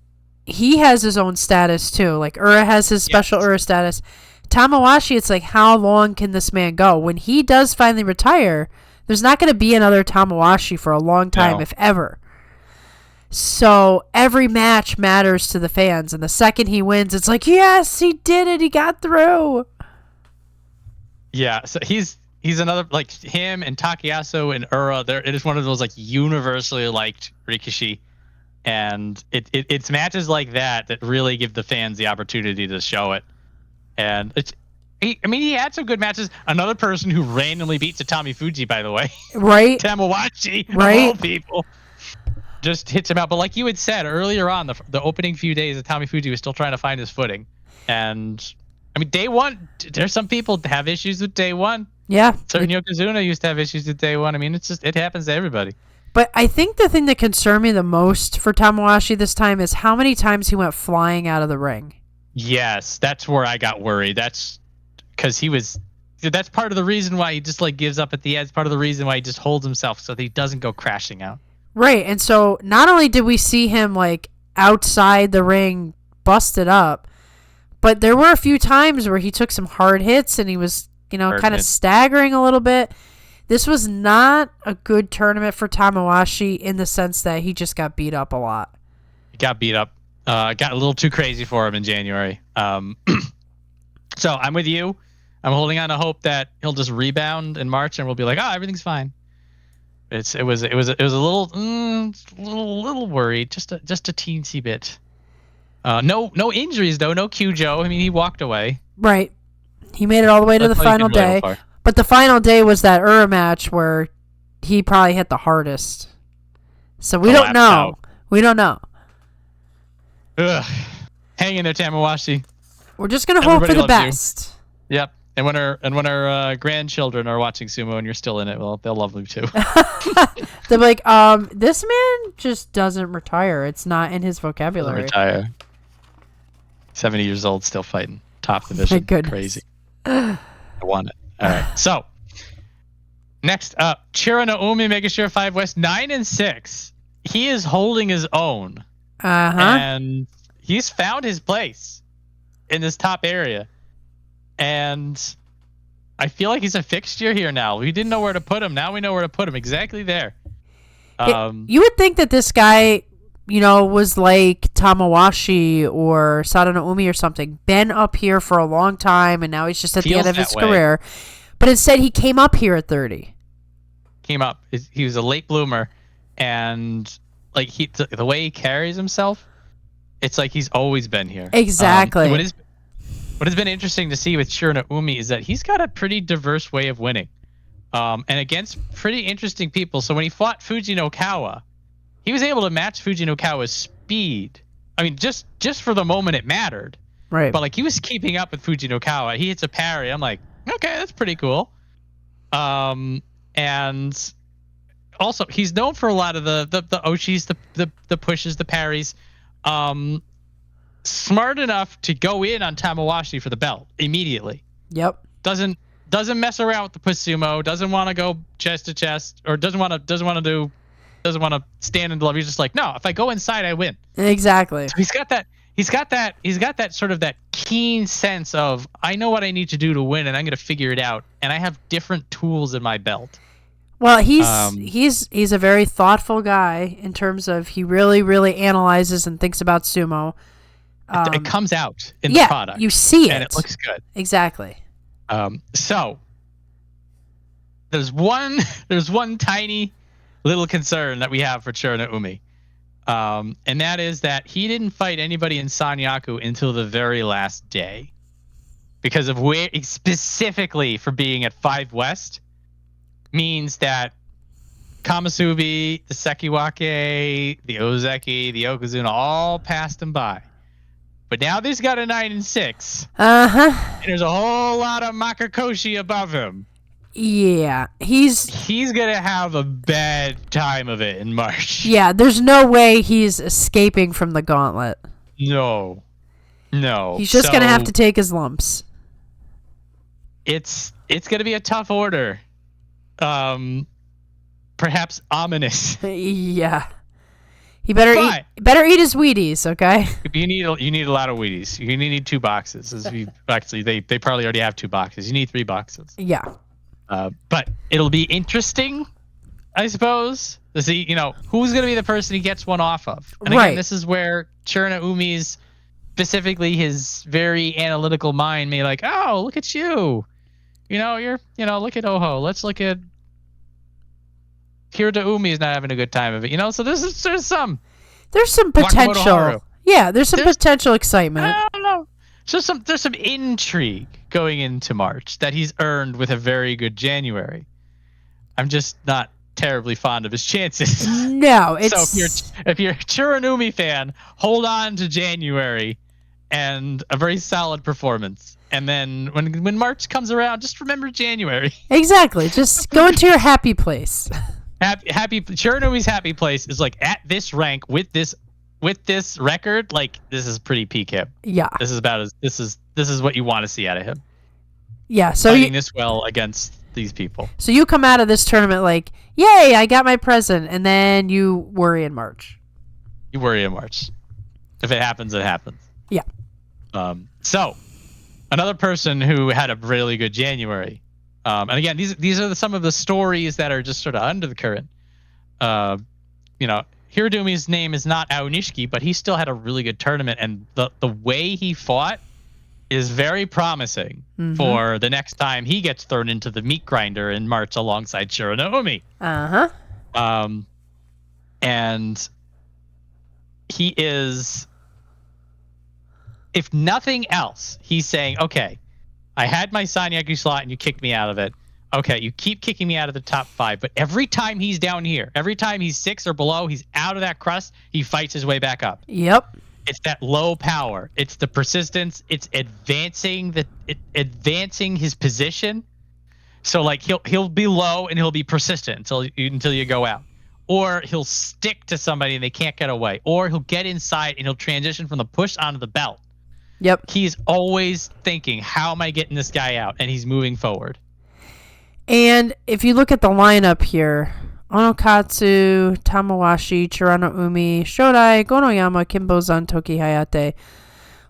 S1: he has his own status too. Like Ura has his special Ura status. Tamawashi, it's like, how long can this man go? When he does finally retire, there's not going to be another Tamawashi for a long time, if ever. So every match matters to the fans, and the second he wins, it's like, yes, he did it, he got through.
S2: Yeah, so he's another, like him and Takayasu and Ura. It is one of those like universally liked Rikishi, and it's matches like that really give the fans the opportunity to show it. And he had some good matches. Another person who randomly beats a Tomifuji, by the way,
S1: right?
S2: Tamawashi,
S1: right?
S2: Of all people. Just hits him out. But like you had said earlier on, the opening few days of Tomifuji was still trying to find his footing. And I mean, day one, there's some people have issues with day one.
S1: Yeah.
S2: Certain Yokozuna used to have issues with day one. I mean, it happens to everybody.
S1: But I think the thing that concerned me the most for Tamawashi this time is how many times he went flying out of the ring.
S2: Yes, that's where I got worried. That's because that's part of the reason why he just like gives up at the end. It's part of the reason why he just holds himself so that he doesn't go crashing out.
S1: Right, and so not only did we see him like outside the ring busted up, but there were a few times where he took some hard hits and he was, kind of staggering a little bit. This was not a good tournament for Tamawashi in the sense that he just got beat up a lot.
S2: He got beat up. Got a little too crazy for him in January. So I'm with you. I'm holding on to hope that he'll just rebound in March and we'll be like, everything's fine. It was a little worried, just a teensy bit. No injuries though, no Kyujo. I mean, he walked away. Right.
S1: He made it all the way to the final day. But the final day was that Ura match where he probably hit the hardest. So we don't know. Out. We don't know.
S2: Ugh. Hang in there, Tamawashi.
S1: We're just gonna hope for the best.
S2: You. Yep. And when our grandchildren are watching sumo and you're still in it, well, they'll love you too.
S1: They're like, this man just doesn't retire. It's not in his vocabulary.
S2: Doesn't retire. 70 years old, still fighting. Top division.
S1: My goodness.
S2: Crazy. I want it. All right. So, next up, Churanoumi Mega Share 5 West 9-6. He is holding his own.
S1: Uh-huh.
S2: And he's found his place in this top area. And I feel like he's a fixture here now. We didn't know where to put him. Now we know where to put him. Exactly there.
S1: You would think that this guy, was like Tamawashi or Sadanoumi or something. Been up here for a long time, and now he's just at the end of his career. But instead, he came up here at 30.
S2: Came up. He was a late bloomer. And like the way he carries himself, it's like he's always been here.
S1: Exactly.
S2: What has been interesting to see with Churanoumi is that he's got a pretty diverse way of winning, and against pretty interesting people. So when he fought Fujinokawa, he was able to match Fujinokawa's speed. I mean, just for the moment it mattered.
S1: Right.
S2: But like he was keeping up with Fujinokawa. He hits a parry. I'm like, okay, that's pretty cool. And also he's known for a lot of the oshis, the pushes, the parries. Smart enough to go in on Tamawashi for the belt immediately.
S1: Yep.
S2: Doesn't mess around with the push sumo. Doesn't want to go chest to chest, or doesn't want to stand in the love. He's just like, no, if I go inside, I win.
S1: Exactly.
S2: So he's got that sort of that keen sense of, I know what I need to do to win, and I'm going to figure it out. And I have different tools in my belt.
S1: Well, he's a very thoughtful guy in terms of he really, really analyzes and thinks about sumo.
S2: It comes out in the product.
S1: You see it.
S2: And it looks good.
S1: Exactly.
S2: So there's one tiny little concern that we have for Churanoumi. And that is that he didn't fight anybody in Sanyaku until the very last day. Because of where, specifically for being at 5 West, means that Kamasubi, the Sekiwake, the Ozeki, the Yokozuna all passed him by. But now he's got a 9 and 6.
S1: Uh-huh.
S2: And there's a whole lot of Makakoshi above him.
S1: Yeah.
S2: He's gonna have a bad time of it in March.
S1: Yeah, there's no way he's escaping from the gauntlet.
S2: No.
S1: He's just gonna have to take his lumps.
S2: It's gonna be a tough order. Perhaps ominous.
S1: Yeah. He better eat his Wheaties, okay?
S2: You need a lot of Wheaties. You need 2 boxes. Actually, they probably already have 2 boxes. You need 3 boxes.
S1: Yeah.
S2: But it'll be interesting, I suppose, to see, who's going to be the person he gets one off of. And again, this is where Churanoumi's, specifically his very analytical mind, may like, oh, look at you. Look at Oho. Let's look at Kirishima is not having a good time of it. So there's some
S1: potential.
S2: Wakamotoharu.
S1: Yeah, there's potential excitement.
S2: I don't know. There's some intrigue going into March that he's earned with a very good January. I'm just not terribly fond of his chances.
S1: No, it's
S2: so if you're a Churanoumi fan, hold on to January and a very solid performance. And then when March comes around, just remember January.
S1: Exactly. Just go into your happy place.
S2: Happy Churanoumi's happy place is like at this rank with this record. Like, this is pretty peak him.
S1: Yeah.
S2: This is what you want to see out of him.
S1: Yeah. So
S2: fighting this well against these people.
S1: So you come out of this tournament like, yay, I got my present, and then you worry in March.
S2: You worry in March. If it happens, it happens.
S1: Yeah.
S2: So another person who had a really good January. And again, these are some of the stories that are just sort of under the current. Hirodumi's name is not Onishki, but he still had a really good tournament, and the way he fought is very promising for the next time he gets thrown into the meat grinder in March alongside Churanoumi. And he is, if nothing else, he's saying, okay, I had my Sanyaku slot and you kicked me out of it. Okay, you keep kicking me out of the top 5, but every time he's down here, every time he's 6 or below, he's out of that crust, he fights his way back up.
S1: Yep.
S2: It's that low power. It's the persistence. It's advancing his position. So like he'll be low and he'll be persistent until you go out. Or he'll stick to somebody and they can't get away. Or he'll get inside and he'll transition from the push onto the belt.
S1: Yep.
S2: He's always thinking, how am I getting this guy out? And he's moving forward.
S1: And if you look at the lineup here, Oonokatsu, Tamawashi, Churanoumi, Shodai, Gonoyama, Kimbozan, Tokihayate,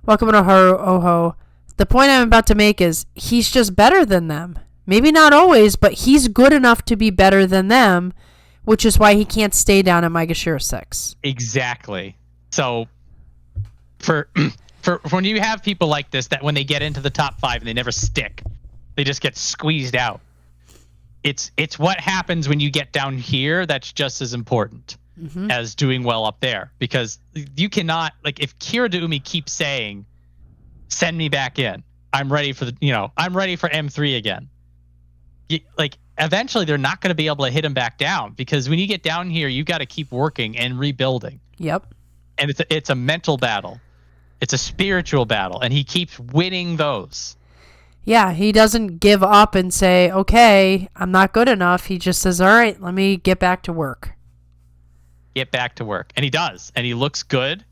S1: Wakamotoharu, Oho. The point I'm about to make is he's just better than them. Maybe not always, but he's good enough to be better than them, which is why he can't stay down at Maegashira 6.
S2: Exactly. So for when you have people like this, that when they get into the top 5 and they never stick, they just get squeezed out. It's what happens when you get down here that's just as important as doing well up there, because you cannot, like, if Kirishima keeps saying, send me back in, I'm ready for I'm ready for M3 again. Eventually they're not going to be able to hit him back down, because when you get down here, you got to keep working and rebuilding.
S1: Yep.
S2: And it's a mental battle. It's a spiritual battle, and he keeps winning those.
S1: Yeah, he doesn't give up and say, okay, I'm not good enough. He just says, all right, let me get back to work.
S2: Get back to work. And he does. And he looks good.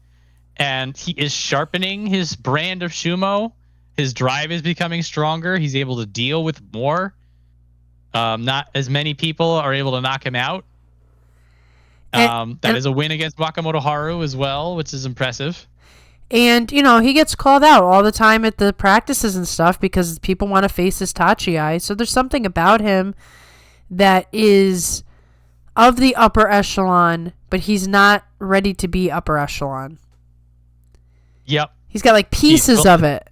S2: And he is sharpening his brand of sumo. His drive is becoming stronger. He's able to deal with more. Not as many people are able to knock him out. That is a win against Wakamotoharu as well, which is impressive.
S1: And, he gets called out all the time at the practices and stuff because people want to face his Tachi. So there's something about him that is of the upper echelon, but he's not ready to be upper echelon.
S2: Yep.
S1: He's got like pieces of it.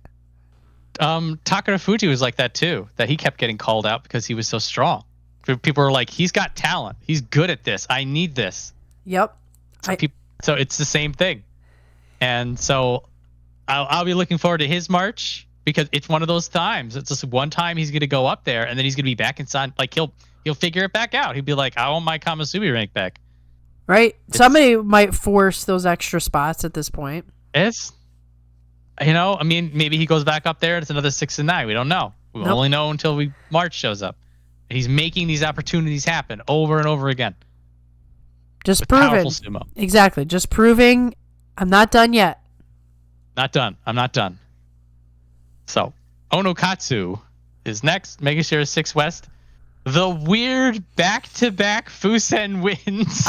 S2: Takayasu was like that too, that he kept getting called out because he was so strong. People were like, he's got talent. He's good at this. I need this.
S1: Yep.
S2: So it's the same thing. And so I'll be looking forward to his march because it's one of those times. It's just one time he's going to go up there and then he's going to be back inside. Like he'll figure it back out. He'll be like, I want my Kamasubi rank back.
S1: Right. Somebody might force those extra spots at this point.
S2: Maybe he goes back up there and it's another 6 and 9. We don't know. We'll only know until March shows up. He's making these opportunities happen over and over again.
S1: Just proving. Exactly. Just proving I'm not done yet.
S2: Not done. I'm not done. So, Oonokatsu is next. Mega Share 6 West. The weird back-to-back Fusen wins.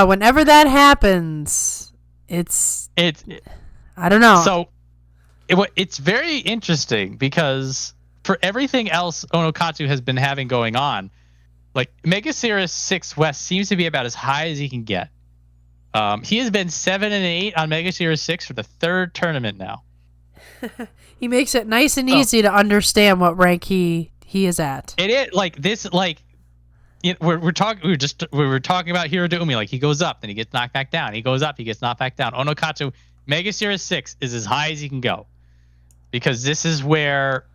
S1: Whenever that happens, I don't know.
S2: So, it's very interesting because for everything else Oonokatsu has been having going on, like Mega Series 6 West seems to be about as high as he can get. He has been 7 and 8 on Mega Series 6 for the 3rd tournament now.
S1: He makes it nice and easy to understand what rank he is at.
S2: It is like this, like we were talking about Hirodoumi. Like he goes up, then he gets knocked back down. He goes up, he gets knocked back down. Oonokatsu Mega Series 6 is as high as he can go because this is where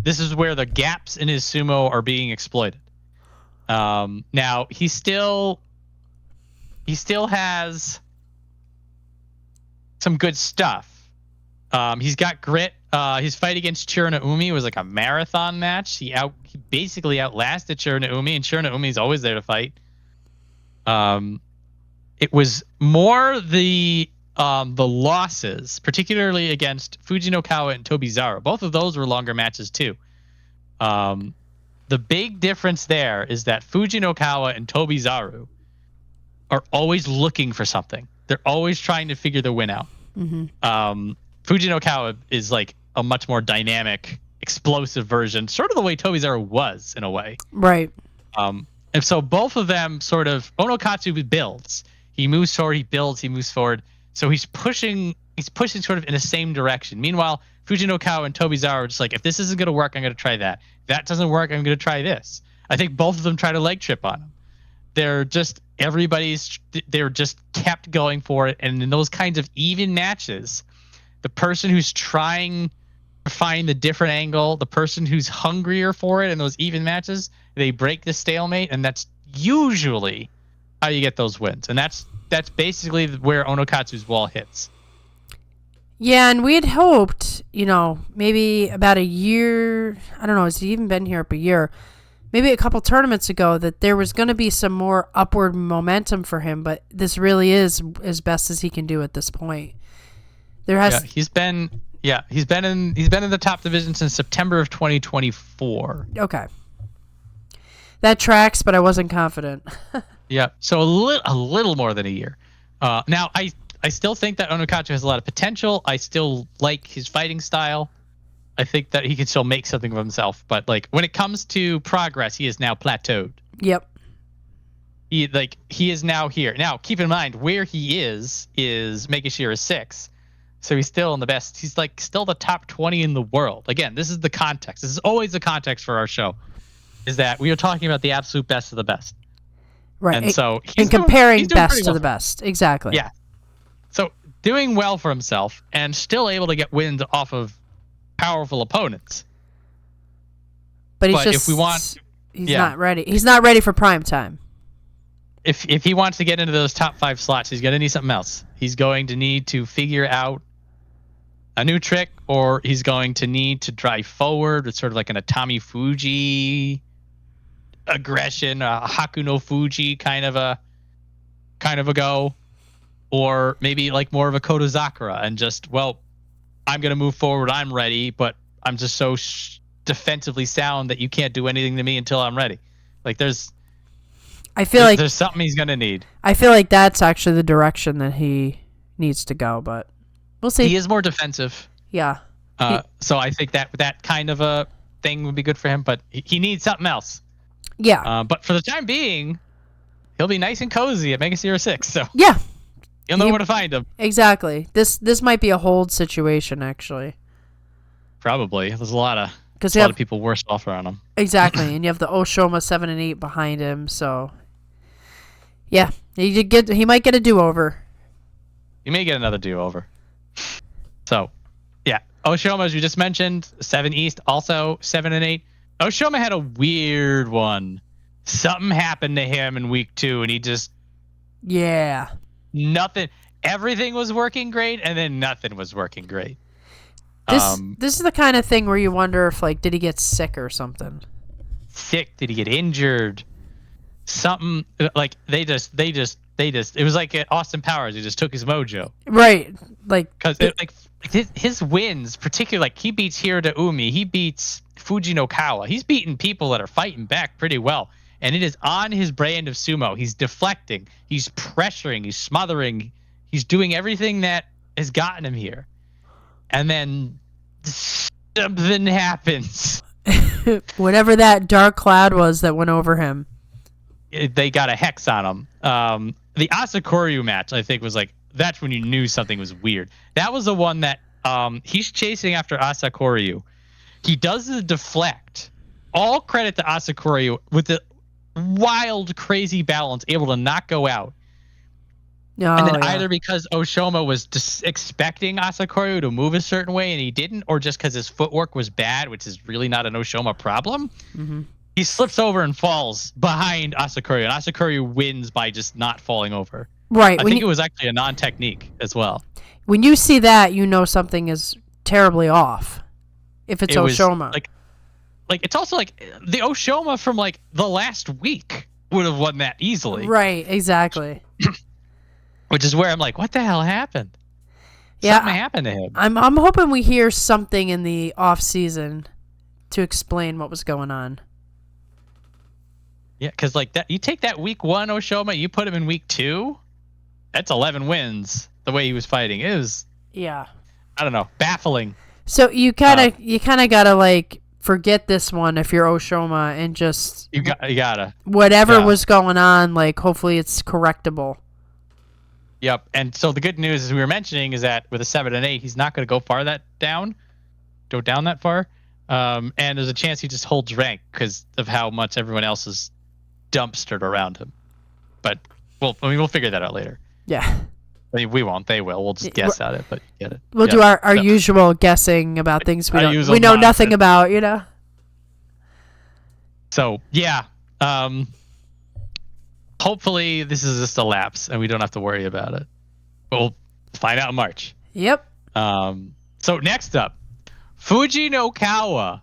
S2: the gaps in his sumo are being exploited. Now he still has some good stuff. He's got grit. His fight against Churanoumi was like a marathon match. He basically outlasted Churanoumi, and Churanoumi is always there to fight. It was more the losses, particularly against Fujinokawa and Tobizaru. Both of those were longer matches too. The big difference there is that Fujinokawa and Tobizaru are always looking for something. They're always trying to figure the win out. Mm-hmm. Fujinokawa is like a much more dynamic, explosive version, sort of the way Tobizaru was in a way.
S1: Right.
S2: And so both of them sort of Oonokatsu builds. He moves forward, he builds, he moves forward. So he's pushing sort of in the same direction. Meanwhile, Fujinokawa and Tobizaru are just like, if this isn't going to work, I'm going to try that. If that doesn't work, I'm going to try this. I think both of them try to leg trip on him. They're just kept going for it. And in those kinds of even matches, the person who's trying to find the different angle, the person who's hungrier for it in those even matches, they break the stalemate. And that's usually how you get those wins. And that's basically where Oonokatsu's wall hits.
S1: Yeah, and we had hoped, maybe about a year, I don't know, has he even been here up a year? Maybe a couple tournaments ago that there was going to be some more upward momentum for him, but this really is as best as he can do at this point.
S2: He's been in the top division since September of 2024.
S1: Okay. That tracks, but I wasn't confident.
S2: Yeah, so a little more than a year. Now I still think that Oonokatsu has a lot of potential. I still like his fighting style. I think that he can still make something of himself, but like when it comes to progress, he is now plateaued.
S1: Yep.
S2: He is now here. Now, keep in mind where he is Megashira 6. So he's still in the best. He's like still the top 20 in the world. Again, this is the context. This is always the context for our show. Is that we are talking about the absolute best of the best.
S1: Right.
S2: And so
S1: he's comparing best to the best. Exactly.
S2: Yeah. So doing well for himself and still able to get wins off of powerful opponents.
S1: But he's not ready. He's not ready for prime time.
S2: If he wants to get into those top 5 slots, he's going to need something else. He's going to need to figure out a new trick, or he's going to need to drive forward with sort of like an Fuji aggression, a Hakuoho kind of a go, or maybe like more of a Kotozakura and just, well, I'm going to move forward. I'm ready, but I'm just so defensively sound that you can't do anything to me until I'm ready. Like there's something he's going to need.
S1: I feel like that's actually the direction that he needs to go, but we'll see.
S2: He is more defensive.
S1: Yeah.
S2: So I think that kind of a thing would be good for him, but he needs something else.
S1: Yeah.
S2: But for the time being, he'll be nice and cozy at Mega Zero 6. So
S1: yeah,
S2: you'll know where to find him.
S1: Exactly. This might be a hold situation, actually.
S2: Probably. There's a lot of people worse off around him.
S1: Exactly, and you have the Oshoma 7 and 8 behind him, so yeah, he might get a do-over.
S2: He may get another do-over. So, yeah, Oshoma, as you just mentioned, 7 East, also 7 and 8. Oshoma had a weird one. Something happened to him in week 2, and he just...
S1: Yeah.
S2: Nothing. Everything was working great, and then nothing was working great.
S1: This is the kind of thing where you wonder if, like, did he get sick or something?
S2: Sick? Did he get injured? Something, like, they just... It was like Austin Powers. He just took his mojo.
S1: Right. Like...
S2: Because, his wins, particularly, like, he beats Churanoumi. He beats Fujinokawa. He's beating people that are fighting back pretty well. And it is on his brand of sumo. He's deflecting. He's pressuring. He's smothering. He's doing everything that has gotten him here. And then something happens.
S1: Whatever that dark cloud was that went over him.
S2: They got a hex on him. The Asahakuryu match, I think, was like, that's when you knew something was weird. That was the one that he's chasing after Asahakuryu. He does the deflect. All credit to Asahakuryu with the wild, crazy balance, able to not go out. And then either because Oshoma was expecting Asahakuryu to move a certain way and he didn't, or just because his footwork was bad, which is really not an Oshoma problem, he slips over and falls behind Asahakuryu, and Asahakuryu wins by just not falling over.
S1: Right.
S2: I think it was actually a non-technique as well. When
S1: you see that, you know something is terribly off. If it's Oshoma.
S2: Like it's also like the Oshoma from like the last week would have won that easily.
S1: Right, exactly.
S2: Which is where I'm like, what the hell happened?
S1: Yeah,
S2: something happened to him.
S1: I'm hoping we hear something in the off season to explain what was going on.
S2: Yeah, because like that, you take that week 1 Oshoma, you put him in week 2, that's 11 wins. The way he was fighting is,
S1: I
S2: don't know, baffling.
S1: So you kind of gotta like forget this one if you're Oshoma and just
S2: you gotta
S1: whatever was going on. Like hopefully it's correctable.
S2: Yep. And so the good news, as we were mentioning, is that with a 7 and 8, he's not going to go down that far. And there's a chance he just holds rank because of how much everyone else is dumpstered around him. But we'll figure that out later.
S1: Yeah.
S2: I mean, we won't. They will. We'll just guess at it, but you get it.
S1: We'll do our usual guessing about things we know nothing about, you know?
S2: So, yeah. Hopefully this is just a lapse and we don't have to worry about it. But we'll find out in March.
S1: Yep.
S2: So next up, Fujinokawa.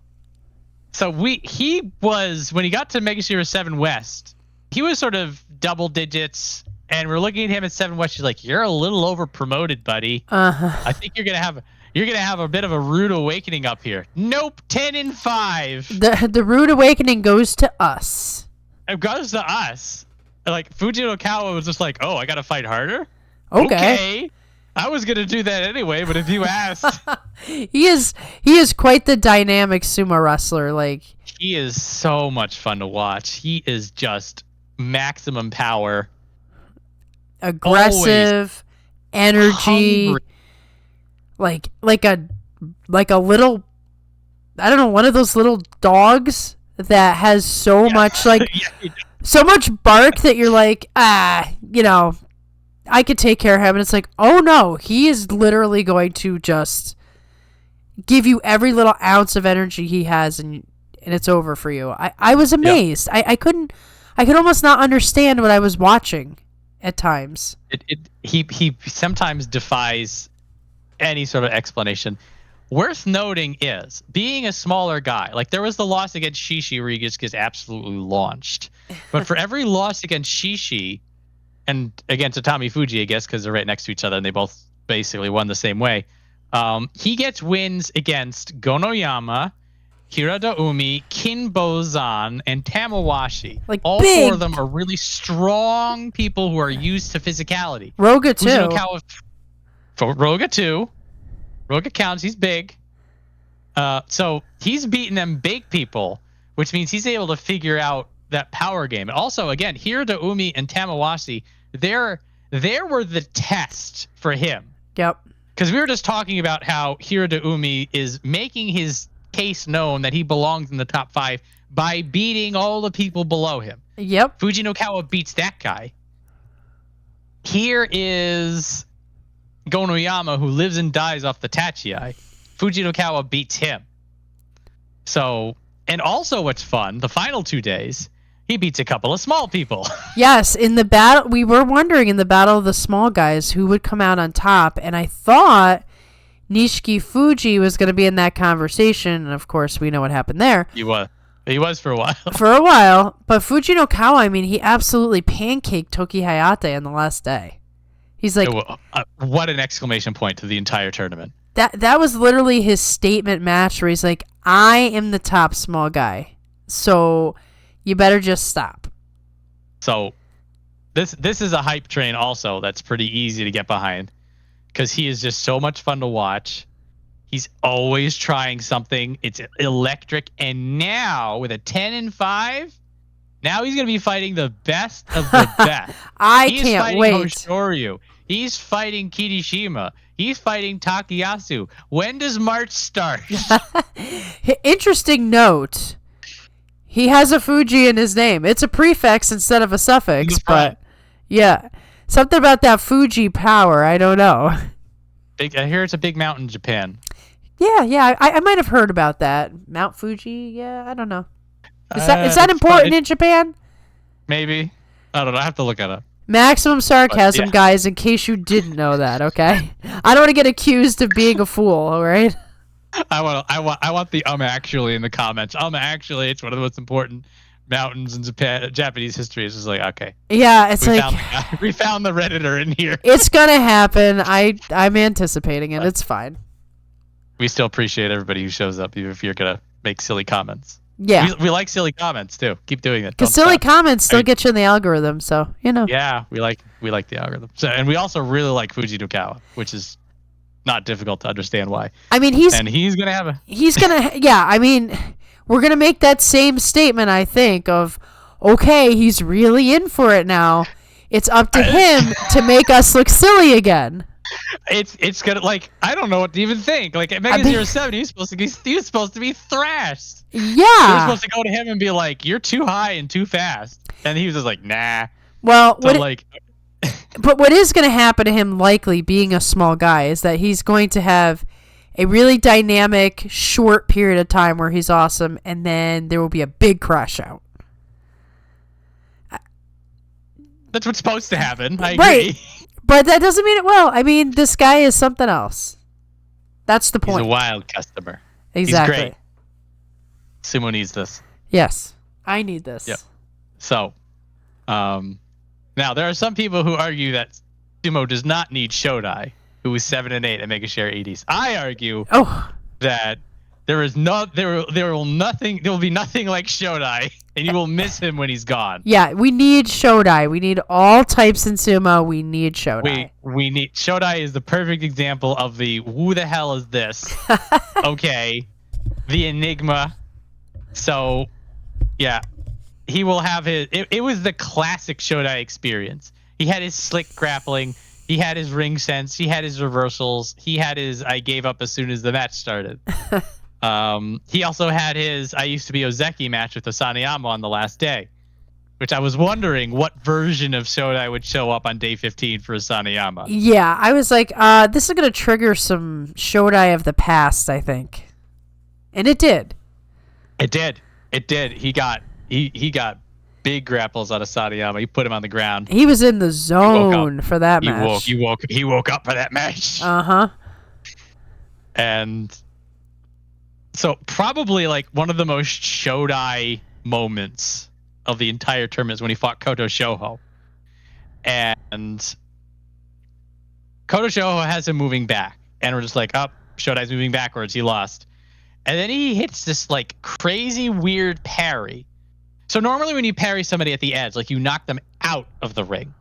S2: So he was, when he got to Mega Zero 7 West, he was sort of double digits, and we're looking at him at 7 West. She's like, you're a little over promoted, buddy. I think you're gonna have a bit of a rude awakening up here. Nope, 10 and 5.
S1: The rude awakening goes to us.
S2: It goes to us. Like Fujinokawa was just like, oh, I gotta fight harder?
S1: Okay.
S2: I was gonna do that anyway, but if you asked.
S1: He is quite the dynamic sumo wrestler. Like,
S2: he is so much fun to watch. He is just maximum power.
S1: Aggressive, energy.
S2: Hungry.
S1: Like a little, I don't know, one of those little dogs that has so much so much bark that you're like, you know, I could take care of him. And it's like, oh no, he is literally going to just give you every little ounce of energy he has, and it's over for you. I was amazed. Yep. I could almost not understand what I was watching at times.
S2: He sometimes defies any sort of explanation. Worth noting is, being a smaller guy, like there was the loss against Shishi where he just gets absolutely launched. But for every loss against Shishi, and against Fuji, I guess, because they're right next to each other and they both basically won the same way, he gets wins against Gonoyama, Churanoumi, Kimbozan, and Tamawashi.
S1: Like
S2: all
S1: big.
S2: 4 of them are really strong people who are used to physicality.
S1: Roga too.
S2: Roga too. Roga counts. He's big. So he's beating them big people, which means he's able to figure out that power game. And also, again, Churanoumi and Tamawashi, they were the test for him.
S1: Yep.
S2: Because we were just talking about how Churanoumi is making his case known that he belongs in the top 5 by beating all the people below him.
S1: Yep.
S2: Fujinokawa beats that guy. Here is Gonoyama, who lives and dies off the Tachiai. Fujinokawa beats him. So, and also what's fun, the final 2 days, he beats a couple of small people.
S1: Yes, in the battle, we were wondering in the battle of the small guys who would come out on top, and I thought Fuji was going to be in that conversation, and of course we know what happened there.
S2: He was for a while.
S1: For a while, but Fujinokawa, I mean, he absolutely pancaked Tokihayate on the last day. He's like,
S2: what an exclamation point to the entire tournament.
S1: That was literally his statement match where he's like, I am the top small guy, so you better just stop.
S2: So this is a hype train also that's pretty easy to get behind because he is just so much fun to watch. He's always trying something. It's electric. And now with a 10-5, now he's going to be fighting the best of the best.
S1: He's can't wait.
S2: Hoshoryu. He's fighting Kirishima. He's fighting Takayasu. When does March start?
S1: Interesting note. He has a Fuji in his name. It's a prefix instead of a suffix, but yeah. Something about that Fuji power. I don't know.
S2: I hear it's a big mountain in Japan.
S1: Yeah. I might have heard about that. Mount Fuji? Yeah, I don't know. Is that important in Japan?
S2: Maybe. I don't know. I have to look it up.
S1: Maximum sarcasm, guys, in case you didn't know that, okay? I don't want to get accused of being a fool, all right?
S2: I want the actually in the comments. Actually, it's one of the most important mountains in Japanese history. It's just like, okay.
S1: Yeah, it's
S2: we found the Redditor in here.
S1: It's gonna happen. I'm anticipating it. It's fine.
S2: We still appreciate everybody who shows up, even if you're gonna make silly comments.
S1: Yeah.
S2: We like silly comments too. Keep doing it.
S1: Because silly comments still get you in the algorithm, so you know.
S2: Yeah, we like the algorithm. So, and we also really like Fujinokawa, which is not difficult to understand why.
S1: I mean, he's yeah, I mean, we're gonna make that same statement, I think, of okay, he's really in for it now. It's up to him to make us look silly again.
S2: It's gonna, like, I don't know what to even think. Like at Mega 07, he was supposed to be thrashed.
S1: Yeah.
S2: He was supposed to go to him and be like, "You're too high and too fast," and he was just like, "Nah."
S1: Well, but what is going to happen to him, likely being a small guy, is that he's going to have a really dynamic, short period of time where he's awesome, and then there will be a big crash out.
S2: That's what's supposed to happen. I
S1: agree.
S2: Right.
S1: But that doesn't mean it will. I mean, this guy is something else. That's the point.
S2: He's a wild customer.
S1: Exactly.
S2: He's great. Sumo needs this.
S1: Yes. I need this.
S2: Yep. So, now there are some people who argue that Sumo does not need Shodai, who is 7 and 8 at Mega Share 80s. I argue that there will be nothing like Shodai, and you will miss him when he's gone.
S1: Yeah, we need Shodai. We need all types in Sumo. We need Shodai.
S2: We need Shodai is the perfect example of the who the hell is this? Okay, the enigma. So, yeah, he will have his. It was the classic Shodai experience. He had his slick grappling. He had his ring sense. He had his reversals. He had his I gave up as soon as the match started. He also had his I used to be Ozeki match with Asahakuryu on the last day, which I was wondering what version of Shodai would show up on day 15 for Asahakuryu.
S1: Yeah, I was like, this is going to trigger some Shodai of the past, I think. And it did.
S2: It did. He got big grapples out of Asahakuryu. He put him on the ground.
S1: He was in the zone for that match.
S2: He woke up for that match.
S1: Uh-huh.
S2: And so probably like one of the most Shodai moments of the entire tournament is when he fought Koto Shoho. And Koto Shoho has him moving back. And we're just like, oh, Shodai's moving backwards. He lost. And then he hits this like crazy weird parry. So normally when you parry somebody at the edge, like you knock them out of the ring.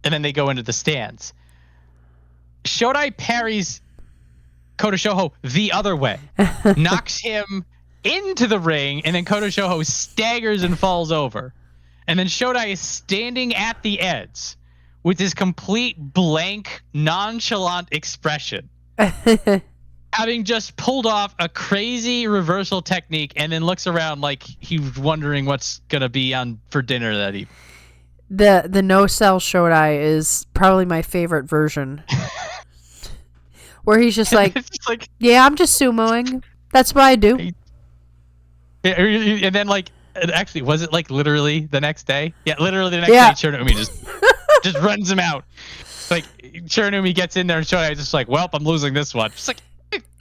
S2: And then they go into the stands. Shodai parries Koto Shoho the other way, knocks him into the ring, and then Koto Shoho staggers and falls over. And then Shodai is standing at the edge with this complete blank, nonchalant expression, having just pulled off a crazy reversal technique, and then looks around like he's wondering what's going to be on for dinner that evening.
S1: The no-sell Shodai is probably my favorite version. Where he's just like,
S2: like,
S1: yeah, I'm just sumoing. That's what I do.
S2: And then, like, actually, was it like literally the next day? Yeah, literally the next day, Churanoumi just runs him out. Like, Churanoumi gets in there and Shodai is just like, well, I'm losing this one. Just like,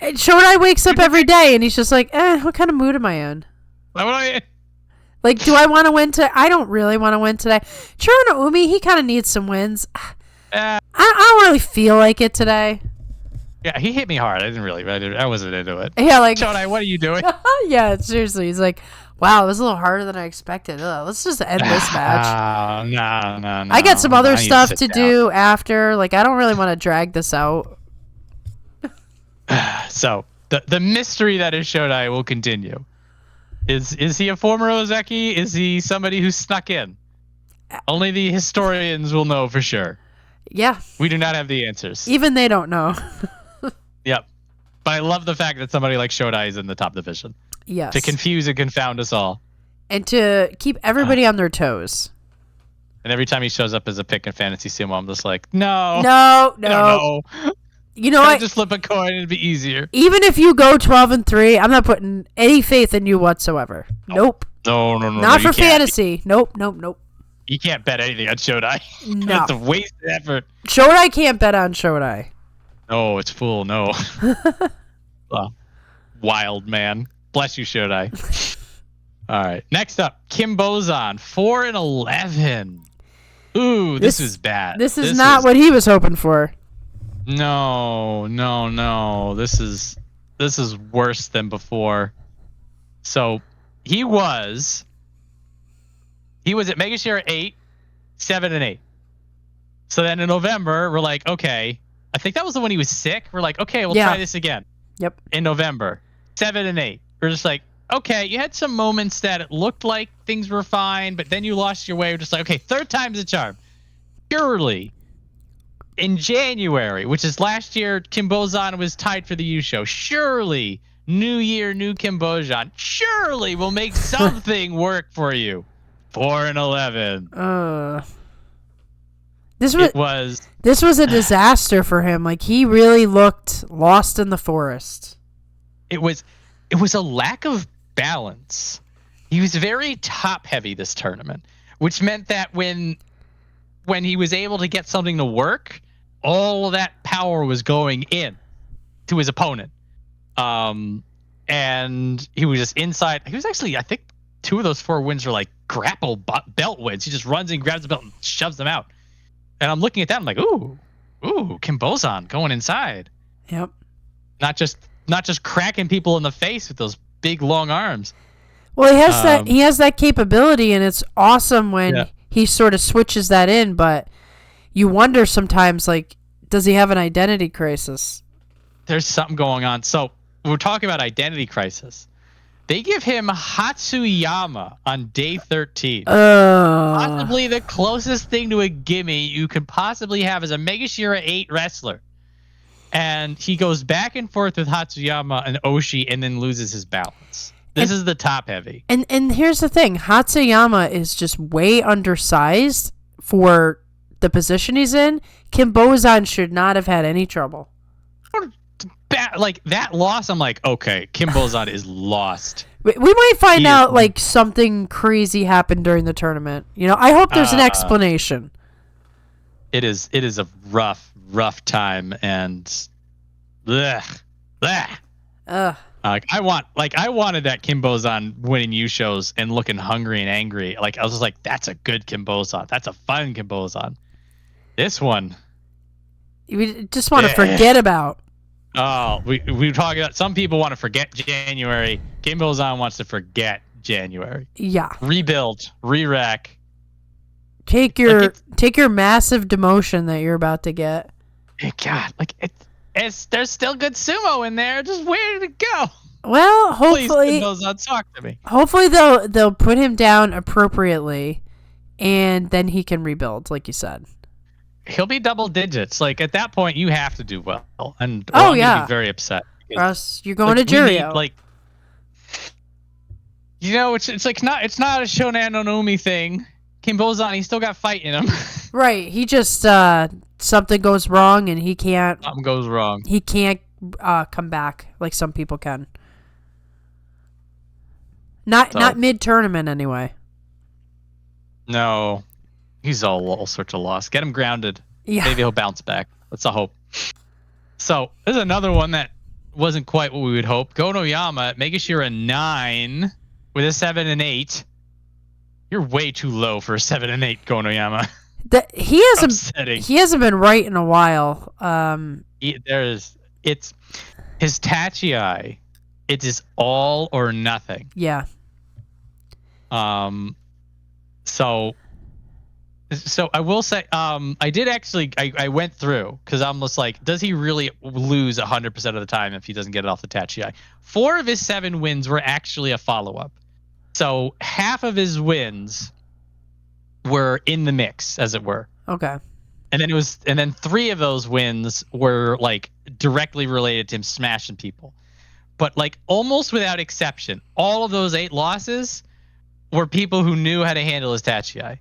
S1: and Shodai wakes up every day and he's just like, what kind of mood am I in? Like, do I want to win today? I don't really want to win today. Churanoumi, he kind of needs some wins. I don't really feel like it today.
S2: Yeah, he hit me hard. I wasn't into it.
S1: Yeah, like,
S2: Shodai, what are you doing?
S1: Yeah, seriously. He's like, wow, it was a little harder than I expected. Let's just end this match.
S2: No.
S1: I got some other stuff to do after. Like, I don't really want to drag this out.
S2: So, the mystery that is Shodai will continue. Is he a former Ozeki? Is he somebody who snuck in? Only the historians will know for sure.
S1: Yeah.
S2: We do not have the answers.
S1: Even they don't know.
S2: Yep. But I love the fact that somebody like Shodai is in the top division.
S1: Yes.
S2: To confuse and confound us all.
S1: And to keep everybody on their toes.
S2: And every time he shows up as a pick in Fantasy Sumo, I'm just like, no.
S1: No. You know what?
S2: Just flip a coin, it'd be easier.
S1: Even if you go 12-3, I'm not putting any faith in you whatsoever. Nope.
S2: No.
S1: Not for fantasy. Nope.
S2: You can't bet anything on Shodai.
S1: No.
S2: It's a wasted effort.
S1: Shodai can't bet on Shodai.
S2: No, it's fool. No. Wild man. Bless you, Shodai. All right. Next up, Kimbozan, 4-11. Ooh, this is bad.
S1: This is not what he was hoping for.
S2: No. This is worse than before. So he was at Megashira 8, 7-8. So then in November, we're like, okay. I think that was the one he was sick. We're like, okay, we'll try this again.
S1: Yep.
S2: In November, 7-8. We're just like, okay, you had some moments that it looked like things were fine, but then you lost your way. We're just like, okay, third time's a charm. Surely, in January, which is last year, Kimbozan was tied for the Yusho. Surely, new year, new Kimbozan. Surely we'll make something work for you. 4-11. This
S1: was a disaster for him. Like, he really looked lost in the forest.
S2: It was a lack of balance. He was very top heavy this tournament, which meant that when he was able to get something to work, all of that power was going in to his opponent. And he was just inside. He was actually, I think, 2 of those 4 wins are like grapple belt wins. He just runs in, grabs the belt, and shoves them out. And I'm looking at that, I'm like, ooh, Kimbozan going inside.
S1: Yep.
S2: Not just cracking people in the face with those big long arms.
S1: Well, he has that capability, and it's awesome when he sort of switches that in. But you wonder sometimes, like, does he have an identity crisis?
S2: There's something going on. So we're talking about identity crisis. They give him Hatsuyama on day 13. Possibly the closest thing to a gimme you could possibly have as a Megashira 8 wrestler. And he goes back and forth with Hatsuyama and Oshi and then loses his balance. This is the top heavy. And
S1: here's the thing. Hatsuyama is just way undersized for the position he's in. Kimbozan should not have had any trouble.
S2: Like, that loss, I'm like, okay, Kimbozan is lost.
S1: We might find out, like, something crazy happened during the tournament. You know, I hope there's an explanation. It
S2: is a rough time, and Ah.
S1: Ugh.
S2: I wanted that Kimbozan winning Yushos and looking hungry and angry. Like I was just like, that's a good Kimbozan. That's a fun Kimbozan. This one,
S1: We just want to forget about.
S2: Oh, we were talking about. Some people want to forget January. Kimbozan wants to forget January.
S1: Yeah.
S2: Rebuild, re-rack.
S1: Take your massive demotion that you're about to get.
S2: God, there's still good sumo in there. Just where did it go?
S1: Well, hopefully,
S2: please, Kimbozan, talk to me.
S1: Hopefully they'll put him down appropriately, and then he can rebuild, like you said.
S2: He'll be double digits. Like at that point, you have to do well, and
S1: I'm
S2: gonna be very upset.
S1: Or else you're going to Jurio.
S2: It's not a Churanoumi thing. Kimbozan, he still got fight in him.
S1: Right. He just something goes wrong and he can't.
S2: Something goes wrong.
S1: He can't come back like some people can. Not mid tournament anyway.
S2: No, he's all sorts of lost. Get him grounded.
S1: Yeah.
S2: Maybe he'll bounce back. Let's hope. So there's another one that wasn't quite what we would hope. Gonoyama, Megashira a 9 with a 7 and 8. You're way too low for a 7 and 8, Gonoyama.
S1: He hasn't been right in a while.
S2: It's his Tachi. It is all or nothing.
S1: Yeah.
S2: So I will say, I did actually, I went through because I'm just like, does he really lose 100% of the time if he doesn't get it off the Tachi? 4 of his 7 wins were actually a follow-up. So half of his wins were in the mix, as it were.
S1: Okay.
S2: And then 3 of those wins were like directly related to him smashing people. But like almost without exception, all of those 8 losses were people who knew how to handle his Tachi.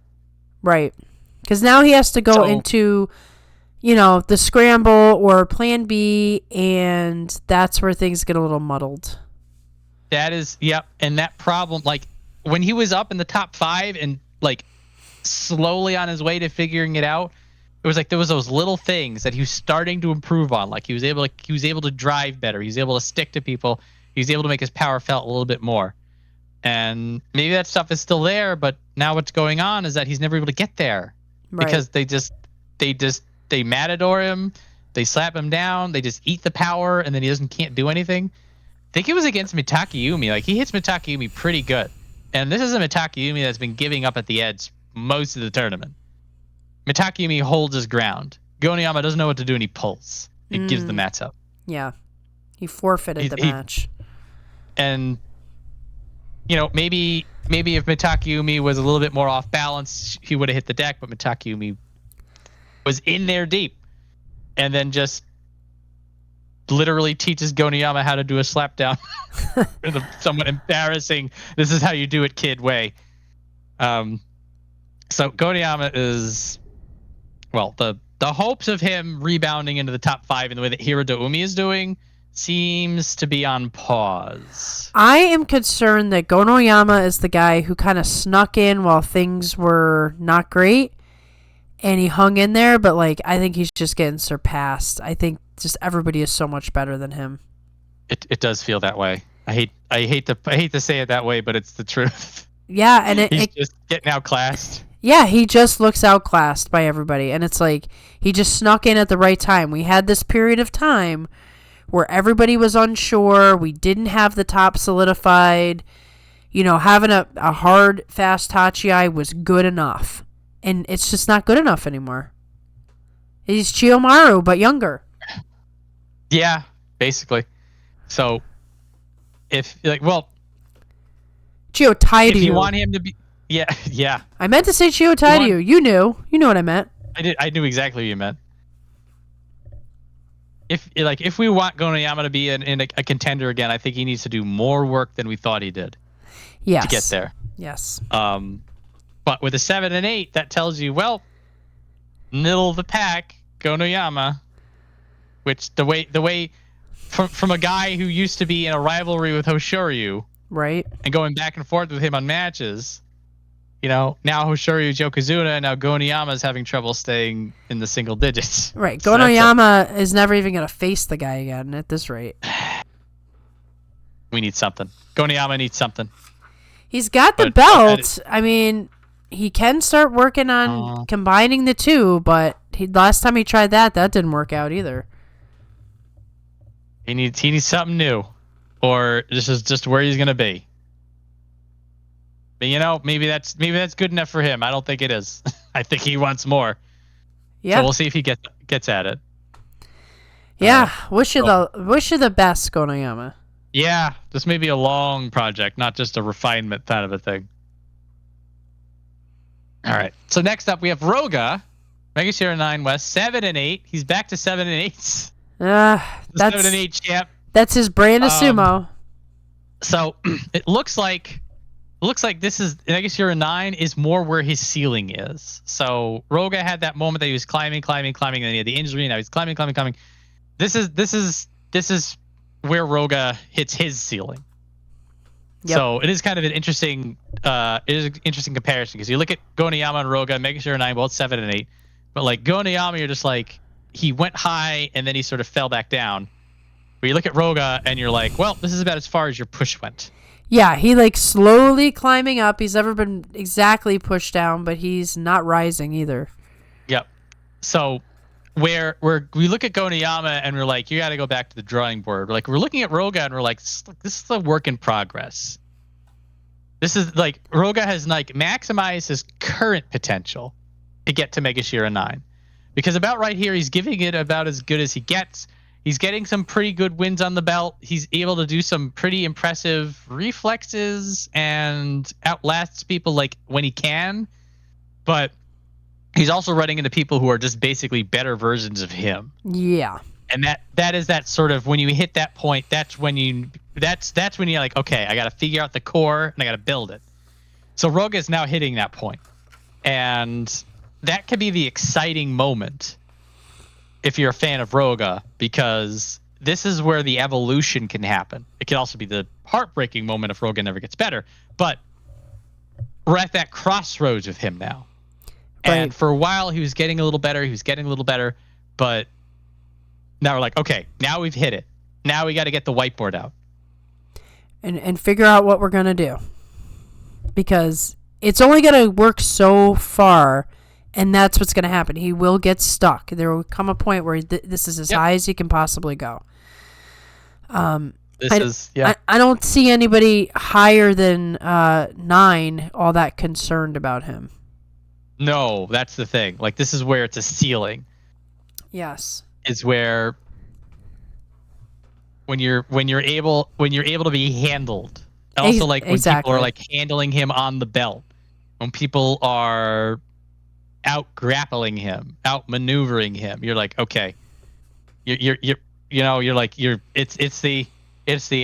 S1: Right. Because now he has to go into, the scramble or plan B, and that's where things get a little muddled.
S2: That is, yep. And that problem, like when he was up in the top 5 and like slowly on his way to figuring it out, it was like there was those little things that he was starting to improve on. Like he was able to drive better. He was able to stick to people. He was able to make his power felt a little bit more. And maybe that stuff is still there, but now what's going on is that he's never able to get there. Right. Because they matador him, they slap him down, they just eat the power, and then he can't do anything. I think it was against Mitakayumi. Like he hits Mitakayumi pretty good. And this is a Mitakayumi that's been giving up at the edge most of the tournament. Mitakayumi holds his ground. Gonoyama doesn't know what to do and he pulls. He gives the mats up.
S1: Yeah. He forfeited the match.
S2: And maybe if Mitakayumi was a little bit more off balance, he would have hit the deck, but Mitakayumi was in there deep. And then just literally teaches Gonoyama how to do a slapdown in the somewhat embarrassing, this is how you do it, kid way. So Gonoyama is, well, the hopes of him rebounding into the top 5 in the way that Hiradoumi is doing seems to be on pause.
S1: I am concerned that Gonoyama is the guy who kind of snuck in while things were not great, and he hung in there, but like I think he's just getting surpassed. I think just everybody is so much better than him. It
S2: does feel that way. I hate to say it that way, but it's the truth.
S1: Yeah, and
S2: he's just getting outclassed.
S1: Yeah, he just looks outclassed by everybody, and it's like he just snuck in at the right time. We had this period of time where everybody was unsure. We didn't have the top solidified. Having a hard, fast Tachi was good enough. And it's just not good enough anymore. He's Chiyomaru, but younger.
S2: Yeah, basically. So, Chiyo
S1: Tairyu.
S2: If you want him to be... Yeah.
S1: I meant to say Chiyo Tairyu. You knew. You know what I meant.
S2: I knew exactly what you meant. If we want Gonoyama to be in a contender again, I think he needs to do more work than we thought he did.
S1: Yes.
S2: To get there.
S1: Yes.
S2: But with a 7 and 8, that tells you, well, middle of the pack, Gonoyama, which the way from a guy who used to be in a rivalry with Hoshoryu,
S1: right,
S2: and going back and forth with him on matches, now Hoshoryu's Yokozuna, and now Gonoyama's having trouble staying in the single digits.
S1: Right. Gonoyama is never even going to face the guy again at this rate.
S2: We need something. Goniyama needs something.
S1: He's got the belt. I mean, he can start working on combining the two, but last time he tried that didn't work out either.
S2: He needs something new, or this is just where he's gonna be. But maybe that's good enough for him. I don't think it is. I think he wants more. Yeah. So we'll see if he gets at it.
S1: Yeah. Wish you the best, Goniyama.
S2: Yeah, this may be a long project, not just a refinement kind of a thing. All right. So next up we have Roga, Megashira 9 West, 7 and 8. He's back to 7 and 8.
S1: That's
S2: 7 and 8 champ.
S1: That's his brand of sumo.
S2: So it looks like this is, I guess you're a 9 is more where his ceiling is. So Roga had that moment that he was climbing, and then he had the injury, and now he's climbing. This is where Roga hits his ceiling. Yep. So it is kind of an interesting comparison, because you look at Goniyama and Roga, making sure 9 both 7 and 8, but like Goniyama, you're just like, he went high and then he sort of fell back down. But you look at Roga and you're like, well, this is about as far as your push went.
S1: Yeah, he like slowly climbing up. He's never been exactly pushed down, but he's not rising either. Yep.
S2: So where we look at Goniyama and we're like, you got to go back to the drawing board. We're looking at Roga and we're like, this is a work in progress. This is like, Roga has like maximized his current potential to get to Megashira 9. Because about right here, he's giving it about as good as he gets. He's getting some pretty good wins on the belt. He's able to do some pretty impressive reflexes and outlasts people like when he can. But he's also running into people who are just basically better versions of him.
S1: Yeah.
S2: And that is that sort of, when you hit that point, that's when you're like, okay, I got to figure out the core and I got to build it. So Roga is now hitting that point. And that could be the exciting moment if you're a fan of Roga, because this is where the evolution can happen. It can also be the heartbreaking moment if Roga never gets better. But we're at that crossroads with him now. Right. And for a while, he was getting a little better. But now we're like, okay, now we've hit it. Now we got to get the whiteboard out.
S1: And figure out what we're going to do. Because it's only going to work so far. And that's what's going to happen. He will get stuck. There will come a point where this is as high as he can possibly go. I don't see anybody higher than 9 all that concerned about him.
S2: No, that's the thing. Like, this is where it's a ceiling.
S1: Yes.
S2: It's where when you're able to be handled. Also, like when people are like handling him on the belt. When people are out grappling him, out maneuvering him, you're like, okay, it's the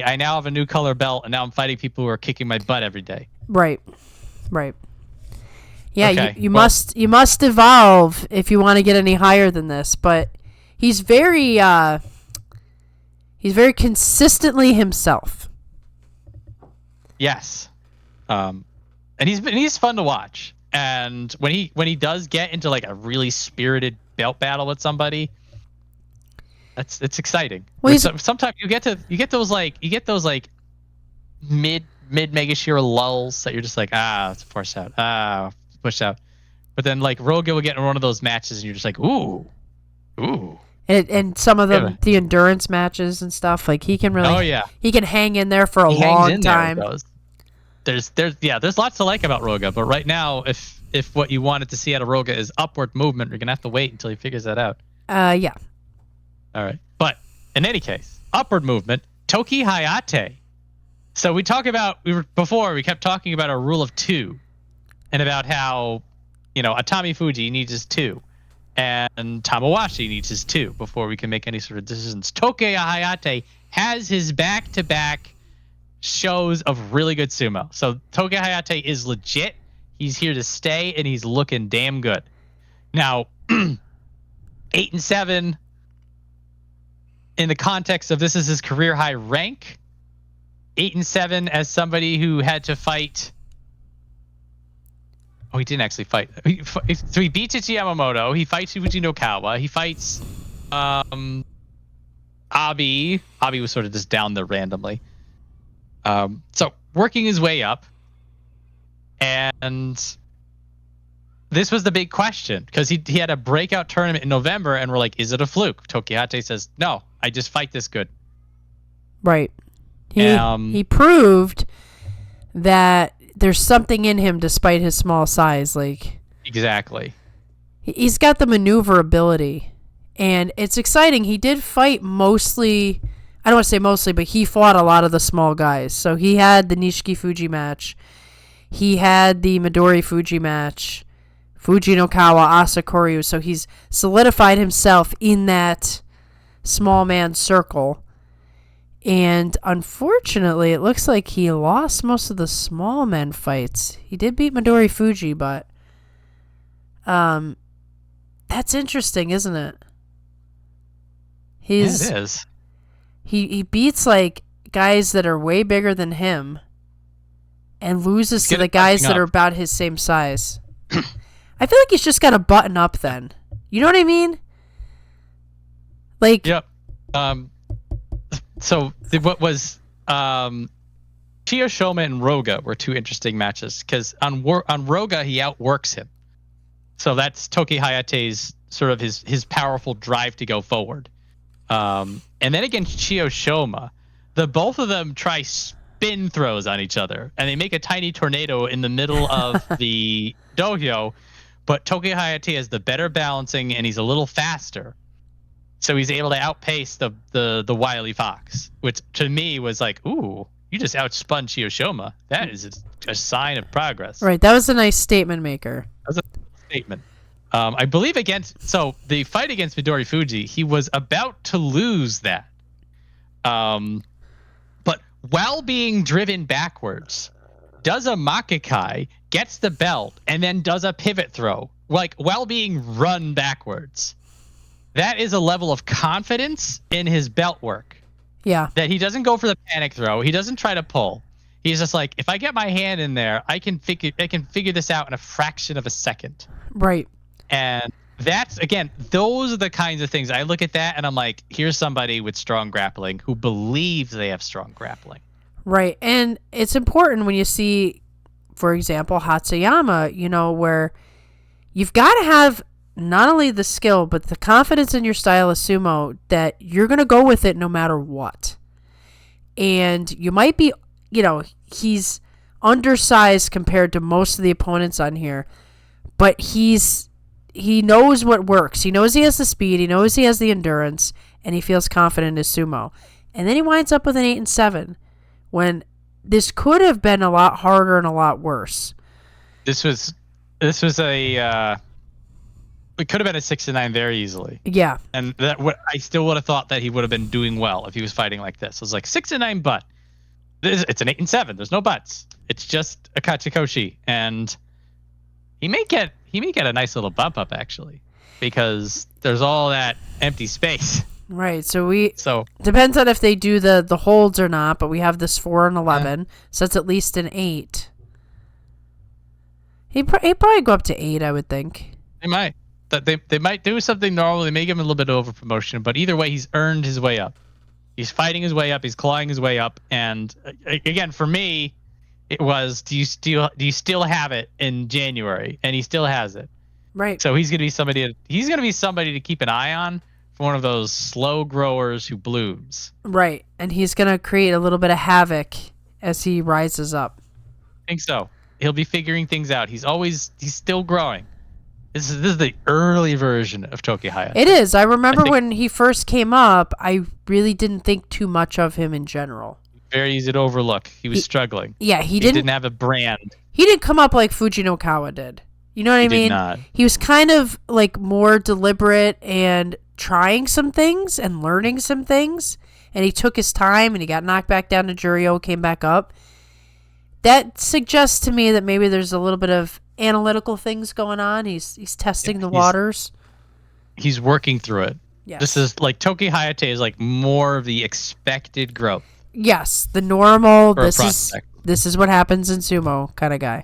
S2: I now have a new color belt and now I'm fighting people who are kicking my butt every day.
S1: Right. Yeah, okay. you must evolve if you want to get any higher than this. But he's very consistently himself.
S2: Yes, and he's fun to watch. And when he does get into like a really spirited belt battle with somebody, it's exciting. Well, sometimes you get those mid Megashira lulls that you're just like, it's force out, push out. But then like Roga will get in one of those matches and you're just like, ooh.
S1: And some of the endurance matches and stuff, like he can really he can hang in there for a long time.
S2: There's lots to like about Roga, but right now, if what you wanted to see out of Roga is upward movement, you're gonna have to wait until he figures that out.
S1: Yeah.
S2: All right, but in any case, upward movement, Tokihayate. So we kept talking about a rule of 2, and about how, Atamifuji needs his 2, and Tamawashi needs his 2 before we can make any sort of decisions. Tokihayate has his back-to-back shows of really good sumo. So Tokihayate is legit. He's here to stay, and he's looking damn good. Now, 8 and 7, in the context of this is his career high rank. 8 and 7 as somebody who had to fight. Oh, he didn't actually fight. So he beats Ichiyamamoto. He fights Fuji Nokawa. He fights Abi. Abi was sort of just down there randomly. So working his way up, and this was the big question because he had a breakout tournament in November, and we're like, is it a fluke? Tokihayate says, no, I just fight this good.
S1: Right. He proved that there's something in him despite his small size. Like,
S2: exactly.
S1: He's got the maneuverability, and it's exciting. He did fight mostly, I don't want to say mostly, but he fought a lot of the small guys. So he had the Nishikifuji match. He had the Midorifuji match. Fujinokawa, Asahakuryu. So he's solidified himself in that small man circle. And unfortunately, it looks like he lost most of the small men fights. He did beat Midorifuji, but that's interesting, isn't it?
S2: Yeah, it is.
S1: He beats like guys that are way bigger than him and loses to the guys that are about his same size. I feel like he's just got to button up then. You know what I mean? Like,
S2: yep. So what was Oshoma and Roga were two interesting matches because on Roga he outworks him. So that's Tokihayate's sort of his powerful drive to go forward. And then against Oshoma, the both of them try spin throws on each other, and they make a tiny tornado in the middle of the dohyo. But Tokihayate has the better balancing, and he's a little faster, so he's able to outpace the wily fox, which to me was like, ooh, you just outspun Oshoma. That is a sign of progress.
S1: Right, that was a nice statement maker.
S2: That was a statement. I believe so the fight against Midorifuji, he was about to lose that. But while being driven backwards, does a Makikai, gets the belt, and then does a pivot throw, like while being run backwards. That is a level of confidence in his belt work.
S1: Yeah.
S2: That he doesn't go for the panic throw. He doesn't try to pull. He's just like, if I get my hand in there, I can figure this out in a fraction of a second.
S1: Right.
S2: And that's, again, those are the kinds of things I look at that and I'm like, here's somebody with strong grappling who believes they have strong grappling.
S1: Right. And it's important when you see, for example, Hatsuyama, where you've got to have not only the skill, but the confidence in your style of sumo that you're going to go with it no matter what. And you might be, he's undersized compared to most of the opponents on here, but he knows what works. He knows he has the speed. He knows he has the endurance, and he feels confident in his sumo. And then he winds up with an 8-7 when this could have been a lot harder and a lot worse.
S2: This was it could have been a 6-9 very easily.
S1: Yeah.
S2: And I still would have thought that he would have been doing well if he was fighting like this. I was like 6-9, but it's an 8-7. There's no buts. It's just a Kachikoshi, and he may get a nice little bump up actually, because there's all that empty space.
S1: Right. So
S2: So
S1: depends on if they do the holds or not, but we have this 4 and 11, so it's at least an 8. He'd probably go up to 8, I would think.
S2: they might. They might do something normal. They may give him a little bit of over promotion, but either way, he's earned his way up. He's fighting his way up. He's clawing his way up. And again, for me, it was, do you still have it in January? And he still has it.
S1: Right.
S2: So he's gonna be somebody to keep an eye on for one of those slow growers who blooms.
S1: Right. And he's gonna create a little bit of havoc as he rises up.
S2: I think so. He'll be figuring things out. He's still growing. This is the early version of Tokihayate.
S1: It is. I remember when he first came up, I really didn't think too much of him in general.
S2: Very easy to overlook. He was struggling.
S1: Yeah, he
S2: didn't have a brand.
S1: He didn't come up like Fujinokawa did. You know what I mean?
S2: Did not.
S1: He was kind of like more deliberate and trying some things and learning some things. And he took his time and he got knocked back down to Jurio, came back up. That suggests to me that maybe there's a little bit of analytical things going on. He's testing the waters.
S2: He's working through it.
S1: Yes.
S2: This is like Tokihayate is like more of the expected growth.
S1: Yes, the normal.
S2: For a prospect.
S1: This is what happens in sumo kind of guy.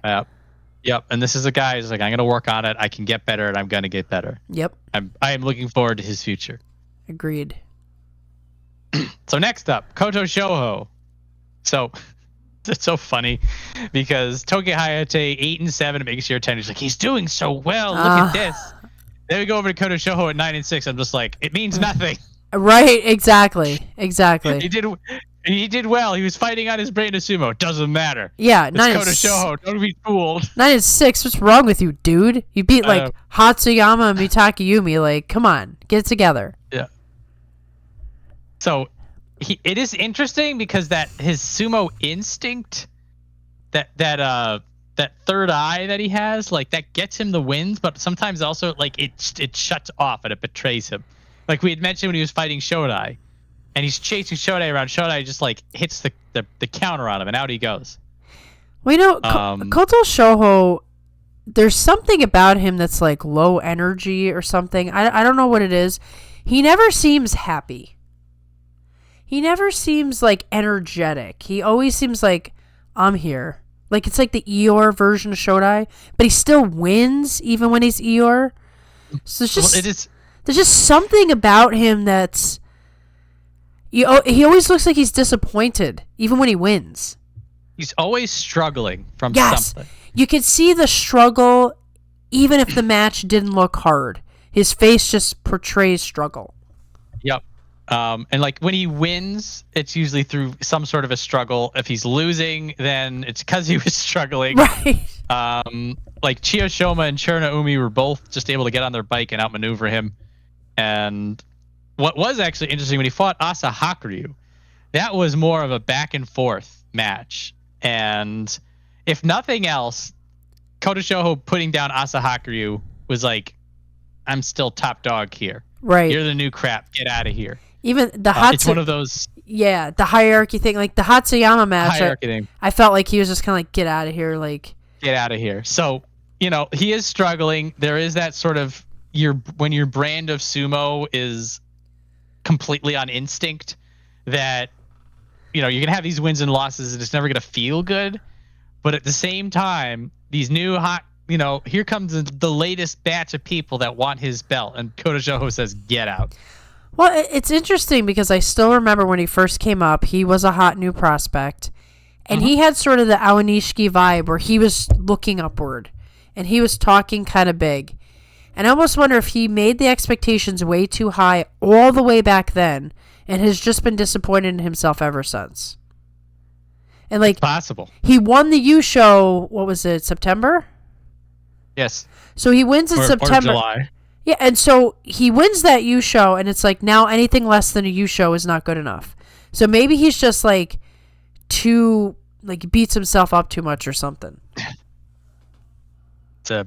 S2: Yep. And this is a guy who's like, I'm going to work on it. I can get better, and I'm going to get better.
S1: Yep.
S2: I am looking forward to his future.
S1: Agreed.
S2: So next up, Koto Shoho. So it's so funny because Tokihayate 8-7 makes your 10. He's like, he's doing so well. Look at this. Then we go over to Kotoshoho at 9-6. I'm just like, it means nothing.
S1: Right? Exactly.
S2: He did well. He was fighting on his brand of sumo. Doesn't matter.
S1: Yeah,
S2: It's Kotoshoho. Don't be fooled.
S1: 9-6. What's wrong with you, dude? You beat like Hatsuyama and Mitake Yumi. Like, come on, get it together.
S2: Yeah. So, it is interesting because that his sumo instinct, that third eye that he has, like that gets him the wins, but sometimes also like it shuts off and it betrays him. Like we had mentioned when he was fighting Shodai, and he's chasing Shodai around. Shodai just like hits the counter on him, and out he goes.
S1: Well, you know, Koto Shoho, there's something about him that's like low energy or something. I don't know what it is. He never seems happy. He never seems like energetic. He always seems like, I'm here. Like it's like the Eeyore version of Shodai, but he still wins even when he's Eeyore. So it's just there's just something about him that's he always looks like he's disappointed even when he wins.
S2: He's always struggling from something.
S1: You can see the struggle even if the match didn't look hard. His face just portrays struggle.
S2: Yep. And like when he wins, it's usually through some sort of a struggle. If he's losing, then it's because he was struggling.
S1: Right.
S2: Like Chiyoshoma and Churanoumi were both just able to get on their bike and outmaneuver him. And what was actually interesting when he fought Asahakuryu, that was more of a back and forth match. And if nothing else, Kotoshoho putting down Asahakuryu was like, I'm still top dog here.
S1: Right.
S2: You're the new crap. Get out of here.
S1: Even the
S2: it's one of those.
S1: Yeah, the hierarchy thing, like the Hatsuyama match.
S2: Hierarchy thing.
S1: I felt like he was just kind of like, get out of here, like.
S2: Get out of here. So he is struggling. There is that sort of when your brand of sumo is completely on instinct, that you're gonna have these wins and losses, and it's never gonna feel good. But at the same time, these new hot. Here comes the latest batch of people that want his belt, and Kotoshoho says, "Get out."
S1: Well, it's interesting because I still remember when he first came up, he was a hot new prospect, and he had sort of the Onishki vibe where he was looking upward, and he was talking kind of big. And I almost wonder if he made the expectations way too high all the way back then, and has just been disappointed in himself ever since. And like,
S2: possible.
S1: He won the U show. What was it? September.
S2: Yes.
S1: So he wins in September.
S2: Or July.
S1: Yeah, and so he wins that U show, and it's like now anything less than a U show is not good enough. So maybe he's just like too beats himself up too much or something.
S2: He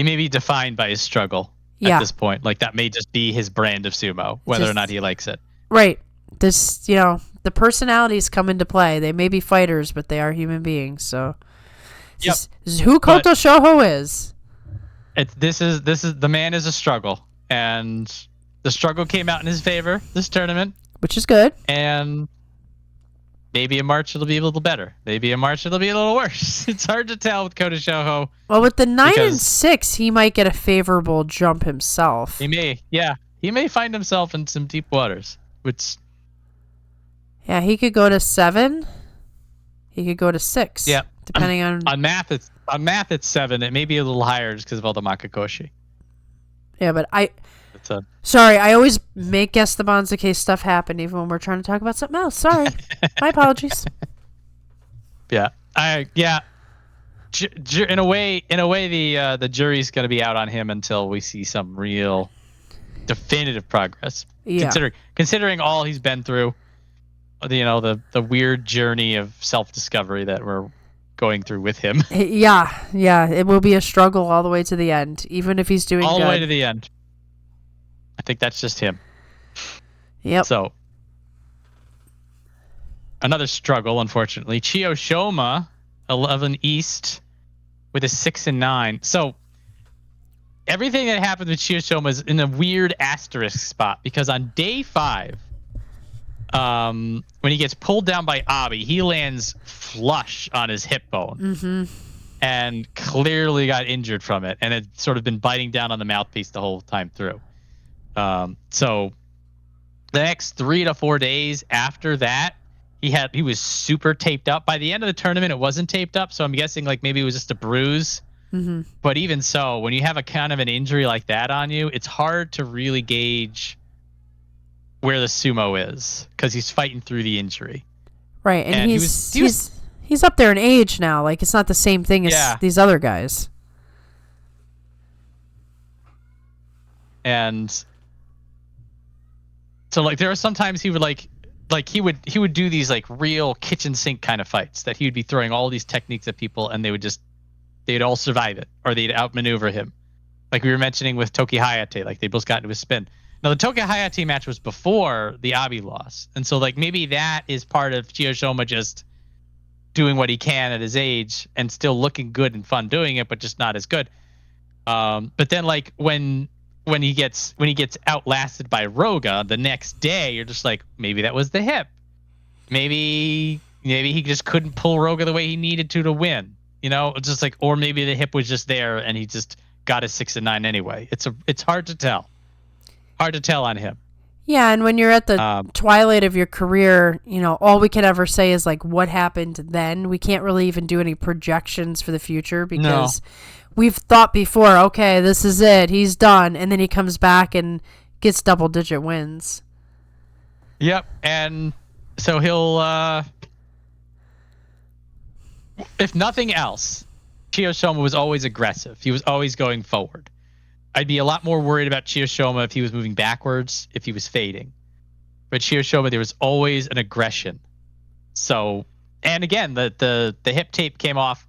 S2: may be defined by his struggle at this point. Like that may just be his brand of sumo, whether or not he likes it.
S1: Right. This, the personalities come into play. They may be fighters, but they are human beings. So this is who Koto Shoho is.
S2: This is the man is a struggle, and the struggle came out in his favor this tournament,
S1: which is good.
S2: And maybe in March it'll be a little better. Maybe in March it'll be a little worse. It's hard to tell with Koto Shoho.
S1: Well, with the 9-6, he might get a favorable jump himself.
S2: He may find himself in some deep waters, which.
S1: Yeah, he could go to 7. He could go to 6.
S2: Yeah,
S1: depending
S2: on math. It's 7. It may be a little higher just because of all the Makakoshi.
S1: Yeah, but sorry, I always guess the Banzuke stuff happen even when we're trying to talk about something else. Sorry, my apologies.
S2: Yeah, in a way, the jury's going to be out on him until we see some real, definitive progress.
S1: Yeah.
S2: Considering all he's been through, the weird journey of self-discovery that we're going through with him.
S1: Yeah, it will be a struggle all the way to the end, even if he's doing
S2: all
S1: good.
S2: The way to the end. I think that's just him.
S1: Yep.
S2: So another struggle, unfortunately. Chiyoshoma, 11 East, with a 6-9. So everything that happened with Chiyoshoma is in a weird asterisk spot because on day 5, when he gets pulled down by Abi, he lands flush on his hip bone and clearly got injured from it, and had sort of been biting down on the mouthpiece the whole time through. So the next 3 to 4 days after that, He was super taped up. By the end of the tournament, it wasn't taped up, so I'm guessing like maybe it was just a bruise.
S1: Mm-hmm.
S2: But even so, when you have a kind of an injury like that on you, it's hard to really gauge where the sumo is because he's fighting through the injury.
S1: Right, and he's up there in age now. Like, it's not the same thing as these other guys.
S2: And so, like, there are sometimes he would he would do these like real kitchen sink kind of fights that he would be throwing all these techniques at people, and they'd all survive it, or they'd outmaneuver him. Like we were mentioning with Tokihayate, like they both got into a spin. Now the Tokihayate match was before the Abi loss, and so like maybe that is part of Oshoma just doing what he can at his age and still looking good and fun doing it, but just not as good. But then like when he gets outlasted by Roga the next day, you're just like, maybe that was the hip. Maybe he just couldn't pull Roga the way he needed to win. You know, just like, or maybe the hip was just there and he just got a 6-9 anyway. It's hard to tell. Hard to tell on him.
S1: Yeah, and when you're at the twilight of your career, you know, all we can ever say is like what happened then. We can't really even do any projections for the future because we've thought before, okay, this is it. He's done. And then he comes back and gets double-digit wins.
S2: Yep, and so he'll, if nothing else, Oshoma was always aggressive. He was always going forward. I'd be a lot more worried about Oshoma if he was moving backwards, if he was fading. But Oshoma, there was always an aggression. So, and again, the hip tape came off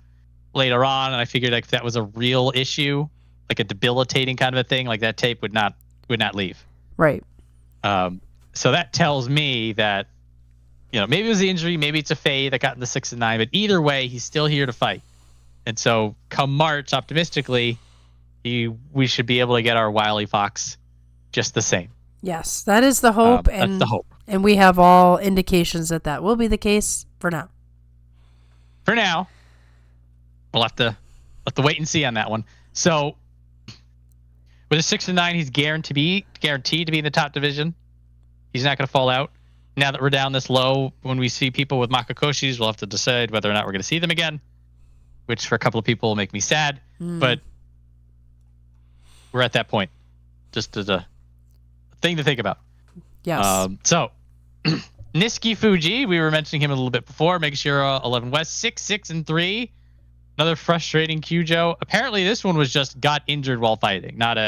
S2: later on, and I figured like if that was a real issue, like a debilitating kind of a thing, like that tape would not leave.
S1: Right.
S2: So that tells me that, you know, maybe it was the injury, maybe it's a fade that got in the 6-9, but either way, he's still here to fight. And so come March, optimistically, we should be able to get our Wily Fox just the same.
S1: Yes, that is the hope.
S2: That's the hope.
S1: And we have all indications that will be the case for now.
S2: For now, we'll have to wait and see on that one. So with a 6-9, he's guaranteed to be in the top division. He's not going to fall out. Now that we're down this low, when we see people with Makakoshis, we'll have to decide whether or not we're going to see them again, which for a couple of people will make me sad. But we're at that point. Just as a thing to think about.
S1: Yes.
S2: So, Nishifuji, we were mentioning him a little bit before. Megashira 11 West, 6-3. Another frustrating Kyujo. Apparently, this one was just got injured while fighting, not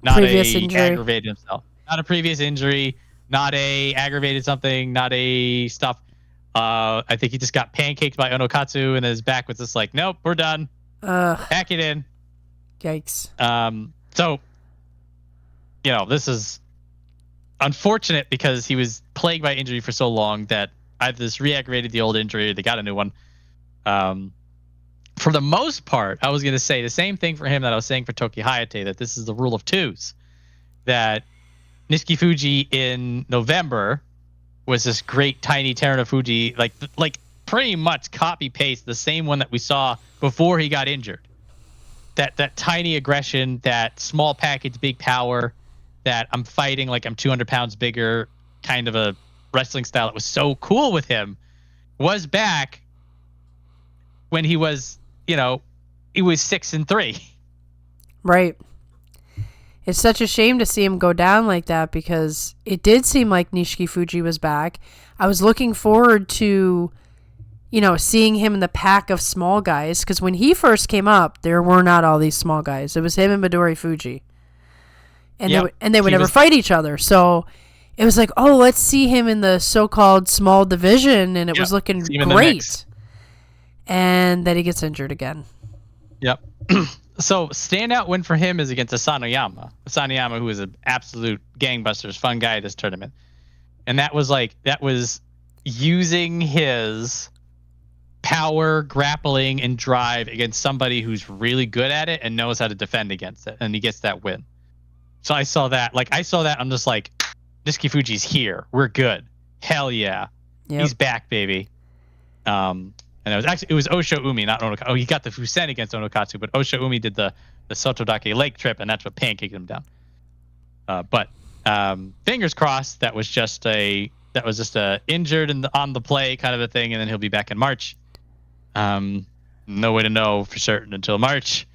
S1: previous injury.
S2: Aggravated himself, not a previous injury, not a aggravated something, not a stuff. I think he just got pancaked by Oonokatsu, and his back was just like, nope, we're done. Pack it in.
S1: Yikes.
S2: So, you know, this is unfortunate because he was plagued by injury for so long that either this re-aggravated the old injury or they got a new one. For the most part, I was going to say the same thing for him that I was saying for Tokihayate, that this is the rule of twos. That Nishifuji in November was this great tiny Terunofuji, like pretty much copy-paste the same one that we saw before he got injured. That tiny aggression, that small package, big power, that I'm fighting like I'm 200 pounds bigger kind of a wrestling style that was so cool with him was back when he was, you know, he was 6-3.
S1: Right. It's such a shame to see him go down like that because it did seem like Nishifuji was back. I was looking forward to, you know, seeing him in the pack of small guys because when he first came up, there were not all these small guys. It was him and Midorifuji. And they would never fight each other. So it was like, oh, let's see him in the so-called small division, and it was looking great. And then he gets injured again.
S2: Yep. So standout win for him is against Asahakuryu. Asahakuryu, who is an absolute gangbusters fun guy at this tournament. And that was using his power, grappling, and drive against somebody who's really good at it and knows how to defend against it. And he gets that win. So I saw that. I'm just like, Nishifuji's here. We're good. Hell yeah. Yep. He's back, baby. And it was Oshoumi, not Oonokatsu. Oh, he got the Fusen against Oonokatsu, but Oshoumi did the Sotodake lake trip, and that's what pancaked him down. But fingers crossed that was just a that was just injured and on the play kind of a thing, and then he'll be back in March. No way to know for certain until March.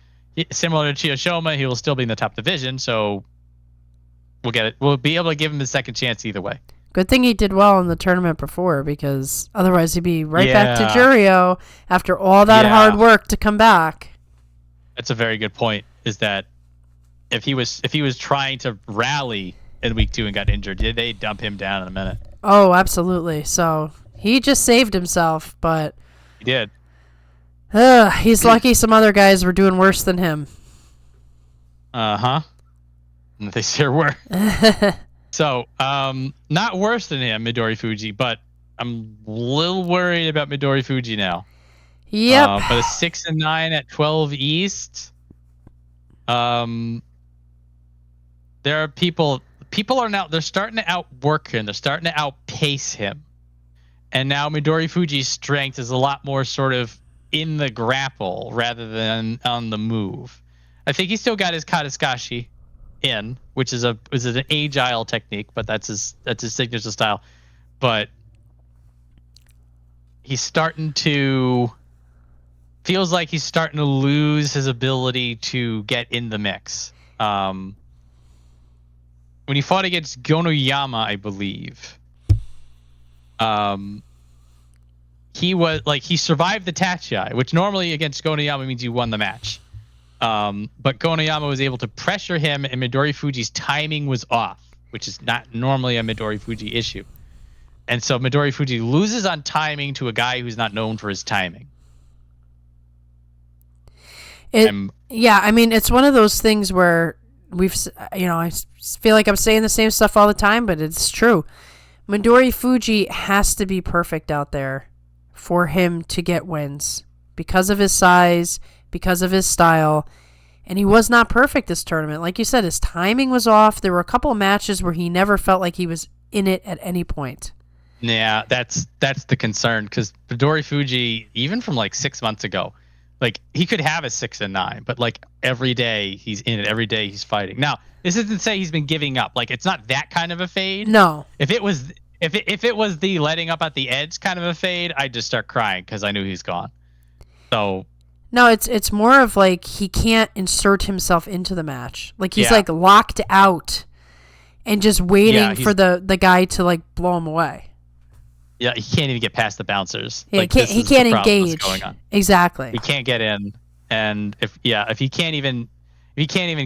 S2: Similar to Oshoma, he will still be in the top division, so we'll get it. We'll be able to give him a second chance either way.
S1: Good thing he did well in the tournament before, because otherwise he'd be right back to Jurio after all that hard work to come back.
S2: That's a very good point. Is that if he was trying to rally in week 2 and got injured, they'd dump him down in a minute.
S1: Oh, absolutely. So he just saved himself, but
S2: he did.
S1: He's lucky some other guys were doing worse than him.
S2: They sure were. So, not worse than him, Midorifuji, but I'm a little worried about Midorifuji now.
S1: Yep.
S2: But a 6-9 at 12 East. There are people are now, they're starting to outwork him. They're starting to outpace him. And now Midorifuji's strength is a lot more sort of in the grapple rather than on the move. I think he's still got his Kataskashi in, which is an agile technique, but that's his signature style. But feels like he's starting to lose his ability to get in the mix. When he fought against Gonoyama, I believe, he survived the Tachiai, which normally against Gonoyama means you won the match. But Gonoyama was able to pressure him, and Midorifuji's timing was off, which is not normally a Midorifuji issue. And so Midorifuji loses on timing to a guy who's not known for his timing.
S1: I mean, it's one of those things where I feel like I'm saying the same stuff all the time, but it's true. Midorifuji has to be perfect out there for him to get wins because of his size, because of his style, and he was not perfect this tournament. Like you said, his timing was off. There were a couple of matches where he never felt like he was in it at any point.
S2: Yeah, that's the concern, because Midorifuji, even from like 6 months ago, like he could have a 6-9, but like every day he's in it, every day he's fighting. Now, this isn't to say he's been giving up. Like, it's not that kind of a fade.
S1: No.
S2: If it was the letting up at the edge kind of a fade, I'd just start crying because I knew he's gone. So
S1: no, it's more of like he can't insert himself into the match. Like he's like locked out and just waiting for the guy to like blow him away.
S2: Yeah, he can't even get past the bouncers.
S1: Yeah,
S2: like,
S1: he can't engage. Going on. Exactly.
S2: He can't get in, and if he can't even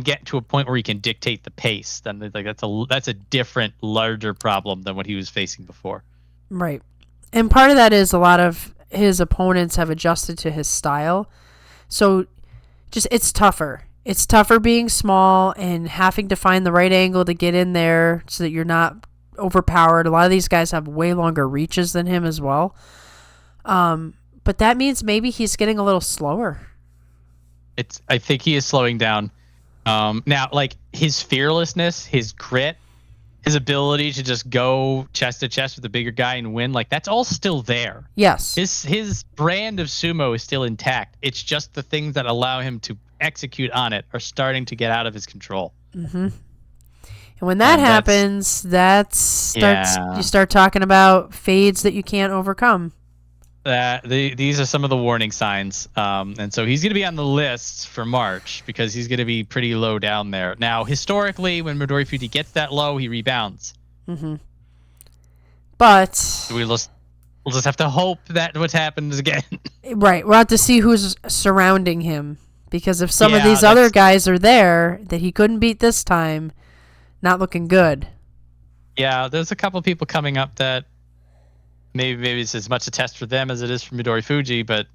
S2: get to a point where he can dictate the pace, then like that's a different, larger problem than what he was facing before.
S1: Right, and part of that is a lot of his opponents have adjusted to his style, so just it's tougher. It's tougher being small and having to find the right angle to get in there so that you're not overpowered. A lot of these guys have way longer reaches than him as well. But that means maybe he's getting a little slower.
S2: I think he is slowing down. Now, like his fearlessness, his grit, his ability to just go chest to chest with the bigger guy and win, like that's all still there.
S1: Yes.
S2: His brand of sumo is still intact. It's just the things that allow him to execute on it are starting to get out of his control.
S1: Mm-hmm. And when that happens, you start talking about fades that you can't overcome.
S2: These are some of the warning signs. And so he's going to be on the list for March because he's going to be pretty low down there. Now, historically, when Midorifuji gets that low, he rebounds.
S1: Mm-hmm. But
S2: so we'll just have to hope that what happens again.
S1: Right. We'll have to see who's surrounding him. Because if some of these other guys are there that he couldn't beat this time, not looking good.
S2: Yeah, there's a couple people coming up that maybe it's as much a test for them as it is for Midorifuji, but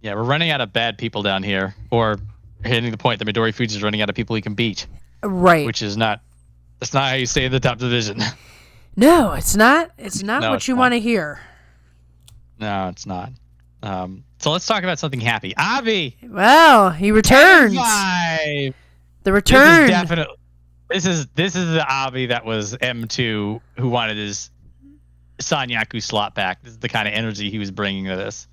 S2: yeah, we're running out of bad people down here, or hitting the point that Midorifuji is running out of people he can beat.
S1: Right.
S2: That's not how you stay in the top division.
S1: No, it's not. It's not what you want to hear.
S2: No, it's not. So let's talk about something happy. Avi!
S1: Well, he returns. The return.
S2: This is the Avi that was M2 who wanted his Sanyaku slot back. This is the kind of energy he was bringing to this.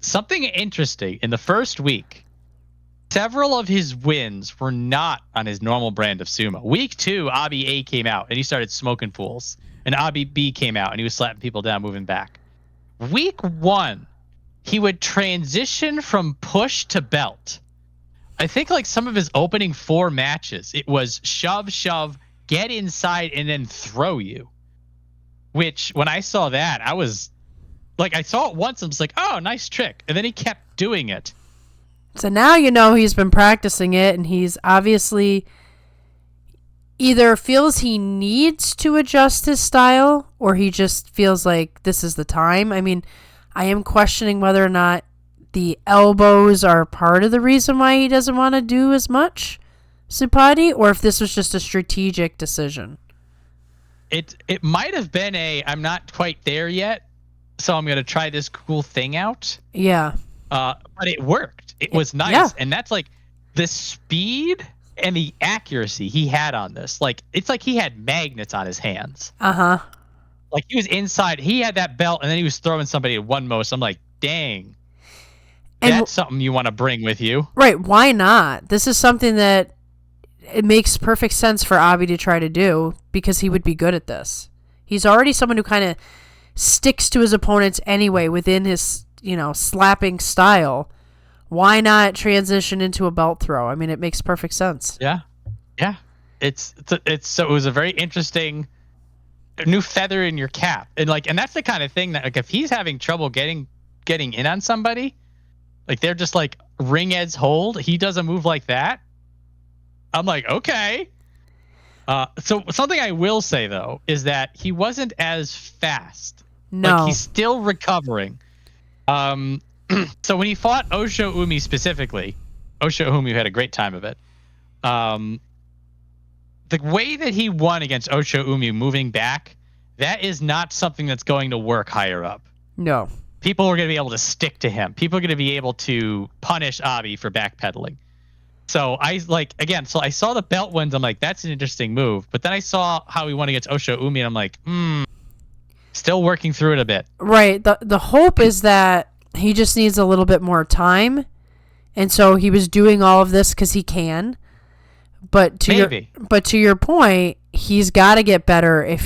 S2: Something interesting in the first week. several of his wins were not on his normal brand of sumo. Week 2, Abi A came out and he started smoking fools. And Abi B came out and he was slapping people down, moving back. Week 1, he would transition from push to belt. I think like some of his opening 4 matches, it was shove, shove, get inside, and then throw you. Which, when I saw that, I was like, I saw it once and was like, oh, nice trick. And then he kept doing it.
S1: So now you know he's been practicing it, and he's obviously either feels he needs to adjust his style, or he just feels like this is the time. I mean, I am questioning whether or not the elbows are part of the reason why he doesn't want to do as much Supadi, or if this was just a strategic decision.
S2: It might have been I'm not quite there yet, so I'm going to try this cool thing out.
S1: Yeah.
S2: But it worked. It was nice. Yeah. And that's like the speed and the accuracy he had on this. Like, it's like he had magnets on his hands.
S1: Uh-huh.
S2: Like, he was inside. He had that belt, and then he was throwing somebody at one most. I'm like, dang. And that's something you want to bring with you.
S1: Right. Why not? This is something that it makes perfect sense for Abi to try to do because he would be good at this. He's already someone who kind of sticks to his opponents anyway within his, slapping style. Why not transition into a belt throw? I mean, it makes perfect sense.
S2: Yeah. Yeah. So it was a very interesting new feather in your cap. And that's the kind of thing that, like, if he's having trouble getting in on somebody, like they're just like ring edge hold, he does a move like that, I'm like, okay. So something I will say though is that he wasn't as fast.
S1: No.
S2: Like, he's still recovering. So when he fought Oshoumi specifically, Oshoumi had a great time of it. The way that he won against Oshoumi moving back, that is not something that's going to work higher up.
S1: No.
S2: People are going to be able to stick to him. People are going to be able to punish Abi for backpedaling. So I saw the belt wins. I'm like, that's an interesting move. But then I saw how he won against Oshoumi, and I'm like, still working through it a bit.
S1: Right. The hope is that he just needs a little bit more time. And so he was doing all of this because he can. But to your point, he's got to get better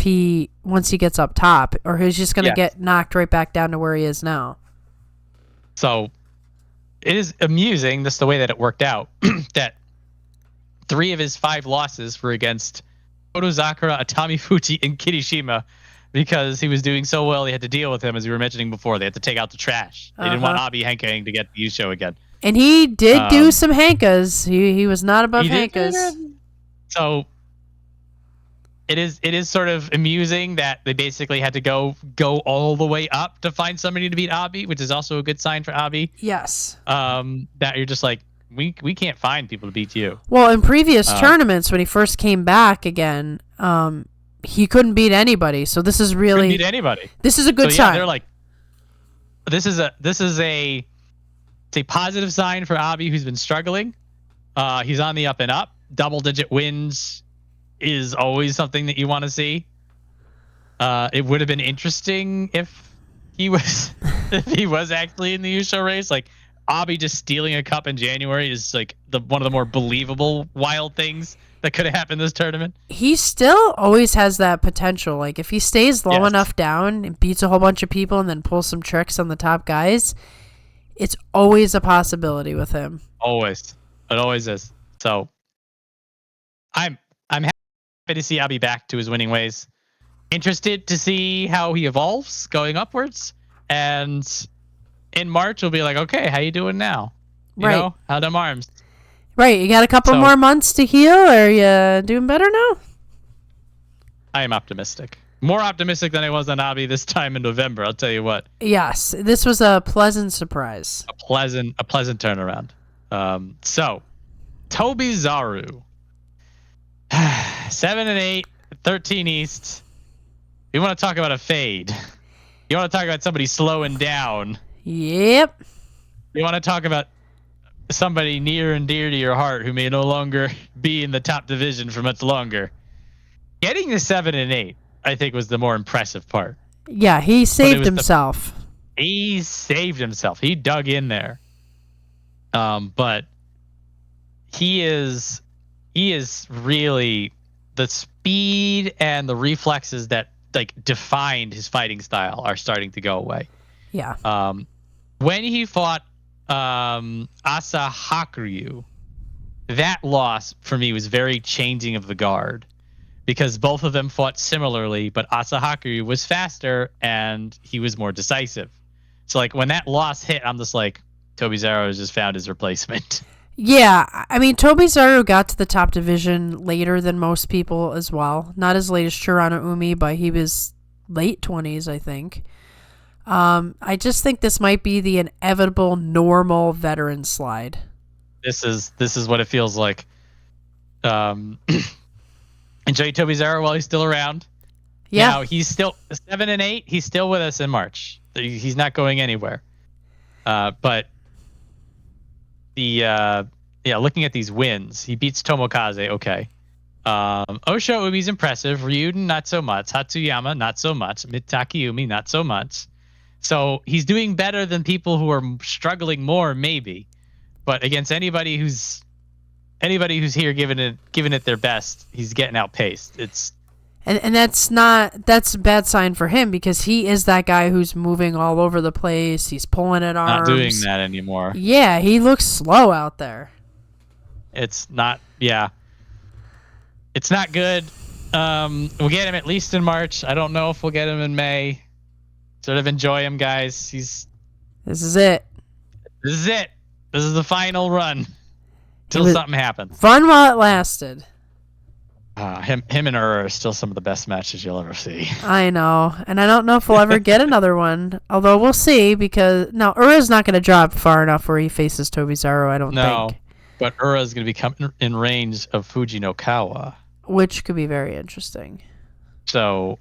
S1: once he gets up top, or he's just going to get knocked right back down to where he is now.
S2: So it is amusing, just the way that it worked out, that 3 of his 5 losses were against Kotozakura, Atamifuji, and Kirishima, because he was doing so well. They had to deal with him, as we were mentioning before. They had to take out the trash. They didn't want Abi Henking to get the Yusho again.
S1: And he did do some Hankas. He was not above Hankas.
S2: So it is sort of amusing that they basically had to go all the way up to find somebody to beat Abi, which is also a good sign for Abi.
S1: Yes.
S2: That you're just like, we can't find people to beat you.
S1: Well, in previous tournaments, when he first came back again, he couldn't beat anybody. So this is really
S2: couldn't beat anybody.
S1: This is a good sign.
S2: They're like, this is a positive sign for Abi, who's been struggling. He's on the up and up. Double-digit wins is always something that you want to see. It would have been interesting if he was actually in the Yusho race. Like, Abi just stealing a cup in January is like one of the more believable wild things that could have happened this tournament.
S1: He still always has that potential. Like, if he stays low enough down and beats a whole bunch of people and then pulls some tricks on the top guys, it's always a possibility with him.
S2: Always. It always is. So I'm happy to see Abi back to his winning ways. Interested to see how he evolves going upwards. And in March, we'll be like, okay, how you doing now? You know, how them arms?
S1: Right. You got a couple more months to heal. Are you doing better now?
S2: I am optimistic. More optimistic than I was on Abi this time in November, I'll tell you what.
S1: Yes. This was a pleasant surprise.
S2: A pleasant turnaround. So, Tobizaru. 7-8, 13 East. You want to talk about a fade. You want to talk about somebody slowing down.
S1: Yep.
S2: You want to talk about somebody near and dear to your heart who may no longer be in the top division for much longer. Getting the 7-8, I think, was the more impressive part.
S1: Yeah, he saved himself.
S2: He saved himself. He dug in there. But he is really, the speed and the reflexes that like defined his fighting style are starting to go away.
S1: Yeah.
S2: When he fought Asahakuryu, that loss for me was very changing of the guard, because both of them fought similarly, but Asahakuryu was faster and he was more decisive. So like when that loss hit, I'm just like, Tobizaru has just found his replacement.
S1: Yeah, I mean, Tobizaru got to the top division later than most people as well. Not as late as Churanoumi, but he was late 20s, I think. I just think this might be the inevitable normal veteran slide.
S2: This is what it feels like. Enjoy Tobizaru while he's still around.
S1: Yeah.
S2: Now, he's still 7-8. He's still with us in March. He's not going anywhere. But looking at these wins, he beats Tomokaze. Okay. Oshoumi's impressive. Ryuden, not so much. Hatsuyama, not so much. Takayumi, not so much. So he's doing better than people who are struggling more, maybe. But against anybody who's here giving it their best, he's getting outpaced.
S1: And that's a bad sign for him, because he is that guy who's moving all over the place. He's pulling at arms.
S2: Not doing that anymore.
S1: Yeah, he looks slow out there.
S2: It's not good. We'll get him at least in March. I don't know if we'll get him in May. Sort of enjoy him, guys.
S1: This is it.
S2: This is the final run till something happens.
S1: Fun while it lasted.
S2: Him and Ura are still some of the best matches you'll ever see.
S1: I know, and I don't know if we'll ever get another one. Although we'll see, because now Ura's not going to drop far enough where he faces Tobizaru, I don't think.
S2: But Ura's going to become in range of Fujinokawa,
S1: which could be very interesting.
S2: So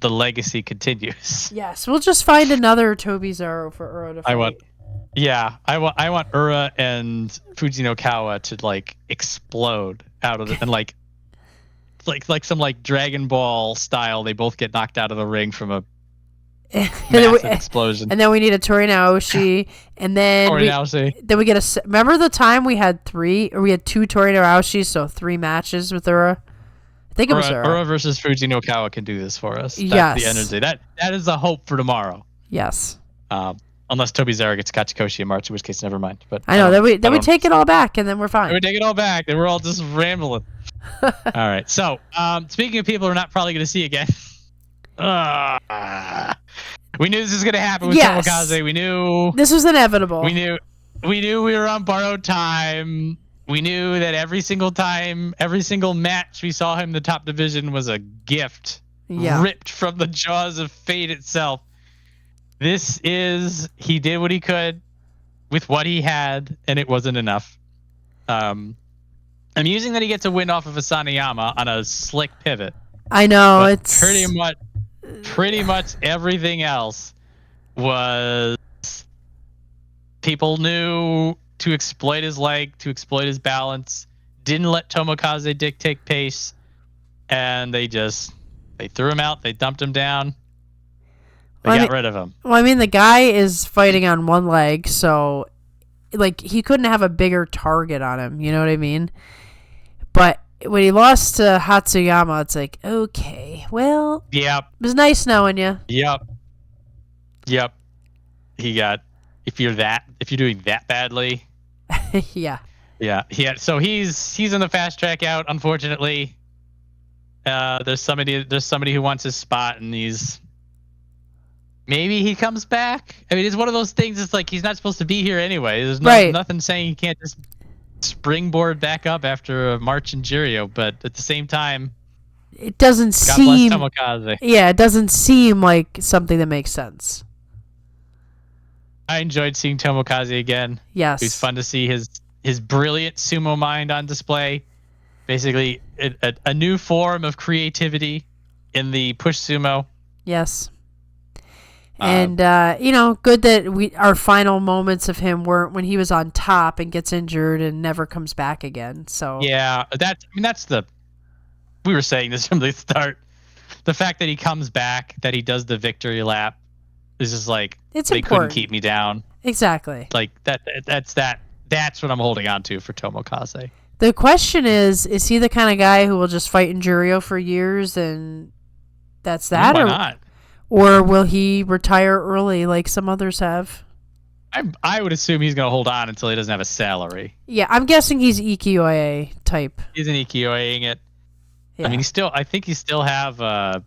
S2: the legacy continues.
S1: Yes, we'll just find another Tobizaru for Ura to fight.
S2: I want Ura and Fujinokawa to like explode out of it, and like some like Dragon Ball style, they both get knocked out of the ring from a massive explosion.
S1: And then we need a Tori Naoshi, and then we get remember the time we had two Tori Naoshis, so 3 matches with Ura? I think it was Ura.
S2: Ura versus Fujinokawa can do this for us. That's
S1: yes.
S2: The energy. That is the hope for tomorrow.
S1: Yes.
S2: Unless Tobizaru gets Kachikoshi in March, in which case never mind. But
S1: I know, then we take it all back, and then we're fine.
S2: We take it all back, then we're all just rambling. All right. So, speaking of people we're not probably going to see again, we knew this was going to happen with Tomokaze. We knew
S1: this was inevitable.
S2: We knew we were on borrowed time. We knew that every single match we saw him in the top division was a gift ripped from the jaws of fate itself. He did what he could with what he had, and it wasn't enough. Amusing that he gets a win off of Asahiyama on a slick pivot.
S1: I know,
S2: but
S1: it's
S2: pretty much everything else was people knew to exploit his leg, to exploit his balance, didn't let Tomokaze dictate pace, and they threw him out, they dumped him down. They got rid of him.
S1: Well, I mean, the guy is fighting on one leg, so like he couldn't have a bigger target on him. You know what I mean? But when he lost to Hatsuyama, it's like, okay, well,
S2: yep.
S1: It was nice knowing you.
S2: Yep. He got if you're doing that badly.
S1: Yeah.
S2: Yeah. So he's in the fast track out. Unfortunately, there's somebody who wants his spot, and maybe he comes back. I mean, it's one of those things. It's like he's not supposed to be here anyway. There's nothing saying he can't just springboard back up after a March in Jurio. But at the same time,
S1: it doesn't
S2: seem. God bless Tomokaze.
S1: Yeah, it doesn't seem like something that makes sense.
S2: I enjoyed seeing Tomokaze again.
S1: Yes,
S2: it was fun to see his brilliant sumo mind on display. Basically, a new form of creativity in the push sumo.
S1: Yes. And good that our final moments of him weren't when he was on top and gets injured and never comes back again. So
S2: yeah, we were saying this from the start. The fact that he comes back, that he does the victory lap, is just like they couldn't keep me down.
S1: Exactly.
S2: Like that's what I'm holding on to for Tomokaze.
S1: The question is he the kind of guy who will just fight in Jurio for years and that's that?
S2: Why not?
S1: Or will he retire early like some others have?
S2: I would assume he's going to hold on until he doesn't have a salary.
S1: Yeah, I'm guessing he's Ikioi type.
S2: He's an Ikioi-ing it.
S1: Yeah.
S2: I mean, I think he still have, there's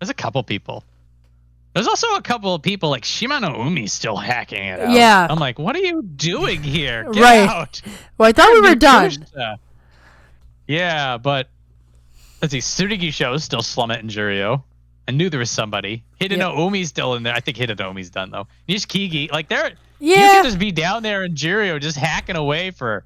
S2: a couple people. There's also a couple of people like Shimanoumi still hacking it out.
S1: Yeah.
S2: I'm like, what are you doing here? Get
S1: Right.
S2: out.
S1: Well, I thought we were done.
S2: Yeah, but let's see. Tsurugisho's still slumming it in Jurio. I knew there was somebody. Hidenoumi's still in there. I think Hidenoumi's done though. Nishikigi, like you can just be down there in Jurio just hacking away for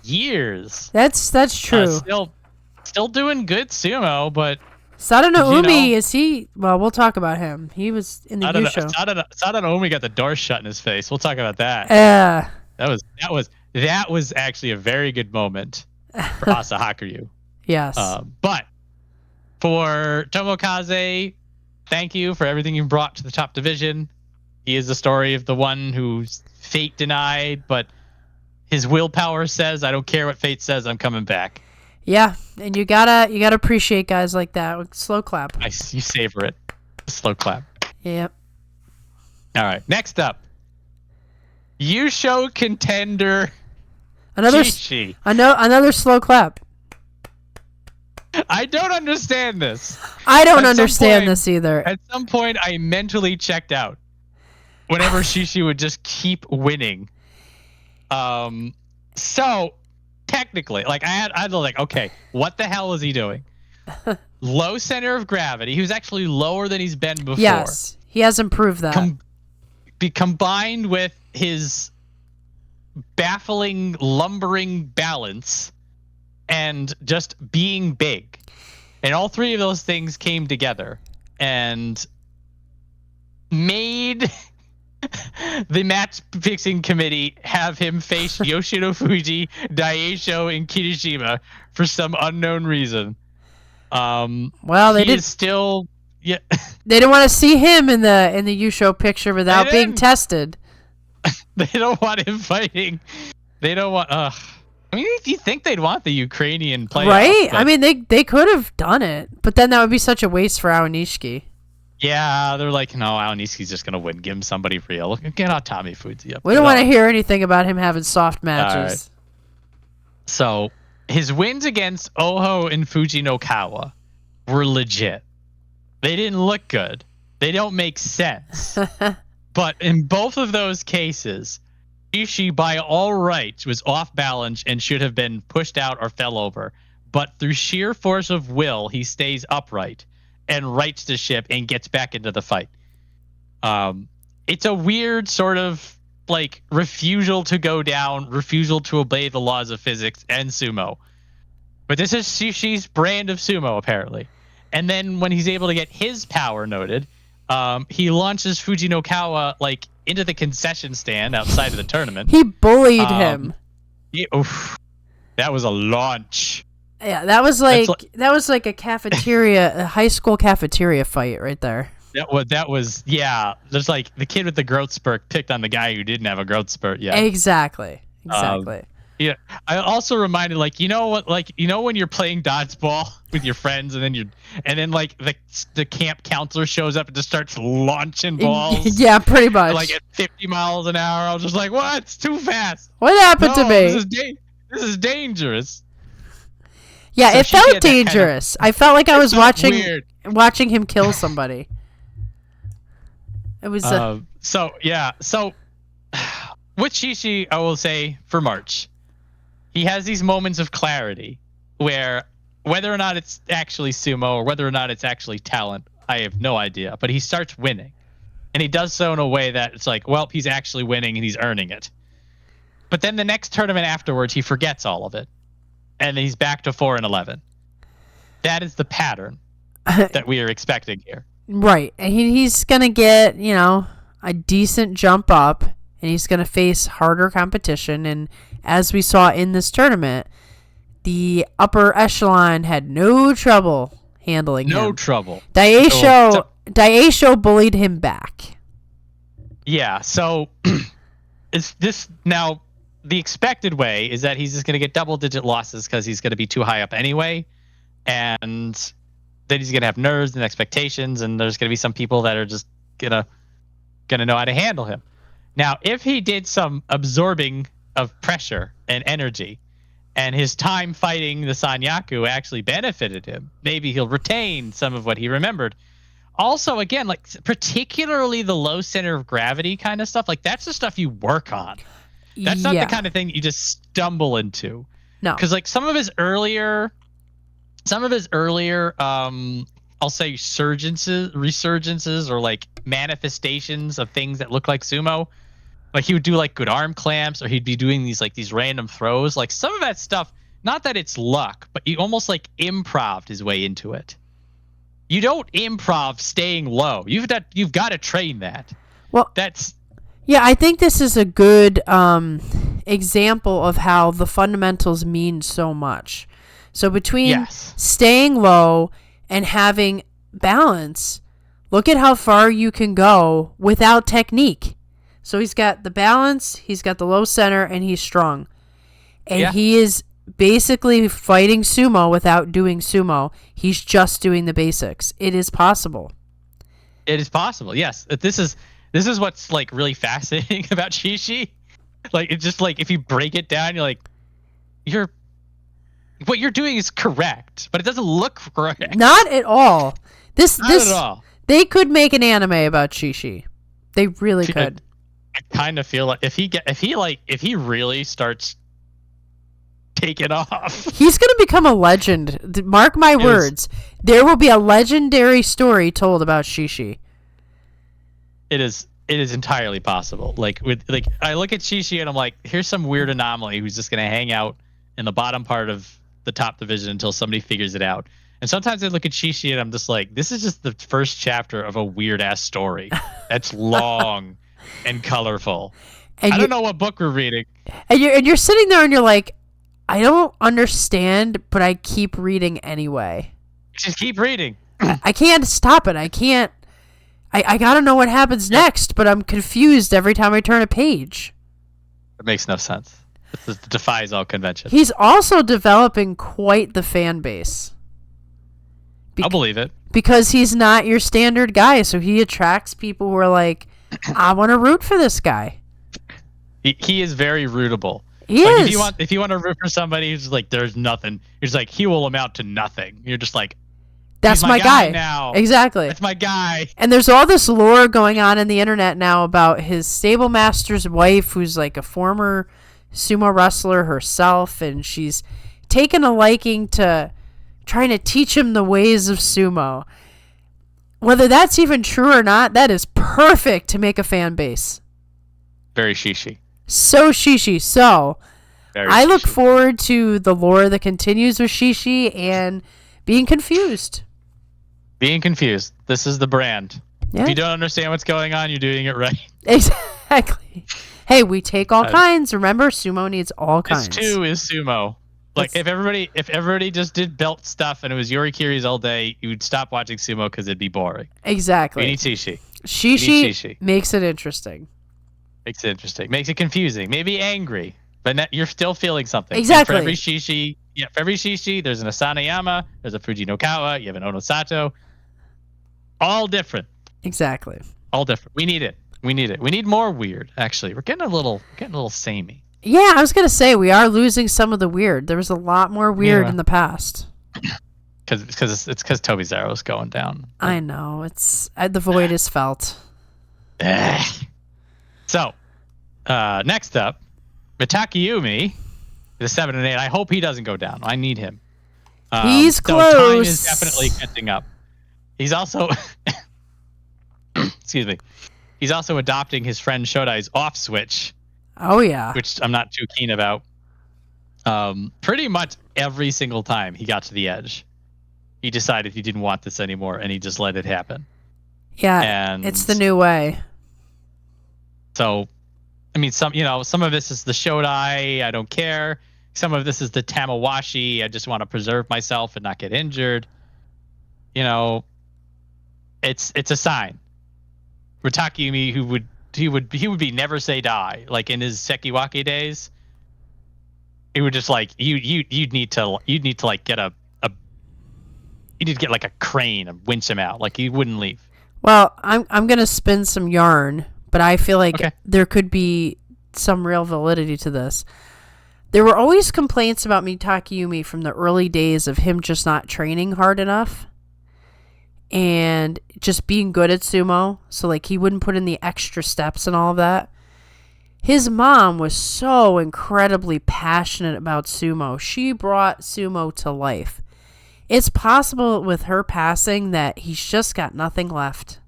S2: years.
S1: That's true.
S2: Still doing good sumo, but
S1: Sadanoumi, is he? Well, we'll talk about him. He was in the Yusho.
S2: Sadanoumi got the door shut in his face. We'll talk about that. That was actually a very good moment for Asahakuryu.
S1: Yes.
S2: But for Tomokaze, thank you for everything you brought to the top division. He is the story of the one whose fate denied, but his willpower says, "I don't care what fate says. I'm coming back."
S1: Yeah, and you gotta appreciate guys like that. Slow clap.
S2: You savor it. Slow clap.
S1: Yep.
S2: All right. Next up, Yusho contender.
S1: Another slow clap.
S2: I don't understand this.
S1: I don't understand this either.
S2: At some point, I mentally checked out. Whenever Shishi would just keep winning. So technically, like I had to like, okay, what the hell is he doing? Low center of gravity. He was actually lower than he's been before.
S1: Yes, he has improved that.
S2: Combined with his baffling, lumbering balance and just being big. And all three of those things came together and made the match fixing committee have him face Yoshinofuji, Daieisho, and Kirishima for some unknown reason.
S1: Well, they did
S2: still. Yeah.
S1: They didn't want to see him in the Yusho picture without being tested.
S2: They don't want him fighting. They don't want. I mean, do you think they'd want the Ukrainian playoff?
S1: Right? I mean, they could have done it, but then that would be such a waste for Onishki.
S2: Yeah, they're like, no, Onishki's just gonna win. Give him somebody real. Get Atami Fuji up.
S1: We don't want to hear anything about him having soft matches.
S2: Right. So his wins against Oho and Fujinokawa were legit. They didn't look good. They don't make sense. But in both of those cases, Ishii, by all rights, was off balance and should have been pushed out or fell over. But through sheer force of will, he stays upright and rights the ship and gets back into the fight. It's a weird sort of like refusal to go down, refusal to obey the laws of physics and sumo. But this is Shishi's brand of sumo, apparently. And then when he's able to get his power noted, he launches Fujinokawa like into the concession stand outside of the tournament.
S1: He bullied him.
S2: That was a launch.
S1: Yeah, that was like a cafeteria, a high school cafeteria fight right there.
S2: That was there's like the kid with the growth spurt picked on the guy who didn't have a growth spurt yet.
S1: Exactly.
S2: Yeah, I also reminded when you're playing dodgeball with your friends and then like the camp counselor shows up and just starts launching balls.
S1: Yeah, pretty much.
S2: Like at 50 miles an hour. I was just like, what? It's too fast.
S1: What happened to me?
S2: This is dangerous.
S1: Yeah, it felt dangerous. I felt like I was watching him kill somebody. It was
S2: So with Shishi, I will say for March, he has these moments of clarity where whether or not it's actually sumo or whether or not it's actually talent, I have no idea. But he starts winning. And he does so in a way that it's like, well, he's actually winning and he's earning it. But then the next tournament afterwards, he forgets all of it. And he's back to 4-11. That is the pattern that we are expecting here.
S1: Right. And he's going to get, a decent jump up. And he's going to face harder competition. And as we saw in this tournament, the upper echelon had no trouble handling him.
S2: No trouble.
S1: Daieisho bullied him back.
S2: Yeah, so is this now the expected way is that he's just going to get double-digit losses because he's going to be too high up anyway, and then he's going to have nerves and expectations, and there's going to be some people that are just gonna know how to handle him. Now, if he did some absorbing of pressure and energy, and his time fighting the Sanyaku actually benefited him, maybe he'll retain some of what he remembered. Also, again, like particularly the low center of gravity kind of stuff, like that's the stuff you work on. That's not the kind of thing you just stumble into.
S1: No,
S2: because like some of his earlier, I'll say resurgences or like manifestations of things that look like sumo. Like he would do like good arm clamps, or he'd be doing these random throws. Like some of that stuff, not that it's luck, but he almost like improv'd his way into it. You don't improv staying low. You've got to train that.
S1: Well, yeah, I think this is a good example of how the fundamentals mean so much. So between staying low and having balance, look at how far you can go without technique. So he's got the balance, he's got the low center, and he's strong. And he is basically fighting sumo without doing sumo. He's just doing the basics. It is possible.
S2: It is possible, yes. This is what's like really fascinating about Shishi. Like it's just like if you break it down, you're like, what you're doing is correct, but it doesn't look correct.
S1: Not at all.
S2: Not at all.
S1: They could make an anime about Shishi. They really could.
S2: I kind of feel like if he really starts taking off,
S1: he's going to become a legend. Mark my words. There will be a legendary story told about Shishi.
S2: It is entirely possible. Like I look at Shishi and I'm like, here's some weird anomaly who's just going to hang out in the bottom part of the top division until somebody figures it out. And sometimes I look at Shishi and I'm just like, this is just the first chapter of a weird ass story that's long and colorful. And I don't know what book we're reading.
S1: And you're sitting there and you're like, I don't understand, but I keep reading anyway.
S2: Just keep reading.
S1: I can't stop it. I can't. I gotta know what happens next, but I'm confused every time I turn a page.
S2: It makes no sense. It defies all convention.
S1: He's also developing quite the fan base.
S2: I'll believe it.
S1: Because he's not your standard guy, so he attracts people who are like, I want to root for this guy.
S2: He is very rootable.
S1: He is.
S2: If you want to root for somebody who's like, there's nothing. He's like, he will amount to nothing. You're just like,
S1: that's my guy
S2: now.
S1: Exactly.
S2: That's my guy.
S1: And there's all this lore going on in the internet now about his stable master's wife, who's like a former sumo wrestler herself, and she's taken a liking to trying to teach him the ways of sumo. Whether that's even true or not, that is perfect to make a fan base.
S2: Very Shishi.
S1: So Shishi. So I look forward to the lore that continues with Shishi and being confused.
S2: Being confused. This is the brand. Yeah. If you don't understand what's going on, you're doing it right.
S1: Exactly. Hey, we take all kinds. Remember, sumo needs all kinds.
S2: This too is sumo. Like if everybody just did belt stuff and it was Yorikiri's all day, you would stop watching sumo because it'd be boring.
S1: Exactly.
S2: We need Shishi.
S1: Shishi makes it interesting.
S2: Makes it interesting. Makes it confusing. Maybe angry, but you're still feeling something.
S1: Exactly.
S2: And for every Shishi, there's an Asanayama, there's a Fujinokawa, you have an Onosato. All different.
S1: Exactly.
S2: All different. We need it. We need more weird. Actually, we're getting a little samey.
S1: Yeah, I was gonna say we are losing some of the weird. There was a lot more weird in the past.
S2: Because Tobizaru is going down.
S1: I know the void is felt.
S2: So, next up, Takayumi, the 7 and 8. I hope he doesn't go down. I need him.
S1: He's close.
S2: So time is definitely catching up. He's also, excuse me, he's also adopting his friend Shodai's off switch.
S1: Oh yeah,
S2: which I'm not too keen about. Pretty much every single time he got to the edge, he decided he didn't want this anymore, and he just let it happen.
S1: Yeah, and it's the new way.
S2: So, I mean, some of this is the Shodai, I don't care. Some of this is the Tamawashi, I just want to preserve myself and not get injured. It's a sign. For Takayumi, he would be never say die. Like in his Sekiwake days, It would just like you'd need to like get you need to get like a crane and winch him out. Like he wouldn't leave.
S1: Well, I'm gonna spin some yarn, but I feel like
S2: Okay.
S1: there could be some real validity to this. There were always complaints about Takayumi from the early days of him just not training hard enough and just being good at sumo. So like he wouldn't put in the extra steps and all of that. His mom was so incredibly passionate about sumo. She brought sumo to life. It's possible with her passing that he's just got nothing left.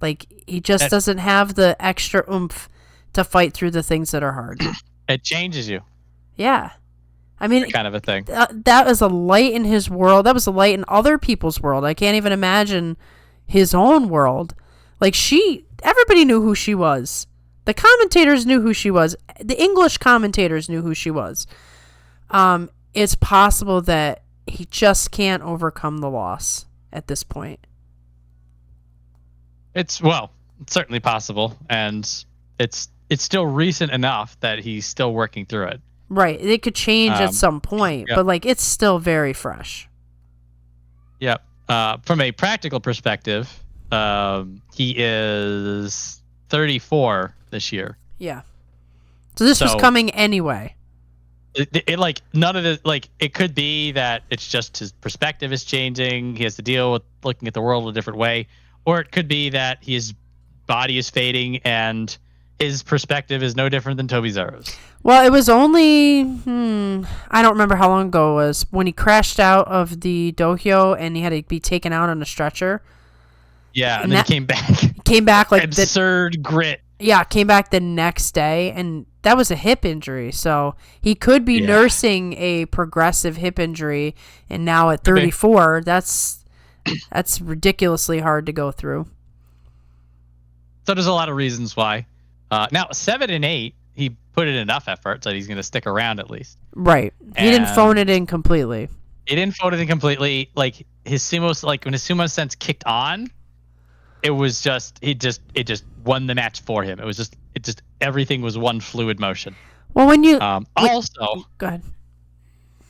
S1: Like he just doesn't have the extra oomph to fight through the things that are hard.
S2: It changes you.
S1: Yeah. I mean,
S2: Kind of a thing.
S1: That was a light in his world. That was a light in other people's world. I can't even imagine his own world. Like everybody knew who she was. The commentators knew who she was. The English commentators knew who she was. It's possible that he just can't overcome the loss at this point.
S2: It's certainly possible, and it's still recent enough that he's still working through it.
S1: Right. It could change at some point, but like it's still very fresh.
S2: Yep. From a practical perspective, he is 34 this year.
S1: Yeah. So this was coming anyway.
S2: It like none of it, like it could be that it's just his perspective is changing. He has to deal with looking at the world a different way, or it could be that his body is fading and his perspective is no different than Tobizaru's.
S1: Well, it was only I don't remember how long ago it was when he crashed out of the dohyo and he had to be taken out on a stretcher.
S2: Yeah, and then he came back.
S1: Came back like
S2: absurd grit.
S1: Yeah, came back the next day, and that was a hip injury. So he could be nursing a progressive hip injury, and now at 34, that's ridiculously hard to go through.
S2: So there's a lot of reasons why. Now 7 and 8, he put in enough effort that he's going to stick around at least.
S1: Right. He didn't phone it in completely.
S2: He didn't phone it in completely. Like his sumo, like when his sumo sense kicked on, it was just it just won the match for him. It just everything was one fluid motion.
S1: Well, when you
S2: also
S1: go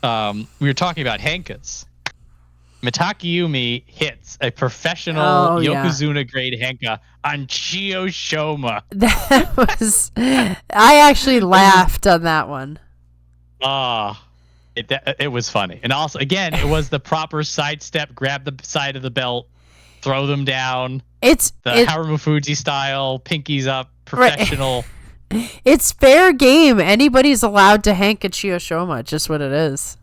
S1: ahead.
S2: We were talking about Henkas. Takayumi hits a professional Yokozuna grade Henka on Oshoma.
S1: That was I actually laughed on that one.
S2: It was funny. And also again, it was the proper sidestep, grab the side of the belt, throw them down. It's Harumifuji style, pinkies up, professional.
S1: Right. It's fair game. Anybody's allowed to hank a Oshoma, just what it is.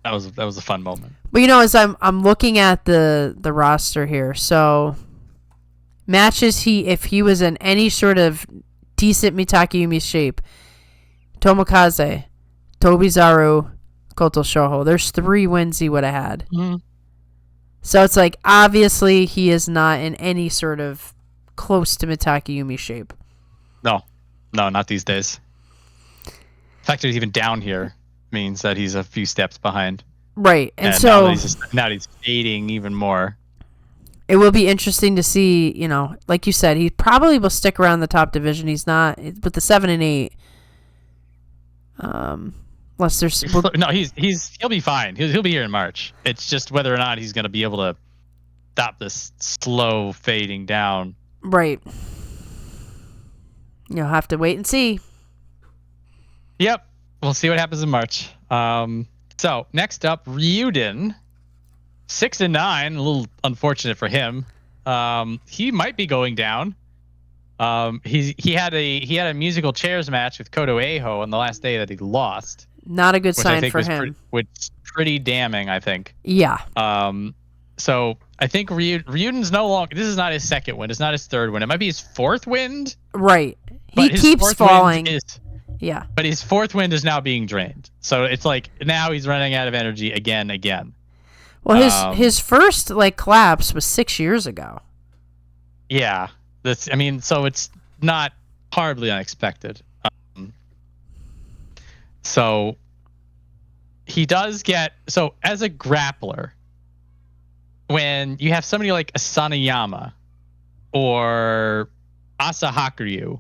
S2: That was a fun moment.
S1: But as I'm looking at the roster here, so matches if he was in any sort of decent Takayumi shape, Tomokaze, Tobizaru, Koto Shoho. There's 3 wins he would have had.
S2: Mm-hmm.
S1: So it's like, obviously, he is not in any sort of close to Takayumi shape.
S2: No, not these days. The fact that he's even down here means that he's a few steps behind.
S1: Right, and so
S2: now he's fading even more.
S1: It will be interesting to see, like you said, he probably will stick around the top division. He's not, with the 7 and 8. Unless there's
S2: no, he'll be fine. He'll be here in March. It's just whether or not he's going to be able to stop this slow fading down.
S1: Right. You'll have to wait and see.
S2: Yep, we'll see what happens in March. So next up, Ryuden, 6 and 9. A little unfortunate for him. He might be going down. He had a musical chairs match with Kotoeiho on the last day that he lost.
S1: Not a good sign for him.
S2: Which is pretty damning, I think.
S1: Yeah.
S2: So I think Ryuden's no longer. This is not his second win. It's not his third win. It might be his fourth win.
S1: Right. He keeps falling. Yeah.
S2: But his fourth wind is now being drained. So it's like now he's running out of energy again.
S1: Well, his first collapse was 6 years ago.
S2: Yeah. So it's not horribly unexpected. So he does get as a grappler, when you have somebody like Asanayama or Asahakuryu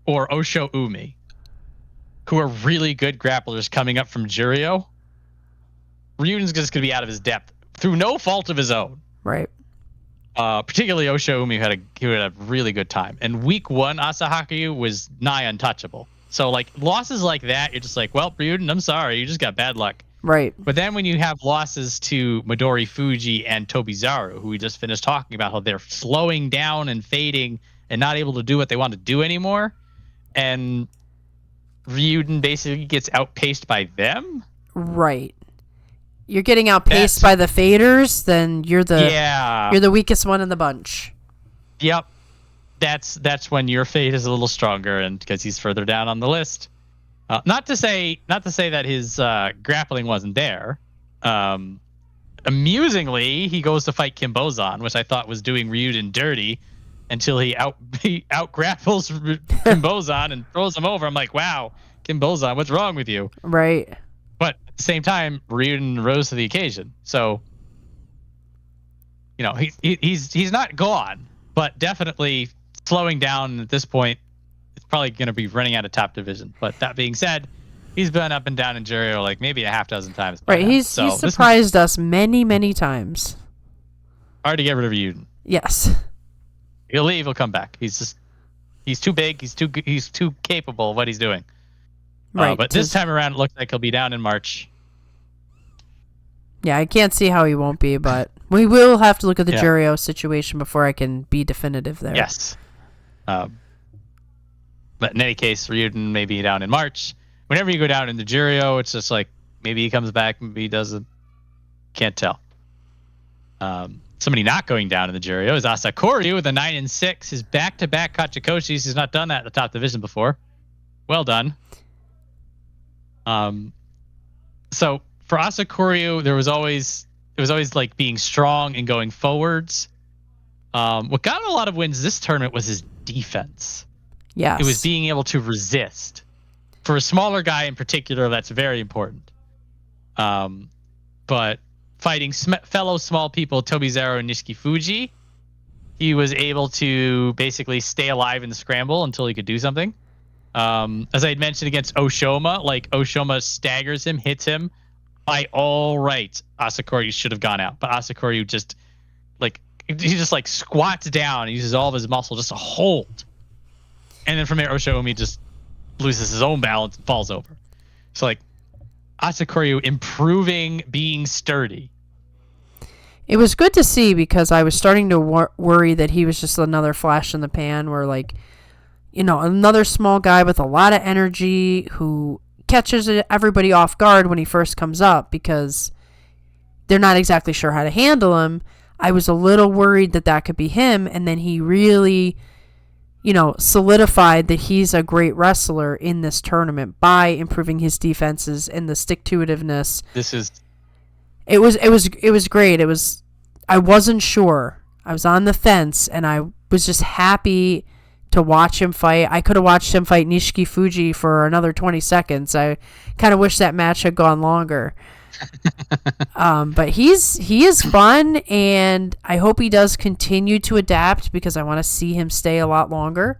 S2: or Oshoumi, who are really good grapplers coming up from Jurio, Ryuden's just going to be out of his depth through no fault of his own.
S1: Right.
S2: Particularly Oshoumi who had a really good time. And week 1, Asahakuryu was nigh untouchable. So like losses like that, you're just like, well, Ryuden, I'm sorry, you just got bad luck.
S1: Right.
S2: But then when you have losses to Midorifuji and Tobizaru, who we just finished talking about, how they're slowing down and fading and not able to do what they want to do anymore, and Ryuden basically gets outpaced by them.
S1: Right. You're getting outpaced by the faders, then you're the weakest one in the bunch.
S2: Yep. That's when your fate is a little stronger, and because he's further down on the list. Not to say that his grappling wasn't there. Amusingly, he goes to fight Kimbozan, which I thought was doing Ryuden dirty, until he out grapples Kimbozan and throws him over. I'm like, wow, Kimbozan, what's wrong with you?
S1: Right.
S2: But at the same time, Ryuden rose to the occasion. So, you know, he's not gone, but definitely slowing down at this point. It's probably going to be running out of top division. But that being said, he's been up and down in Jurio like maybe a half dozen times.
S1: Right, he's surprised us many, many times.
S2: Hard to get rid of Ryuden.
S1: Yes.
S2: He'll leave, he'll come back. He's too big, he's too capable of what he's doing. Right. But this time around, it looks like he'll be down in March.
S1: Yeah, I can't see how he won't be, but we will have to look at the Jurio situation before I can be definitive there.
S2: Yes. But in any case, Ryuden may be down in March. Whenever you go down in the Jurio, it's just like maybe he comes back, maybe he doesn't. Can't tell. Somebody not going down in the Jurio is Asahakuryu with a 9-6. His back-to-back Kachikoshis. He's not done that in the top division before. Well done. So for Asahakuryu, it was always like being strong and going forwards. What got him a lot of wins this tournament was his defense.
S1: Yes.
S2: It was being able to resist. For a smaller guy in particular, that's very important. But fighting fellow small people, Tobizaru and Yoshinofuji, he was able to basically stay alive in the scramble until he could do something. As I had mentioned against Oshoma, like Oshoma staggers him, hits him. By all rights, Asahakuryu should have gone out, but Asahakuryu just squats down, and uses all of his muscle just to hold. And then from there, Oshoumi just loses his own balance and falls over. So like Asahakuryu improving, being sturdy.
S1: It was good to see because I was starting to worry that he was just another flash in the pan, where like, you know, another small guy with a lot of energy who catches everybody off guard when he first comes up because they're not exactly sure how to handle him. I was a little worried that could be him, and then he really, you know, solidified that he's a great wrestler in this tournament by improving his defenses and the stick-to-itiveness. It was great. I wasn't sure. I was on the fence, and I was just happy to watch him fight. I could have watched him fight Yoshinofuji for another 20 seconds. I kind of wish that match had gone longer. But he is fun, and I hope he does continue to adapt because I want to see him stay a lot longer.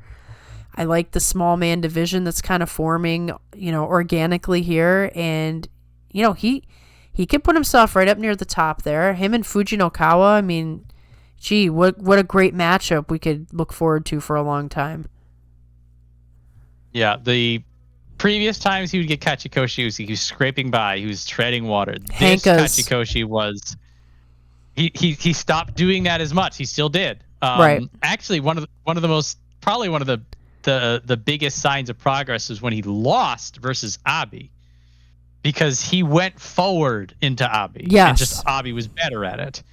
S1: I like the small man division that's kind of forming, you know, organically here, and you know, he can put himself right up near the top there. Him and Fujinokawa, I mean, gee, what a great matchup we could look forward to for a long time.
S2: Yeah, the previous times he would get Kachikoshi, he was scraping by, he was treading water. This Kachikoshi was he stopped doing that as much. He still did.
S1: Right.
S2: Actually, one of the biggest signs of progress is when he lost versus Abi, because he went forward into Abi.
S1: Yes.
S2: And just Abi was better at it.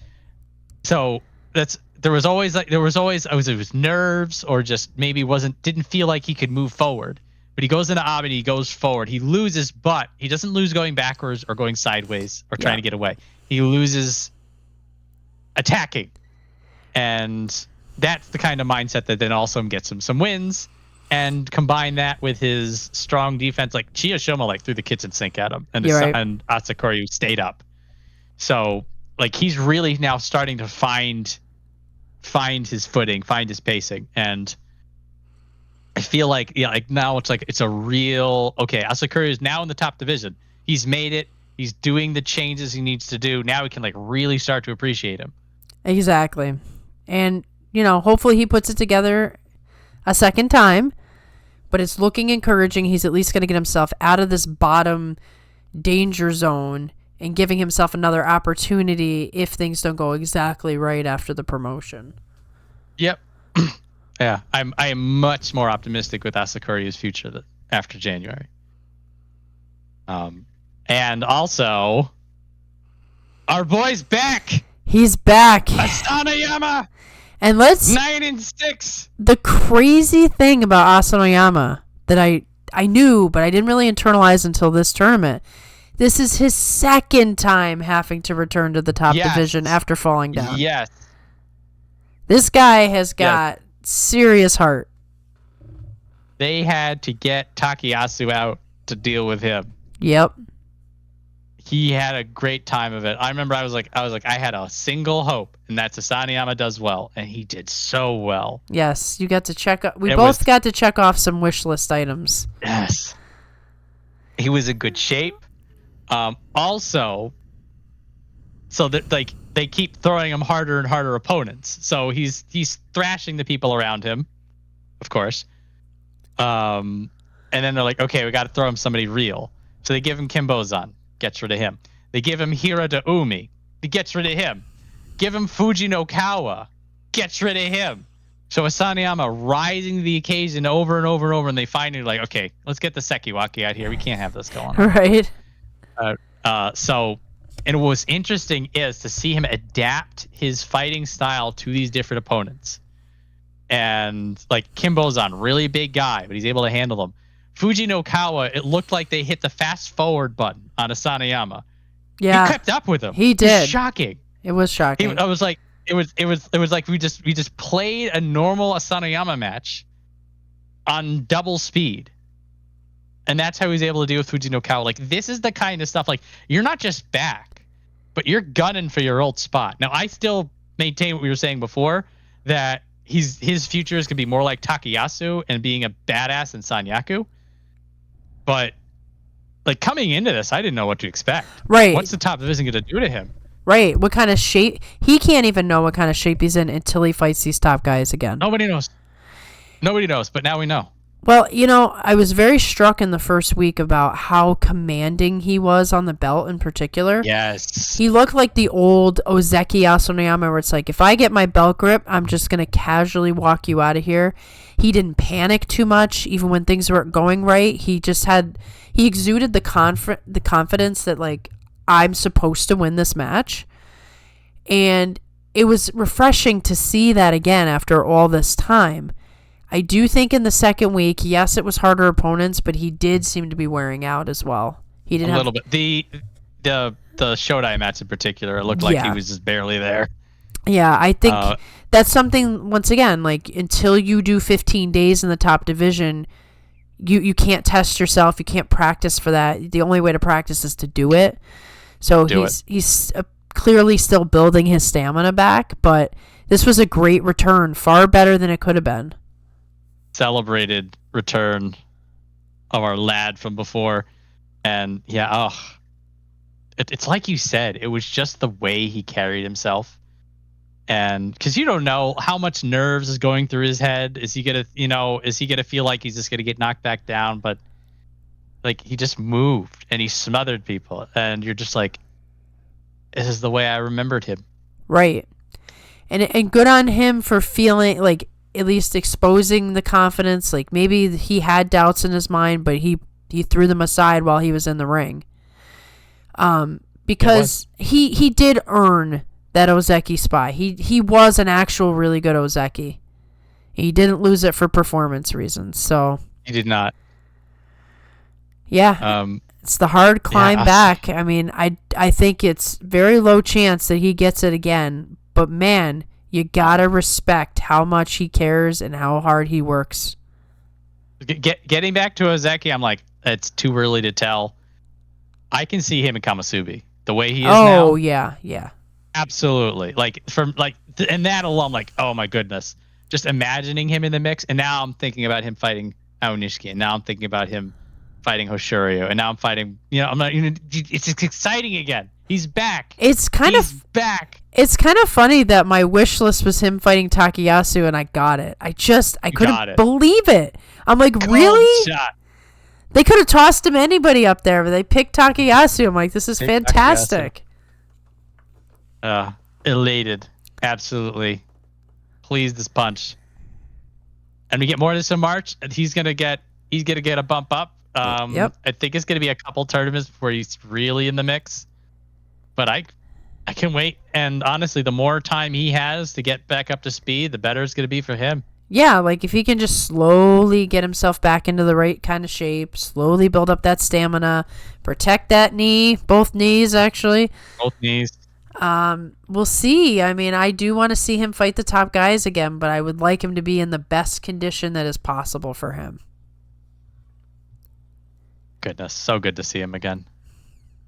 S2: So it was nerves, or just maybe didn't feel like he could move forward. But he goes into Abi, he goes forward. He loses, but he doesn't lose going backwards or going sideways or trying to get away. He loses attacking. And that's the kind of mindset that then also gets him some wins. And combine that with his strong defense, like Chiyashima threw the kitchen sink at him, and Asahakuryu stayed up. So like he's really now starting to find his footing, find his pacing, and I feel like like now it's a real okay. Asahakuryu is now in the top division. He's made it. He's doing the changes he needs to do. Now we can like really start to appreciate him.
S1: Exactly. And, hopefully he puts it together a second time, but it's looking encouraging. He's at least going to get himself out of this bottom danger zone and giving himself another opportunity if things don't go exactly right after the promotion.
S2: Yep. Yeah, I am much more optimistic with Asakuryu's future after January. And also, our boy's back.
S1: He's back.
S2: Asanoyama.
S1: And
S2: 9-6.
S1: The crazy thing about Asanoyama that I knew, but I didn't really internalize until this tournament. This is his second time having to return to the top division after falling down.
S2: Yes.
S1: This guy has got serious heart.
S2: They had to get Takayasu out to deal with him.
S1: Yep.
S2: He had a great time of it. I remember I was like, I had a single hope, and that's Asanoyama does well, and he did so well.
S1: Yes, you got to check up. We both got to check off some wish list items.
S2: Yes. He was in good shape. Also, so that like they keep throwing him harder and harder opponents. So he's thrashing the people around him, of course. And then they're like, okay, we got to throw him somebody real. So they give him Kimbozan, gets rid of him. They give him Umi, he gets rid of him. Give him Fuji no Kawa, gets rid of him. So Asanoyama rising to the occasion over and over and over, and they finally like, okay, let's get the Sekiwaki out here. We can't have this going on.
S1: Right.
S2: And what's interesting is to see him adapt his fighting style to these different opponents. And like Kimbozan, really big guy, but he's able to handle them. Fuji no Kawa, it looked like they hit the fast forward button on Asanoyama.
S1: Yeah,
S2: he kept up with him.
S1: He did.
S2: It was shocking.
S1: It was shocking.
S2: I was like, it was like we just played a normal Asanoyama match on double speed. And that's how he was able to deal with Fuji no Kawa. Like, this is the kind of stuff, like, you're not just back, but you're gunning for your old spot. Now, I still maintain what we were saying before, that his future is going to be more like Takayasu and being a badass in Sanyaku. But, like, coming into this, I didn't know what to expect.
S1: Right.
S2: What's the top division going to do to him?
S1: Right. What kind of shape? He can't even know what kind of shape he's in until he fights these top guys again.
S2: Nobody knows. Nobody knows, but now we know.
S1: Well, I was very struck in the first week about how commanding he was on the belt in particular.
S2: Yes.
S1: He looked like the old Ozeki Asanoyama where it's like, if I get my belt grip, I'm just going to casually walk you out of here. He didn't panic too much, even when things weren't going right. He exuded the confidence that, like, I'm supposed to win this match. And it was refreshing to see that again after all this time. I do think in the second week, yes, it was harder opponents, but he did seem to be wearing out as well. He didn't
S2: a little bit. The Shodai match in particular, it looked like he was just barely there.
S1: Yeah, I think that's something, once again, like, until you do 15 days in the top division, you can't test yourself. You can't practice for that. The only way to practice is to do it. So he's clearly still building his stamina back, but this was a great return, far better than it could have been.
S2: Celebrated return of our lad from before, and it's like you said, it was just the way he carried himself, and because you don't know how much nerves is going through his head. Is he gonna feel like he's just gonna get knocked back down? But like, he just moved and he smothered people, and you're just like, this is the way I remembered him.
S1: Right. And good on him for feeling like, at least exposing the confidence. Like, maybe he had doubts in his mind, but he threw them aside while he was in the ring. Because he did earn that Ozeki spot. He was an actual really good Ozeki. He didn't lose it for performance reasons. So
S2: he did not.
S1: Yeah. It's the hard climb back. I mean, I think it's very low chance that he gets it again. But man, you gotta respect how much he cares and how hard he works.
S2: Getting back to Ozeki, I'm like, it's too early to tell. I can see him in Kamasubi the way he is now.
S1: Oh yeah.
S2: Absolutely. Like, from like, and that alone, like, oh my goodness. just imagining him in the mix, and now I'm thinking about him fighting Onishki, and now I'm thinking about him fighting Hoshoryu, and now I'm fighting. I'm not. It's exciting again. He's back.
S1: He's
S2: back.
S1: It's kind of funny that my wish list was him fighting Takayasu, and I got it. I couldn't believe it. I'm like, really?
S2: Shot.
S1: They could have tossed him anybody up there, but they picked Takayasu. I'm like, this is fantastic.
S2: Elated, absolutely pleased as punch. And we get more of this in March, and he's gonna get a bump up.
S1: Yep.
S2: I think it's gonna be a couple tournaments before he's really in the mix. But I can wait. And honestly, the more time he has to get back up to speed, the better it's gonna be for him.
S1: Yeah, like if he can just slowly get himself back into the right kind of shape, slowly build up that stamina, protect that knee, both knees actually.
S2: Both knees.
S1: We'll see. I mean, I do want to see him fight the top guys again, but I would like him to be in the best condition that is possible for him.
S2: Goodness, so good to see him again.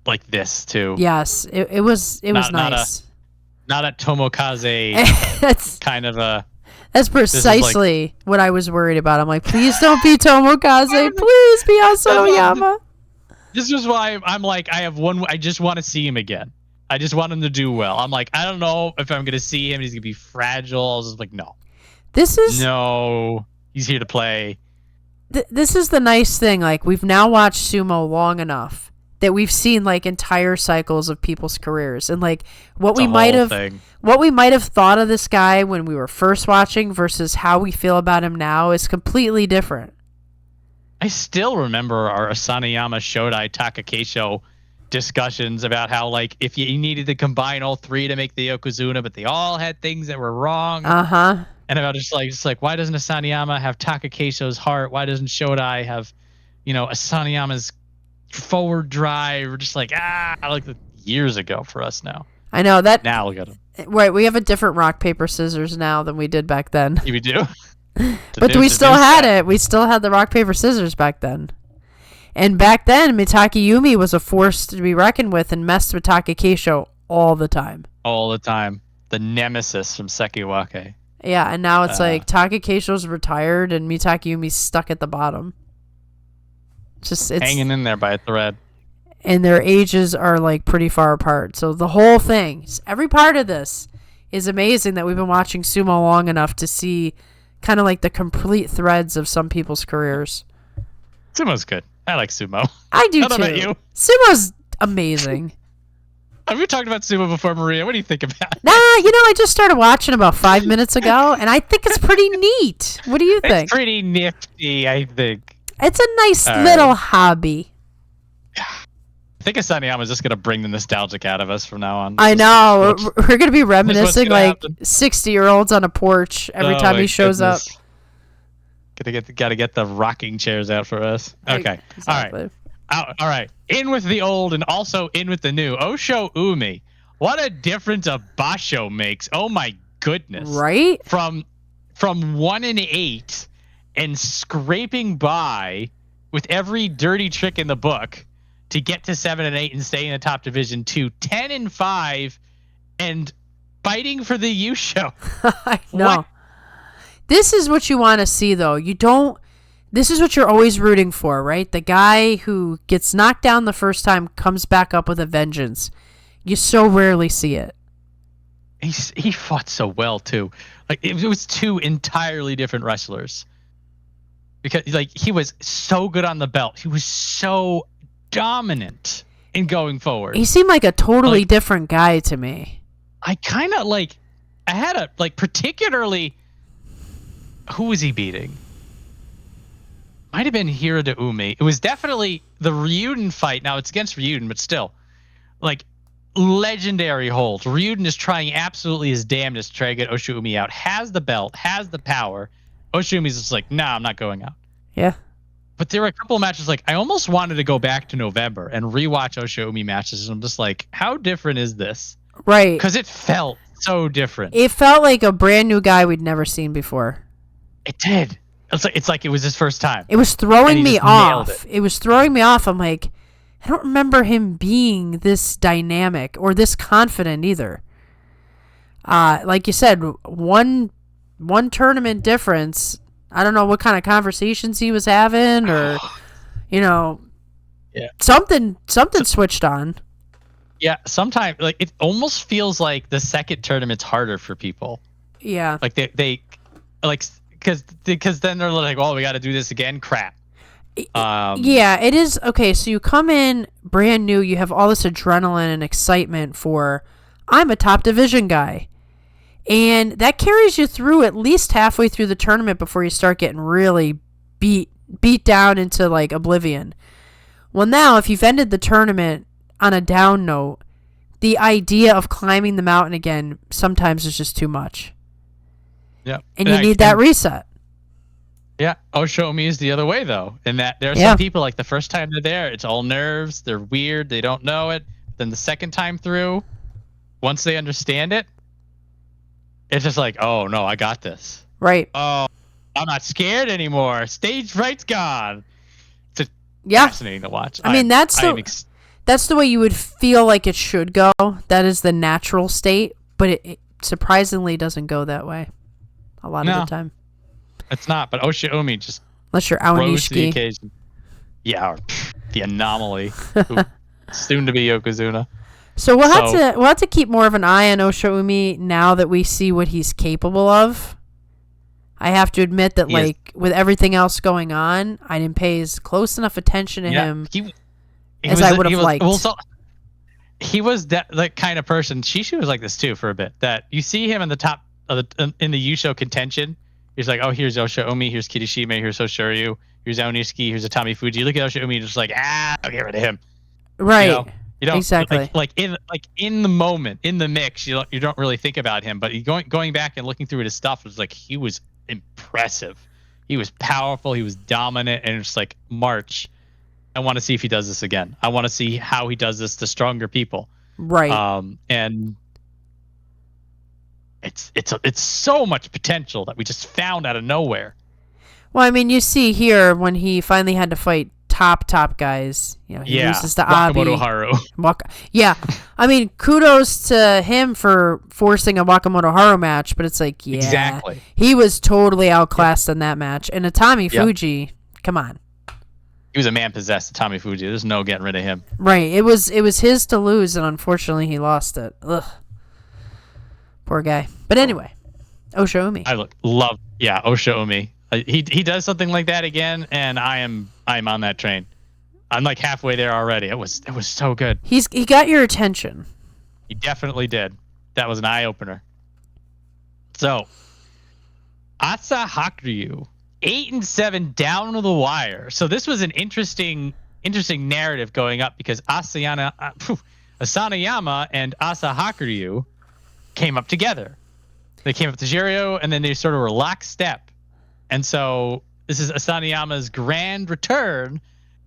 S2: Like this too.
S1: Yes, it was nice.
S2: Not a Tomokaze kind of a.
S1: That's precisely what I was worried about. I'm like, please don't be Tomokaze. Please be Asahakuryu.
S2: This is why I'm like, I just want to see him again. I just want him to do well. I'm like, I don't know if I'm going to see him. He's going to be fragile. I was just like, no. No, he's here to play.
S1: This is the nice thing. Like, we've now watched sumo long enough that we've seen like entire cycles of people's careers, and like what we might have thought of this guy when we were first watching versus how we feel about him now is completely different.
S2: I still remember our Asahakuryu Shodai Takakeisho discussions about how like if you needed to combine all three to make the Yokozuna, but they all had things that were wrong. And about just like why doesn't Asahakuryu have Takakeisho's heart? Why doesn't Shodai have, Asahakuryu's forward drive? We're just like like years ago for us now.
S1: I know that.
S2: Now look at him.
S1: Right, we have a different rock paper scissors now than we did back then.
S2: We do.
S1: But we still had it. We still had the rock paper scissors back then. And back then, Mitake Yumi was a force to be reckoned with and messed with Takakeisho all the time.
S2: All the time. The nemesis from Sekiwake.
S1: Yeah, and now it's like Takakeisho's retired and Mitake Yumi's stuck at the bottom. It's
S2: hanging in there by a thread.
S1: And their ages are like pretty far apart. So the whole thing, every part of this is amazing that we've been watching sumo long enough to see kind of like the complete threads of some people's careers.
S2: Sumo's good. I like sumo.
S1: I do too.
S2: About you?
S1: Sumo's amazing.
S2: Have we talked about sumo before, Maria? What do you think about it?
S1: Nah, I just started watching about 5 minutes ago, and I think it's pretty neat. What do you think?
S2: It's pretty nifty, I think.
S1: It's a nice little hobby.
S2: I think Asahakuryu is just going to bring the nostalgic out of us from now on.
S1: I know. We're going to be reminiscing like 60-year-olds on a porch every time he shows up.
S2: Gotta get the rocking chairs out for us. Okay.
S1: Exactly.
S2: All right. In with the old and also in with the new. Oshoumi. What a difference a basho makes. Oh my goodness.
S1: Right?
S2: From 1-8 and scraping by with every dirty trick in the book to get to 7-8 and stay in the top division to 10-5 and fighting for the Yusho.
S1: I know. What? This is what you want to see, though. This is what you're always rooting for, right? The guy who gets knocked down the first time comes back up with a vengeance. You so rarely see it.
S2: He fought so well, too. Like, it was two entirely different wrestlers. Because, like, he was so good on the belt. He was so dominant in going forward.
S1: He seemed like a totally different guy to me.
S2: I kind of, I had particularly... Who was he beating? Might have been Umi. It was definitely the Ryuden fight. Now, it's against Ryuden, but still. Legendary holds. Ryuden is trying absolutely his damnedest to try to get Oshoumi out. Has the belt, has the power. Oshoumi's just like, nah, I'm not going out.
S1: Yeah.
S2: But there were a couple of matches, I almost wanted to go back to November and rewatch Oshoumi matches. And I'm just like, how different is this?
S1: Right.
S2: Because it felt so different.
S1: It felt like a brand new guy we'd never seen before.
S2: It did. It's like it was his first time.
S1: It was throwing me off. It was throwing me off. I'm like, I don't remember him being this dynamic or this confident either. Like you said, one one tournament difference. I don't know what kind of conversations he was having, or something switched on.
S2: Yeah, sometimes like it almost feels like the second tournament's harder for people.
S1: Yeah,
S2: like they like because then they're like, well, we got to do this again. Crap.
S1: Yeah, it is. Okay, so you come in brand new, you have all this adrenaline and excitement for, I'm a top division guy. And that carries you through at least halfway through the tournament before you start getting really beat down into like oblivion. Well, now if you've ended the tournament on a down note, the idea of climbing the mountain again sometimes is just too much.
S2: Yeah.
S1: And you need that reset.
S2: Yeah. Oshoma is the other way, though. In that there are some people, like the first time they're there, it's all nerves. They're weird. They don't know it. Then the second time through, once they understand it, it's just like, oh, no, I got this.
S1: Right.
S2: Oh, I'm not scared anymore. Stage fright's gone. It's fascinating to watch.
S1: I mean, that's the way you would feel like it should go. That is the natural state. But it surprisingly doesn't go that way a lot of the time.
S2: It's not, but Oshoma just
S1: unless you're
S2: rose to the
S1: Onishki.
S2: occasion. Yeah, or the anomaly, soon to be Yokozuna.
S1: So we'll have to keep more of an eye on Oshoma now that we see what he's capable of. I have to admit that, with everything else going on, I didn't pay as close enough attention to him as I would have liked.
S2: He was that kind of person. Shishu was like this too for a bit. That you see him in the top of in the Yusho contention. He's like, oh, here's Oshoma, here's Kirishima, here's Hoshoryu, here's Onishki, here's Atamifuji. You look at Oshoma, you're just like, I'll get rid of him.
S1: Right.
S2: You don't
S1: exactly.
S2: Like in the moment, in the mix, you don't really think about him. But going back and looking through his stuff, was like he was impressive. He was powerful. He was dominant, and it's like, March. I want to see if he does this again. I want to see how he does this to stronger people.
S1: Right.
S2: And it's so much potential that we just found out of nowhere.
S1: Well, I mean, you see here when he finally had to fight top guys, he loses to
S2: Wakamotoharu.
S1: Yeah. I mean, kudos to him for forcing a Wakamotoharu match, but it's like,
S2: exactly.
S1: He was totally outclassed in that match. And Atamifuji, come on.
S2: He was a man possessed, Atamifuji. There's no getting rid of him.
S1: Right. It was his to lose, and unfortunately he lost it. Ugh. Poor guy. But anyway, Oshoma.
S2: I love Oshoma. He does something like that again, and I'm on that train. I'm like halfway there already. It was so good.
S1: He got your attention.
S2: He definitely did. That was an eye opener. So, Asahakuryu, 8-7 down to the wire. So this was an interesting narrative going up because Asanayama and Asahakuryu came up together. They came up to Jurio, and then they sort of were lockstep. And so this is Asanayama's grand return,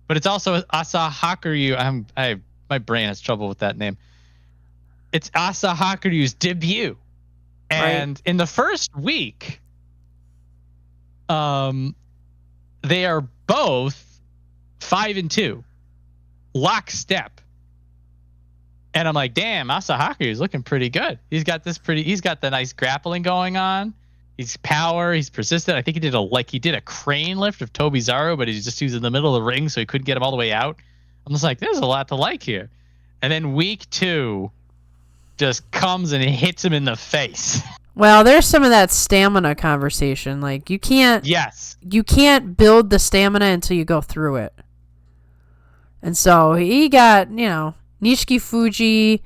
S2: but it's also Asahakuryu. My brain has trouble with that name. It's Asahakuryu's debut. And in the first week, they are both 5-2, lockstep. And I'm like, damn, Asahakuryu is looking pretty good. He's got the nice grappling going on. He's power. He's persistent. I think he did a crane lift of Tobizaru, but he was in the middle of the ring, so he couldn't get him all the way out. I'm just like, there's a lot to like here. And then week 2 just comes and hits him in the face.
S1: Well, there's some of that stamina conversation. Like you can't build the stamina until you go through it. And so he got, Nishiki Fuji,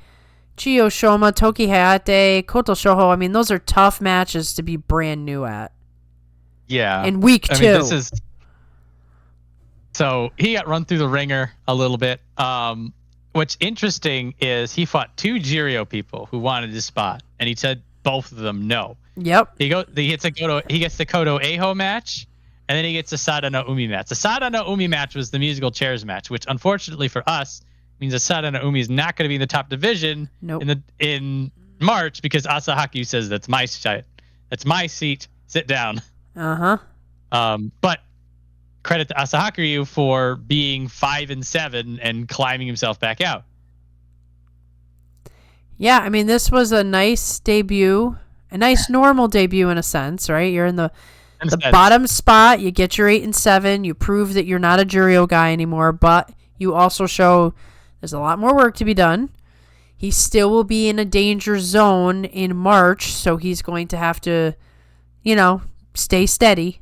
S1: Oshoma, Tokihayate, Kotoshoho. I mean, those are tough matches to be brand new at.
S2: Yeah.
S1: In week 2.
S2: So he got run through the ringer a little bit. What's interesting is he fought 2 Jurio people who wanted his spot, and he said both of them no.
S1: Yep.
S2: He gets the Koto-Eiho match, and then he gets the Sada no Umi match. The Sada no Umi match was the musical chairs match, which unfortunately for us means that Sada no Umi is not going to be in the top division in March because Asahakuryu says that's my seat. Sit down. But credit to Asahakuryu for being 5-7 and climbing himself back out.
S1: Yeah, I mean, this was a nice debut. A nice normal debut in a sense, right? You're in the
S2: Instead,
S1: bottom spot. You get your 8 and 7. You prove that you're not a Jurio guy anymore, but you also show there's a lot more work to be done. He still will be in a danger zone in March, so he's going to have to, stay steady,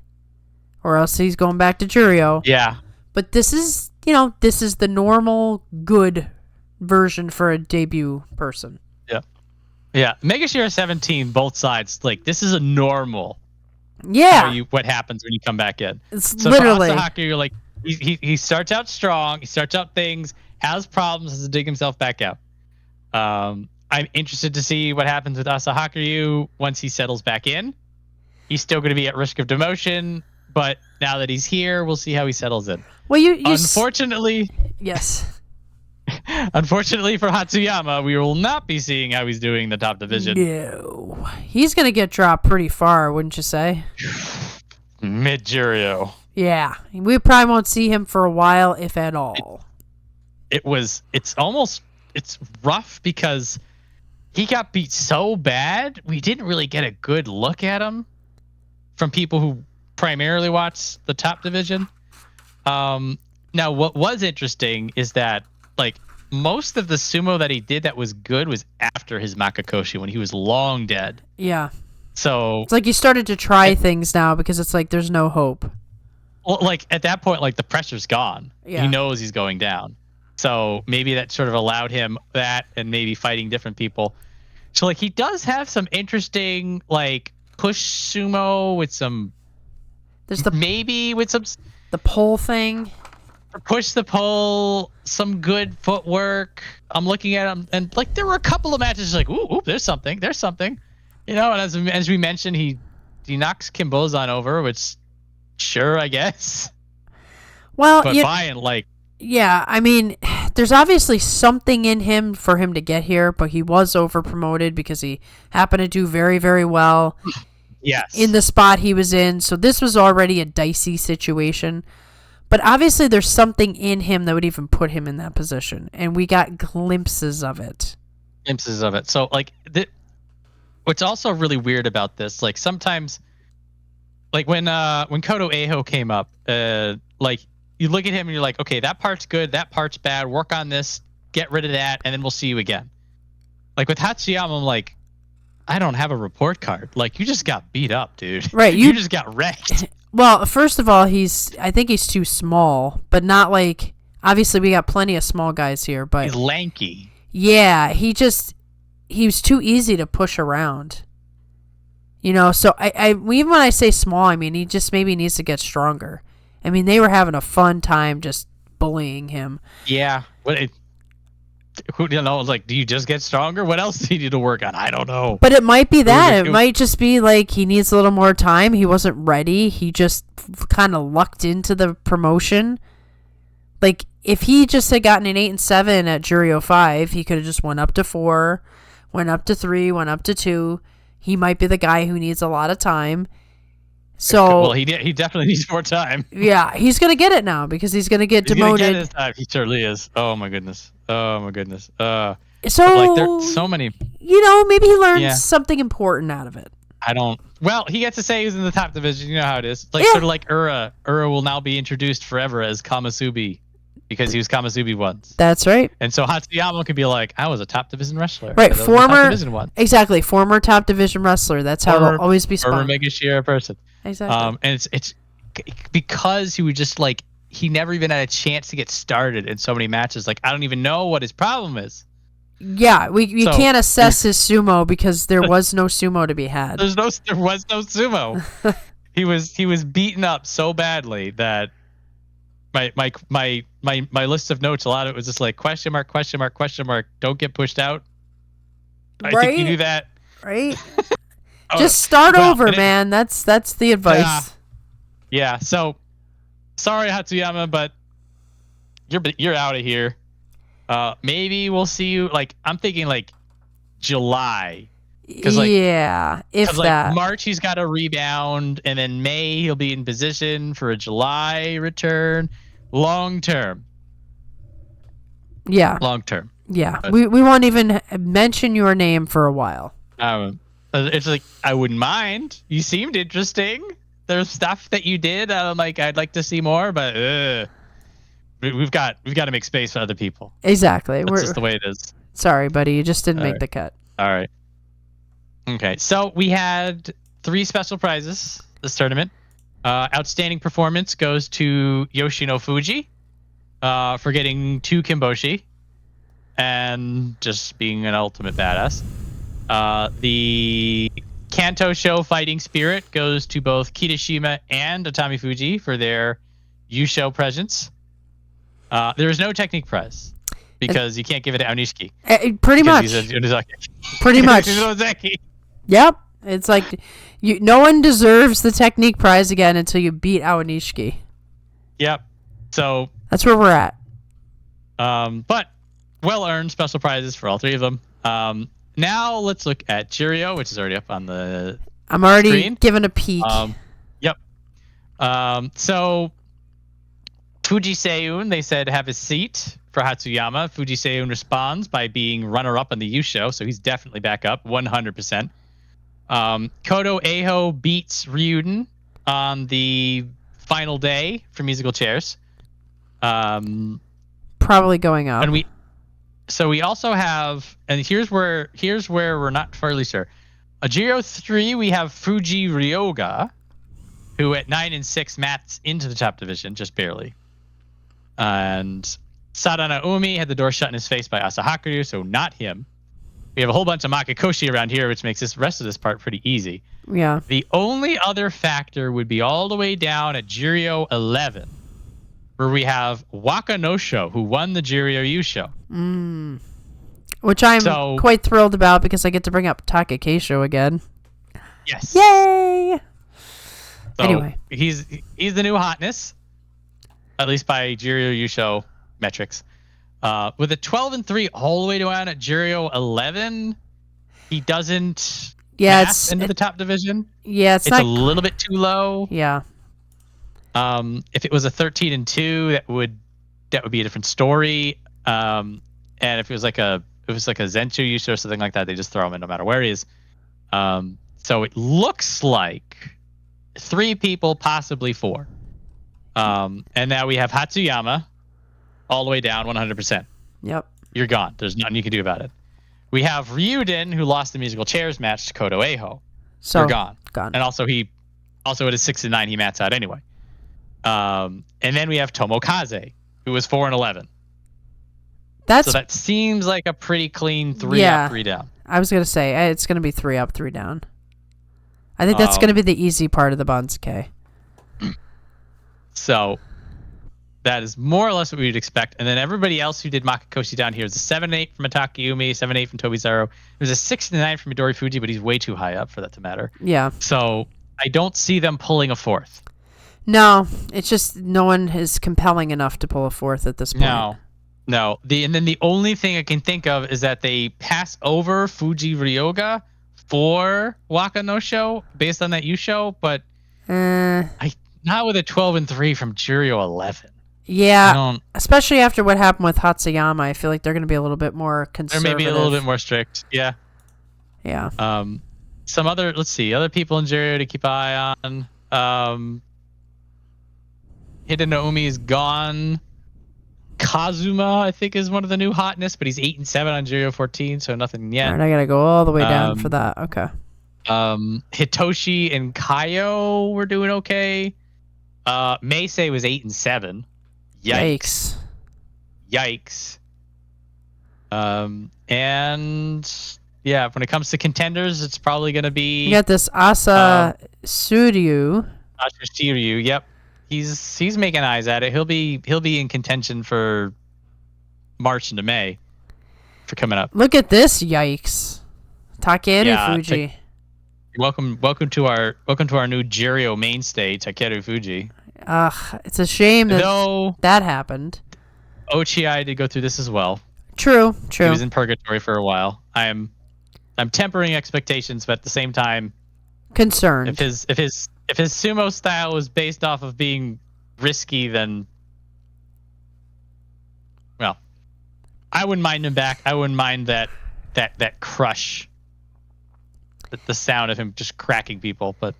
S1: or else he's going back to Jurio.
S2: Yeah.
S1: But this is the normal good version for a debut person.
S2: Yeah. Megashira 17, both sides. Like, this is a normal.
S1: Yeah.
S2: What happens when you come back in.
S1: It's
S2: So
S1: literally.
S2: for Asahakuryu, you're like, he starts out strong. He starts out things, has problems, has to dig himself back out. I'm interested to see what happens with Asahakuryu once he settles back in. He's still going to be at risk of demotion, but now that he's here, we'll see how he settles in.
S1: Well,
S2: Unfortunately,
S1: yes.
S2: Unfortunately for Hatsuyama, we will not be seeing how he's doing in the top division.
S1: No. He's going to get dropped pretty far, wouldn't you say?
S2: Mid-Jurio.
S1: Yeah. We probably won't see him for a while, if at all.
S2: It's rough because he got beat so bad, we didn't really get a good look at him from people who primarily watch the top division. Now, what was interesting is that, like, most of the sumo that he did that was good was after his Makakoshi, when he was long dead.
S1: Yeah.
S2: So
S1: it's like you started to try things now because it's like there's no hope.
S2: Well, like, at that point, like, the pressure's gone.
S1: Yeah.
S2: He knows he's going down. So maybe that sort of allowed him that, and maybe fighting different people. So, like, he does have some interesting, like, push sumo with some...
S1: There's the pole thing.
S2: Push the pole, some good footwork. I'm looking at him, and, like, there were a couple of matches like, ooh, there's something. And as we mentioned, he knocks Kimbozan over, which, sure, I guess.
S1: Well,
S2: but buying, like...
S1: Yeah, I mean, there's obviously something in him for him to get here, but he was over-promoted because he happened to do very, very well in the spot he was in. So this was already a dicey situation. But obviously there's something in him that would even put him in that position. And we got glimpses of it.
S2: So, like, what's also really weird about this, like, sometimes, like, when Koto Eho came up, like, you look at him and you're like, okay, that part's good, that part's bad, work on this, get rid of that, and then we'll see you again. Like, with Hatsuyama, I'm like, I don't have a report card. Like, you just got beat up, dude.
S1: Right.
S2: You just got wrecked.
S1: Well, first of all, I think he's too small, but not like, obviously we got plenty of small guys here, but...
S2: He's lanky.
S1: Yeah, he was too easy to push around. So even when I say small, I mean, he just maybe needs to get stronger. I mean, they were having a fun time just bullying him.
S2: Yeah. Like, do you just get stronger? What else do you need to work on? I don't know.
S1: But it might be that. It might just be like he needs a little more time. He wasn't ready. He just kind of lucked into the promotion. Like, if he just had gotten an 8 and 7 at Jurio 5, he could have just went up to 4, went up to 3, went up to 2. He might be the guy who needs a lot of time. So,
S2: well, he definitely needs more time.
S1: Yeah, he's gonna get it now because he's gonna get demoted.
S2: Gonna get his time. He certainly is. Oh my goodness. So,
S1: like,
S2: there's so many.
S1: Maybe he learns something important out of it.
S2: Well, he gets to say he's in the top division. You know how it is. Like, sort of like Ura. Ura will now be introduced forever as Kamasubi because he was Kamasubi once.
S1: That's right.
S2: And so Hatsuyama could be like, I was a top division wrestler.
S1: Right, former
S2: top division one.
S1: Exactly, former top division wrestler. That's how it'll always be spun.
S2: Former Megashira person.
S1: Exactly.
S2: And it's because he was just like, he never even had a chance to get started in so many matches. Like, I don't even know what his problem is.
S1: Yeah, we can't assess his sumo because there was no sumo to be had.
S2: There was no sumo. He was beaten up so badly that my list of notes, a lot of it was just like question mark, don't get pushed out. I think you do that.
S1: Right? Just start over, man. That's the advice.
S2: Yeah. So, sorry, Hatsuyama, but you're out of here. Maybe we'll see you. Like, I'm thinking like July.
S1: If that.
S2: March he's got a rebound, and then May he'll be in position for a July return. Long term.
S1: Yeah.
S2: Long term.
S1: Yeah. We won't even mention your name for a while.
S2: It's like, I wouldn't mind. You seemed interesting. There's stuff that you did. I'm like, I'd like to see more, but we've got to make space for other people.
S1: Exactly.
S2: That's just the way it is.
S1: Sorry, buddy. You just didn't
S2: All
S1: make
S2: right.
S1: the cut.
S2: All right. Okay. So we had 3 special prizes this tournament. Outstanding performance goes to Yoshinofuji for getting 2 Kimboshi and just being an ultimate badass. The Kanto Show fighting spirit goes to both Kirishima and Atamifuji for their Yusho presence. There is no technique prize because you can't give it to Onishki.
S1: Pretty much. Pretty much.
S2: Ozeki.
S1: Yep. It's like no one deserves the technique prize again until you beat Onishki.
S2: Yep. So
S1: that's where we're at.
S2: But well earned special prizes for all 3 of them. Now let's look at Jurio, which is already up on the
S1: I'm already
S2: screen.
S1: giving a peek.
S2: Yep. So Fuji Seiyun, they said, have a seat for Hatsuyama. Fuji Seiyun responds by being runner-up on the Yusho, so he's definitely back up, 100%. Koto Eiho beats Ryuden on the final day for musical chairs.
S1: Probably going up.
S2: And we also have, and here's where we're not fairly sure. A Jurio 3, we have Fuji Ryoga, who at 9 and 6 mats into the top division, just barely. And Sadanaumi had the door shut in his face by Asahakuryu, so not him. We have a whole bunch of Makikoshi around here, which makes this rest of this part pretty easy.
S1: Yeah.
S2: The only other factor would be all the way down at Jurio 11, where we have Wakanosho, who won the Jurio Yusho.
S1: Which I'm quite thrilled about because I get to bring up Takayasu again.
S2: Yes.
S1: Yay!
S2: So
S1: anyway.
S2: He's the new hotness, at least by Jurio Yusho metrics. With a 12 and 3 all the way down at Jurio 11, he doesn't pass into the top division.
S1: Yeah, it's
S2: a little bit too low.
S1: Yeah.
S2: If it was a 13 and 2, that would be a different story. And if it was like a Zenchu Yusho or something like that, they just throw him in no matter where he is. So it looks like 3 people, possibly 4. And now we have Hatsuyama all the way down 100%.
S1: Yep.
S2: You're gone. There's nothing you can do about it. We have Ryuden, who lost the musical chairs match to Koto Eiho.
S1: So
S2: you're gone.
S1: Gone.
S2: And also at his 6 and 9, he mats out anyway. And then we have Tomokaze, who was 4 and 11. So that seems like a pretty clean 3 up, 3 down.
S1: I was gonna say it's gonna be 3 up, 3 down. I think that's gonna be the easy part of the Bansuke.
S2: So that is more or less what we would expect. And then everybody else who did Makikoshi down here is a 7-8 from Takayumi, 7-8 from Tobizaru. There's a 6-9 from Midorifuji, but he's way too high up for that to matter.
S1: Yeah.
S2: So I don't see them pulling a 4th.
S1: No, it's just no one is compelling enough to pull a 4th at this point.
S2: No. And then the only thing I can think of is that they pass over Fuji Ryoga for Wakanosho based on that Yusho, but not with a 12 and 3 from Jurio 11.
S1: Yeah, especially after what happened with Hatsuyama, I feel like they're going to be a little bit more conservative.
S2: They're maybe a little bit more strict. Yeah.
S1: Yeah.
S2: Some other people in Jurio to keep an eye on. Hidenoumi is gone. Kazuma, I think, is one of the new hotness, but he's 8 and 7 on Jurio 14, so nothing yet.
S1: All right, I gotta go all the way down for that. Okay.
S2: Hitoshi and Kaio were doing okay. Meisei was 8 and 7. Yikes. And yeah, when it comes to contenders, it's probably gonna be.
S1: You got this Asahakuryu.
S2: Yep. He's making eyes at it. He'll be in contention for March into May for coming up.
S1: Look at this, yikes. Takenosho.
S2: Welcome to our new Jurio mainstay, Takenosho.
S1: It's a shame that happened.
S2: Ochi did go through this as well.
S1: True.
S2: He was in purgatory for a while. I'm tempering expectations, but at the same time,
S1: concerned.
S2: If his sumo style was based off of being risky, then well, I wouldn't mind him back. I wouldn't mind that crush. the sound of him just cracking people, but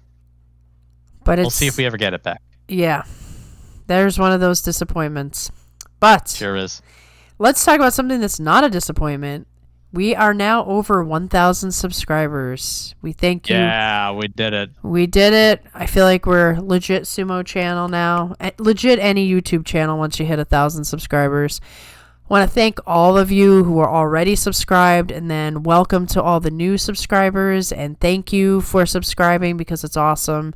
S1: we'll
S2: see if we ever get it back.
S1: Yeah. There's one of those disappointments. But
S2: sure is.
S1: Let's talk about something that's not a disappointment. We are now over 1,000 subscribers. We thank you.
S2: Yeah, we did it.
S1: We did it. I feel like we're legit sumo channel now. Legit any YouTube channel once you hit 1,000 subscribers. I want to thank all of you who are already subscribed, and then welcome to all the new subscribers, and thank you for subscribing because it's awesome.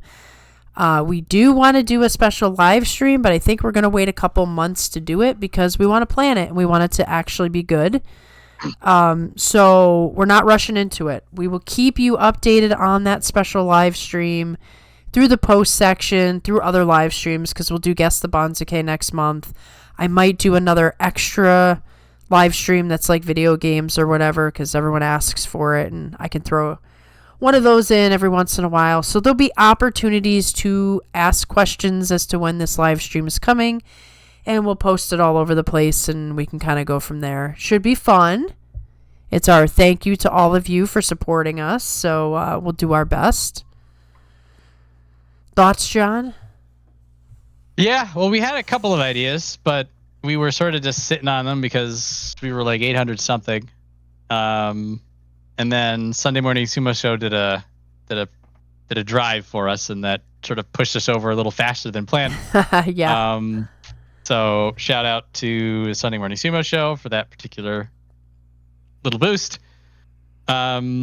S1: We do want to do a special live stream, but I think we're going to wait a couple months to do it because we want to plan it and we want it to actually be good. So we're not rushing into it. We will keep you updated on that special live stream through the post section, through other live streams, because we'll do Guess the Banzuke next month. I might do another extra live stream that's like video games or whatever, because everyone asks for it, and I can throw one of those in every once in a while. So there'll be opportunities to ask questions as to when this live stream is coming, and we'll post it all over the place, and we can kind of go from there. Should be fun. It's our thank you to all of you for supporting us, so we'll do our best. Thoughts, John?
S2: Yeah, well, we had a couple of ideas, but we were sort of just sitting on them because we were like 800 something. And then Sunday Morning Sumo Show did a drive for us, and that sort of pushed us over a little faster than planned.
S1: Yeah.
S2: So shout out to Sunday Morning Sumo Show for that particular little boost. Yeah,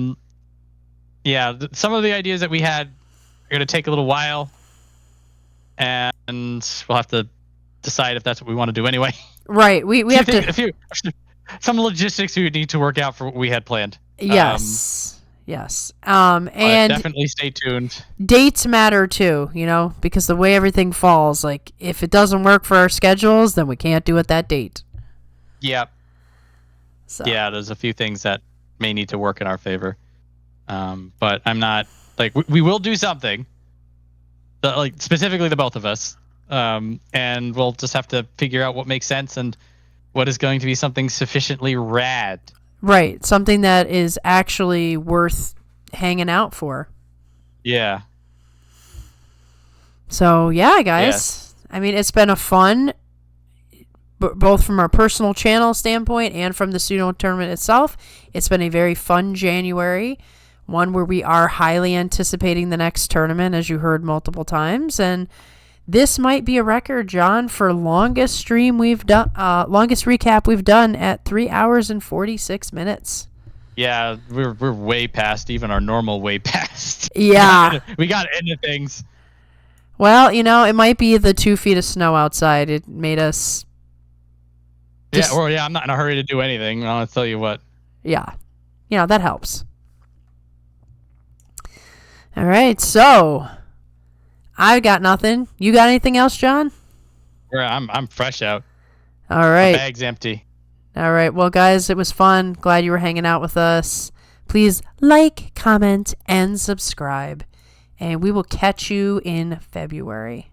S2: some of the ideas that we had are going to take a little while, and we'll have to decide if that's what we want to do anyway.
S1: Right. We have to.
S2: Some logistics we would need to work out for what we had planned.
S1: Yes. Yes. And
S2: definitely stay tuned.
S1: Dates matter too, because the way everything falls, like if it doesn't work for our schedules, then we can't do it that date.
S2: Yep.
S1: So.
S2: Yeah, there's a few things that may need to work in our favor. But I'm not like we will do something. Like specifically the both of us. And we'll just have to figure out what makes sense and what is going to be something sufficiently rad.
S1: Right. Something that is actually worth hanging out for.
S2: Yeah.
S1: So, yeah, guys. Yeah. I mean, it's been a fun, both from our personal channel standpoint and from the Sumo tournament itself. It's been a very fun January. One where we are highly anticipating the next tournament, as you heard multiple times. And this might be a record, John, for longest stream we've done, longest recap we've done at 3 hours and 46 minutes.
S2: Yeah, we're way past even our normal way past.
S1: Yeah.
S2: We got into things.
S1: Well, it might be the 2 feet of snow outside. It made us.
S2: I'm not in a hurry to do anything. I'll tell you what.
S1: Yeah. That helps. All right, so I got nothing. You got anything else, John?
S2: I'm fresh out.
S1: All right.
S2: My bag's empty.
S1: All right. Well, guys, it was fun. Glad you were hanging out with us. Please like, comment, and subscribe. And we will catch you in February.